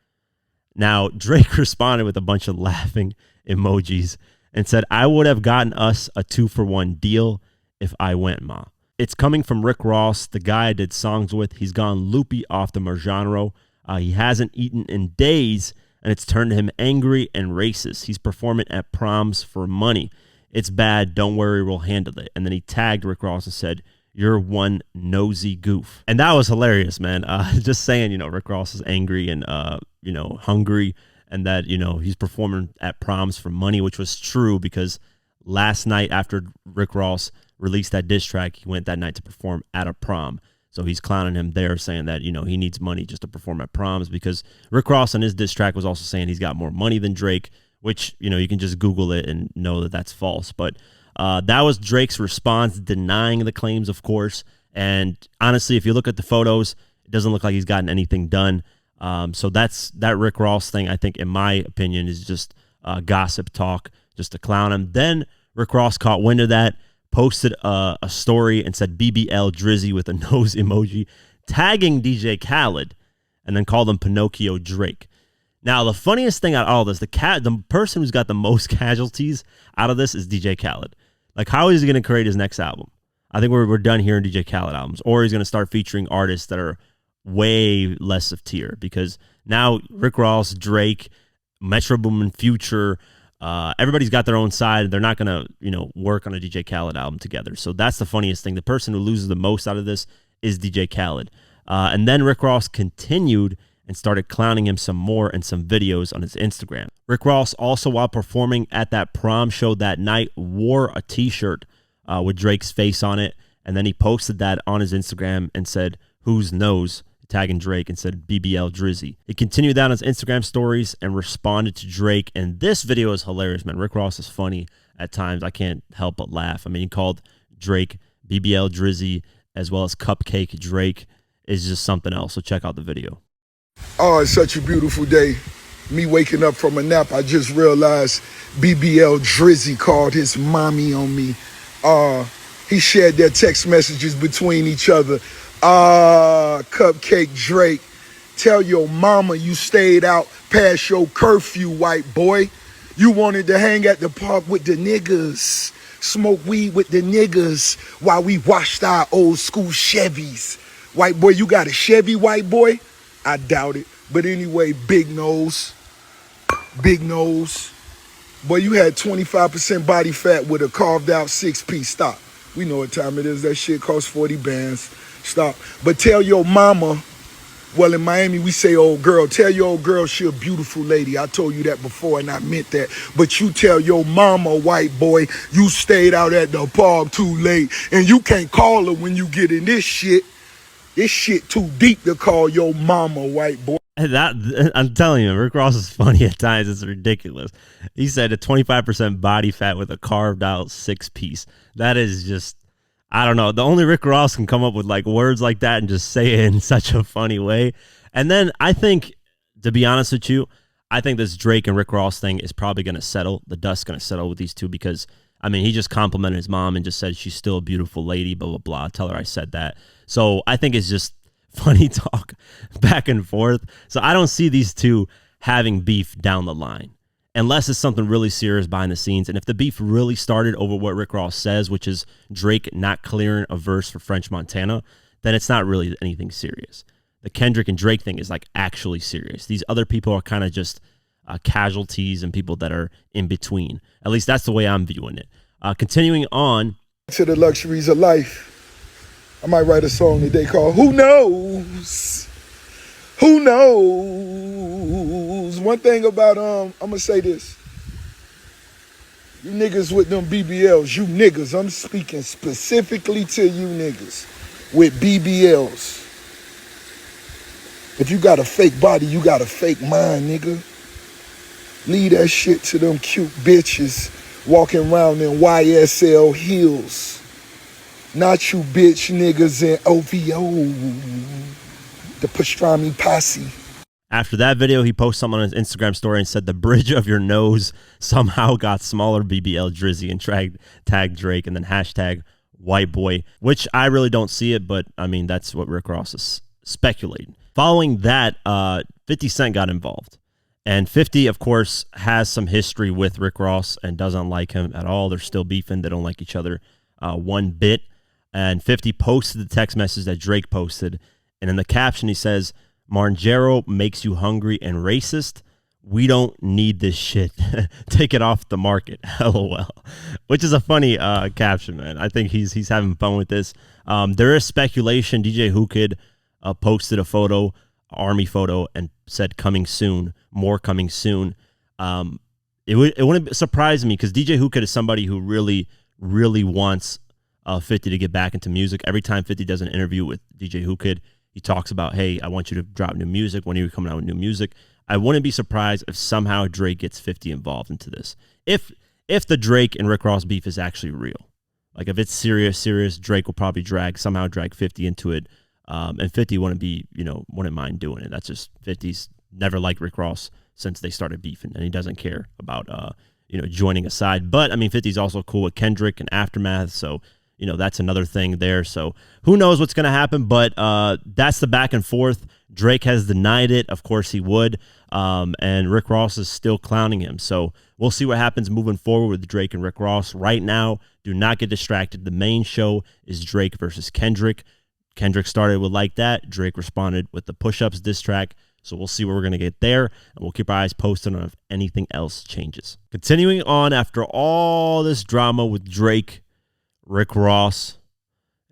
Now, Drake responded with a bunch of laughing emojis and said, "I would have gotten us a 2-for-1 deal if I went, ma." It's coming from Rick Ross, the guy I did songs with. He's gone loopy off the Marjanro. He hasn't eaten in days, and it's turned him angry and racist. He's performing at proms for money. It's bad. Don't worry, we'll handle it. And then he tagged Rick Ross and said, "You're one nosy goof." And that was hilarious, man. Just saying, you know, Rick Ross is angry and, hungry, and that, you know, he's performing at proms for money, which was true, because last night after Rick Ross released that diss track, he went that night to perform at a prom. So he's clowning him there, saying that, you know, he needs money just to perform at proms, because Rick Ross on his diss track was also saying he's got more money than Drake, which, you know, you can just Google it and know that that's false. But that was Drake's response, denying the claims, of course. And honestly, if you look at the photos, it doesn't look like he's gotten anything done. So that Rick Ross thing, I think, in my opinion, is just gossip talk, just to clown him. Then Rick Ross caught wind of that, posted a story and said BBL Drizzy with a nose emoji, tagging DJ Khaled, and then called him Pinocchio Drake. Now, the funniest thing out of all this, the person who's got the most casualties out of this is DJ Khaled. Like, how is he going to create his next album? I think we're done hearing DJ Khaled albums, or he's going to start featuring artists that are way less of tier, because now Rick Ross, Drake, Metro Boomin, Future, everybody's got their own side. They're not going to, you know, work on a DJ Khaled album together. So that's the funniest thing. The person who loses the most out of this is DJ Khaled. And then Rick Ross continued and started clowning him some more in some videos on his Instagram. Rick Ross also, while performing at that prom show that night, wore a t-shirt with Drake's face on it, and then he posted that on his Instagram and said, "Whose knows?" tagging Drake, and said BBL Drizzy. He continued that on his Instagram stories and responded to Drake, and this video is hilarious, man. Rick Ross is funny at times. I can't help but laugh. I mean, he called Drake BBL Drizzy as well as Cupcake Drake. Is just something else, so check out the video. Oh, it's such a beautiful day. Me waking up from a nap, I just realized BBL Drizzy called his mommy on me. He shared their text messages between each other. Cupcake Drake, tell your mama you stayed out past your curfew, white boy. You wanted to hang at the park with the niggas, smoke weed with the niggas while we washed our old school Chevys. White boy, you got a Chevy, white boy? I doubt it. But anyway, big nose. Big nose. Boy, you had 25% body fat with a carved out 6-piece. Stop. We know what time it is. That shit costs 40 bands. Stop. But tell your mama, well, in Miami, we say old girl. Tell your old girl she a beautiful lady. I told you that before, and I meant that. But you tell your mama, white boy, you stayed out at the park too late, and you can't call her when you get in this shit. This shit too deep to call your mama, white boy. That, I'm telling you, Rick Ross is funny at times. It's ridiculous. He said a 25% body fat with a carved out 6-piece. That is just, I don't know. The only Rick Ross can come up with like words like that and just say it in such a funny way. And then I think, to be honest with you, I think this Drake and Rick Ross thing is probably going to settle. The dust's going to settle with these two because, I mean, he just complimented his mom and just said she's still a beautiful lady, blah, blah, blah. Tell her I said that. So I think it's just funny talk back and forth. So I don't see these two having beef down the line unless it's something really serious behind the scenes. And if the beef really started over what Rick Ross says, which is Drake not clearing a verse for French Montana, then it's not really anything serious. The Kendrick and Drake thing is like actually serious. These other people are kind of just casualties and people that are in between. At least that's the way I'm viewing it. Continuing on. To the luxuries of life. I might write a song today called Who Knows? Who knows? One thing about, I'm going to say this. You niggas with them BBLs, you niggas, I'm speaking specifically to you niggas with BBLs. If you got a fake body, you got a fake mind, nigga. Leave that shit to them cute bitches walking around in YSL heels. Not you bitch niggas in OVO, the pastrami posse. After that video, he posted something on his Instagram story and said the bridge of your nose somehow got smaller, BBL Drizzy, and tagged Drake and then hashtag white boy, which I really don't see it, but I mean, that's what Rick Ross is speculating. Following that, 50 Cent got involved. And 50, of course, has some history with Rick Ross and doesn't like him at all. They're still beefing. They don't like each other one bit. And 50 posted the text message that Drake posted. And in the caption, he says, Marangero makes you hungry and racist. We don't need this shit. Take it off the market. LOL. Which is a funny caption, man. I think he's having fun with this. There is speculation. DJ Who Kid posted a photo, army photo, and said coming soon. More coming soon. It wouldn't surprise me because DJ Who Kid is somebody who really, really wants 50 to get back into music. Every time 50 does an interview with DJ Who Kid, he talks about, hey, I want you to drop new music. When are you coming out with new music? I wouldn't be surprised if somehow Drake gets 50 involved into this. If the Drake and Rick Ross beef is actually real. Like if it's serious, Drake will probably somehow drag 50 into it. And 50 wouldn't mind doing it. That's just 50's never liked Rick Ross since they started beefing, and he doesn't care about joining a side. But I mean, 50's also cool with Kendrick and Aftermath, so that's another thing there. So who knows what's going to happen, but that's the back and forth. Drake has denied it. Of course he would. And Rick Ross is still clowning him. So we'll see what happens moving forward with Drake and Rick Ross. Right now, do not get distracted. The main show is Drake versus Kendrick. Kendrick started with Like That. Drake responded with the Push-Ups diss track. So we'll see where we're going to get there, and we'll keep our eyes posted on if anything else changes. Continuing on, after all this drama with Drake, Rick Ross,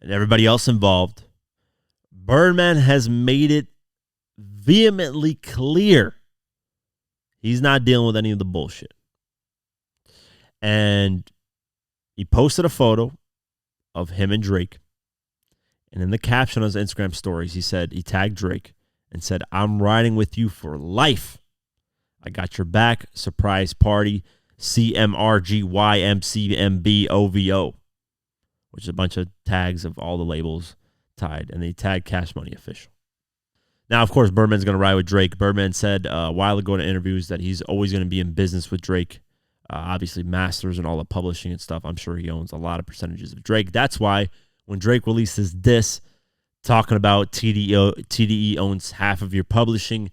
and everybody else involved, Birdman has made it vehemently clear he's not dealing with any of the bullshit. And he posted a photo of him and Drake. And in the caption on his Instagram stories, he tagged Drake and said, "I'm riding with you for life. I got your back. Surprise party. CMRGYMCMBOVO," which is a bunch of tags of all the labels tied. And they tagged Cash Money Official. Now, of course, Birdman's going to ride with Drake. Birdman said a while ago in interviews that he's always going to be in business with Drake. Obviously, masters and all the publishing and stuff. I'm sure he owns a lot of percentages of Drake. That's why when Drake released his diss talking about TDE owns half of your publishing,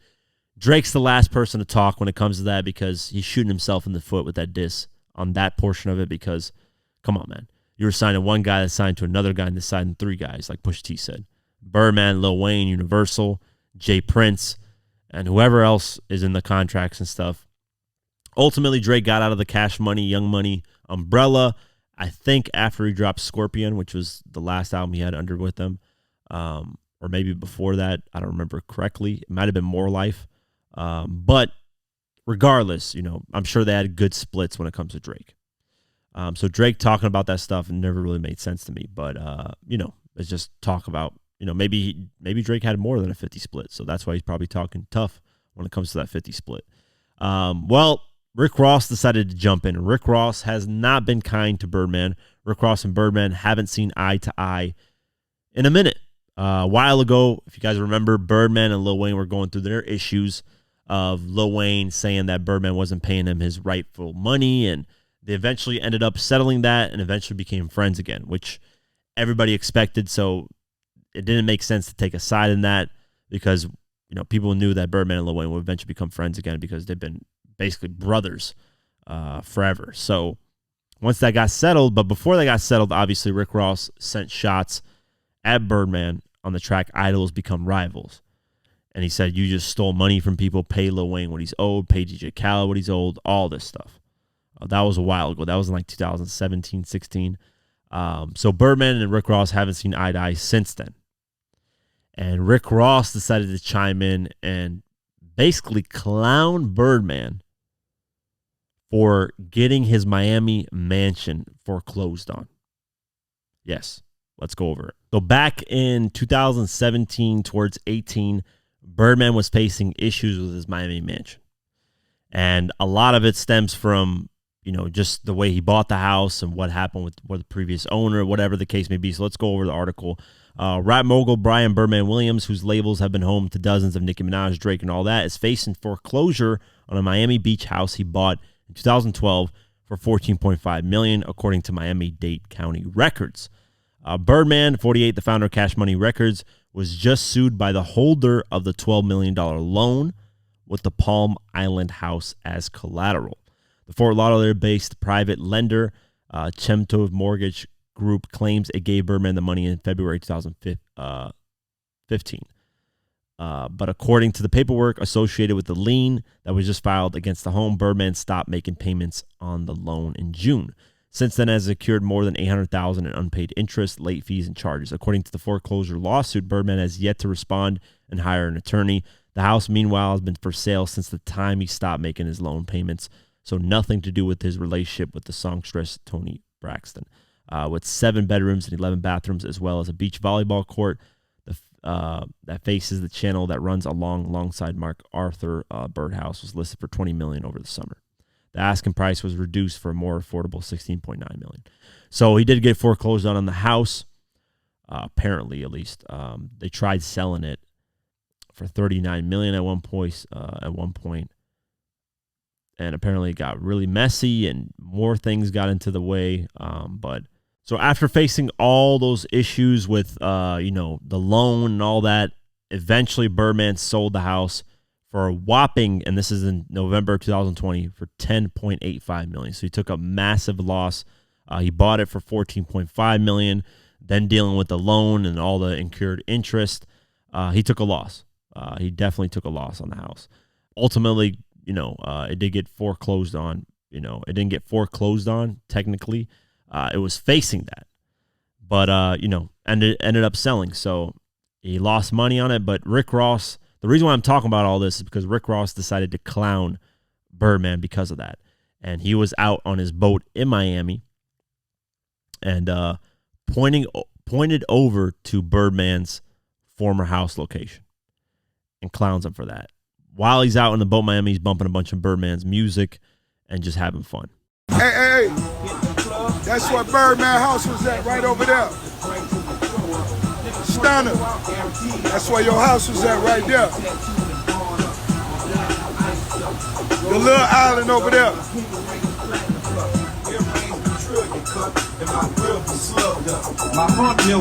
Drake's the last person to talk when it comes to that because he's shooting himself in the foot with that diss on that portion of it because, come on, man. You were signing one guy that's signed to another guy and this signing three guys, like Pusha T said. Birdman, Lil Wayne, Universal, Jay Prince, and whoever else is in the contracts and stuff. Ultimately, Drake got out of the Cash Money, Young Money umbrella, I think after he dropped Scorpion, which was the last album he had under with them, or maybe before that. I don't remember correctly. It might have been More Life. But regardless, I'm sure they had good splits when it comes to Drake. So Drake talking about that stuff never really made sense to me. But, it's just talk about, maybe Drake had more than a 50 split. So that's why he's probably talking tough when it comes to that 50 split. Well, Rick Ross decided to jump in. Rick Ross has not been kind to Birdman. Rick Ross and Birdman haven't seen eye to eye in a minute. A while ago, if you guys remember, Birdman and Lil Wayne were going through their issues of Lil Wayne saying that Birdman wasn't paying him his rightful money, and they eventually ended up settling that and eventually became friends again, which everybody expected. So it didn't make sense to take a side in that because people knew that Birdman and Lil Wayne would eventually become friends again because they've been basically brothers forever. So once that got settled, but before they got settled, obviously Rick Ross sent shots at Birdman on the track Idols Become Rivals. And he said, you just stole money from people, pay Lil Wayne what he's owed, pay DJ Khaled what he's owed, all this stuff. That was a while ago. That was in like 2017, 16. So Birdman and Rick Ross haven't seen eye to eye since then. And Rick Ross decided to chime in and basically clown Birdman for getting his Miami mansion foreclosed on. Yes, let's go over it. So back in 2017 towards 18, Birdman was facing issues with his Miami mansion. And a lot of it stems from, just the way he bought the house and what happened with the previous owner, whatever the case may be. So let's go over the article. Rap mogul Brian Birdman Williams, whose labels have been home to dozens of Nicki Minaj, Drake, and all that, is facing foreclosure on a Miami Beach house he bought in 2012 for $14.5 million, according to Miami-Dade County records. Birdman, 48, the founder of Cash Money Records, was just sued by the holder of the $12 million loan with the Palm Island house as collateral. The Fort Lauderdale-based private lender, Chemtov Mortgage Group, claims it gave Birdman the money in February 2015. But according to the paperwork associated with the lien that was just filed against the home, Birdman stopped making payments on the loan in June. Since then, has accrued more than $800,000 in unpaid interest, late fees, and charges. According to the foreclosure lawsuit, Birdman has yet to respond and hire an attorney. The house, meanwhile, has been for sale since the time he stopped making his loan payments, so nothing to do with his relationship with the songstress Toni Braxton. With 7 bedrooms and 11 bathrooms, as well as a beach volleyball court that faces the channel that runs alongside Mark Arthur Birdhouse, was listed for $20 million over the summer. The asking price was reduced for a more affordable $16.9 million. So he did get foreclosed on the house, apparently at least. They tried selling it for $39 million at one point, and apparently it got really messy and more things got into the way. But so after facing all those issues with the loan and all that, eventually Birdman sold the house for a whopping, and this is in November 2020, for $10.85 million. So he took a massive loss. He bought it for $14.5 million. Then dealing with the loan and all the incurred interest, he took a loss. He definitely took a loss on the house. Ultimately, it did get foreclosed on. It didn't get foreclosed on technically. It was facing that, but ended up selling. So he lost money on it. But Rick Ross the reason why I'm talking about all this is because Rick Ross decided to clown Birdman because of that. And he was out on his boat in Miami and pointed over to Birdman's former house location and clowns him for that. While he's out on the boat in Miami, he's bumping a bunch of Birdman's music and just having fun. Hey, that's what Birdman house was at, right over there. Stunner. That's where your house was at, right there. The little island over there.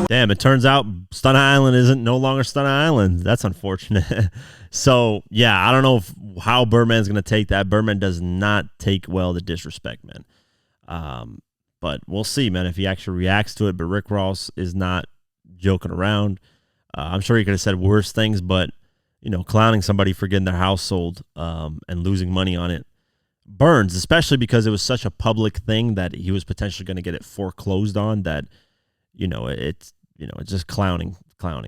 Damn, it turns out Stunner Island isn't no longer Stunner Island. That's unfortunate. So, yeah, I don't know how Birdman's going to take that. Birdman does not take well the disrespect, man. But we'll see, man, if he actually reacts to it. But Rick Ross is not joking around. I'm sure he could have said worse things, but, you know, clowning somebody for getting their house sold and losing money on it burns, especially because it was such a public thing that he was potentially going to get it foreclosed on, that, it's just clowning.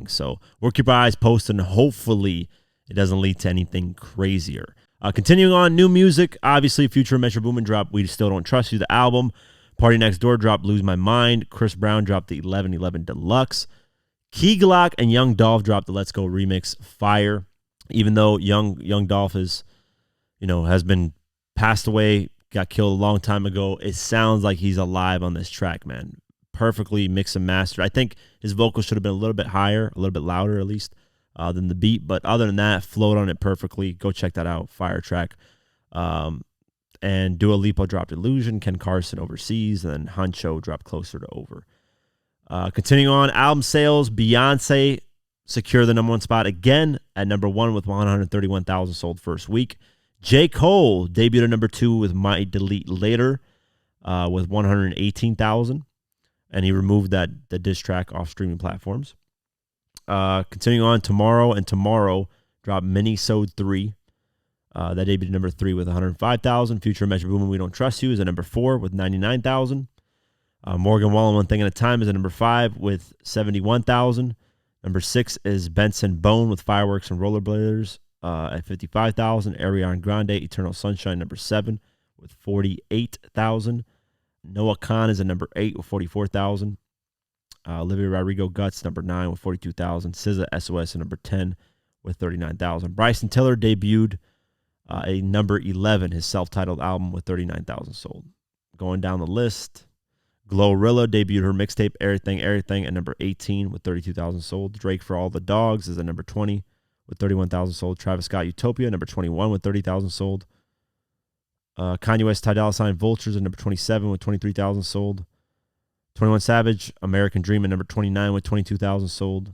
So we'll keep our eyes posted, and hopefully it doesn't lead to anything crazier. Continuing on, new music. Obviously, Future Metro Boomin dropped We Still Don't Trust You, the album. Party Next Door dropped Lose My Mind. Chris Brown dropped the 1111 Deluxe. Key Glock and Young Dolph dropped the Let's Go remix, Fire. Even though Young Dolph is, has been passed away, got killed a long time ago, it sounds like he's alive on this track, man. Perfectly mixed and mastered. I think his vocals should have been a little bit higher, a little bit louder at least, than the beat. But other than that, flowed on it perfectly. Go check that out. Fire track. And Dua Lipa dropped Illusion. Ken Carson Overseas. And then Huncho dropped Closer to Over. Continuing on, album sales. Beyonce secured the number one spot again at number one with 131,000 sold first week. J. Cole debuted at number 2 with Might Delete Later with 118,000. And he removed the diss track off streaming platforms. Continuing on, Tomorrow dropped Minisode 3. That debuted at number 3 with 105,000. Future Metro Boomin We Don't Trust You is at number 4 with 99,000. Morgan Wallen One Thing at a Time is at number 5 with 71,000. Number 6 is Benson Bone with Fireworks and Rollerbladers at 55,000. Ariana Grande Eternal Sunshine number 7 with 48,000. Noah Khan is at number 8 with 44,000. Olivia Rodrigo Guts number 9 with 42,000. SZA SOS at number 10 with 39,000. Bryson Tiller debuted a number 11, his self-titled album, with 39,000 sold. Going down the list, Glorilla debuted her mixtape Everything at number 18 with 32,000 sold. Drake For All the Dogs is at number 20 with 31,000 sold. Travis Scott Utopia number 21 with 30,000 sold. Kanye West Ty Dolla $ign Vultures at number 27 with 23,000 sold. 21 Savage American Dream at number 29 with 22,000 sold.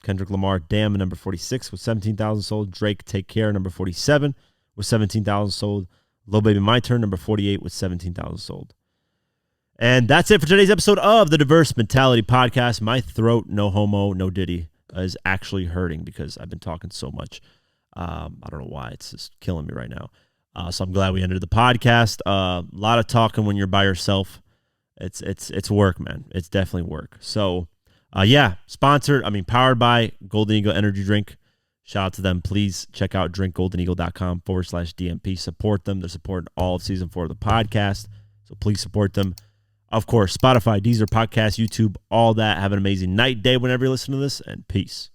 Kendrick Lamar Damn at number 46 with 17,000 sold. Drake Take Care number 47 with 17,000 sold. Lil Baby My Turn number 48 with 17,000 sold. And that's it for today's episode of the Diverse Mentality Podcast. My throat, no homo, no Diddy, is actually hurting because I've been talking so much. I don't know why. It's just killing me right now. So I'm glad we ended the podcast. A lot of talking when you're by yourself. It's work, man. It's definitely work. So, powered by Golden Eagle Energy Drink. Shout out to them. Please check out drinkgoldeneagle.com/DMP. Support them. They're supporting all of season 4 of the podcast. So please support them. Of course, Spotify, Deezer, Podcast, YouTube, all that. Have an amazing night, day, whenever you listen to this, and peace.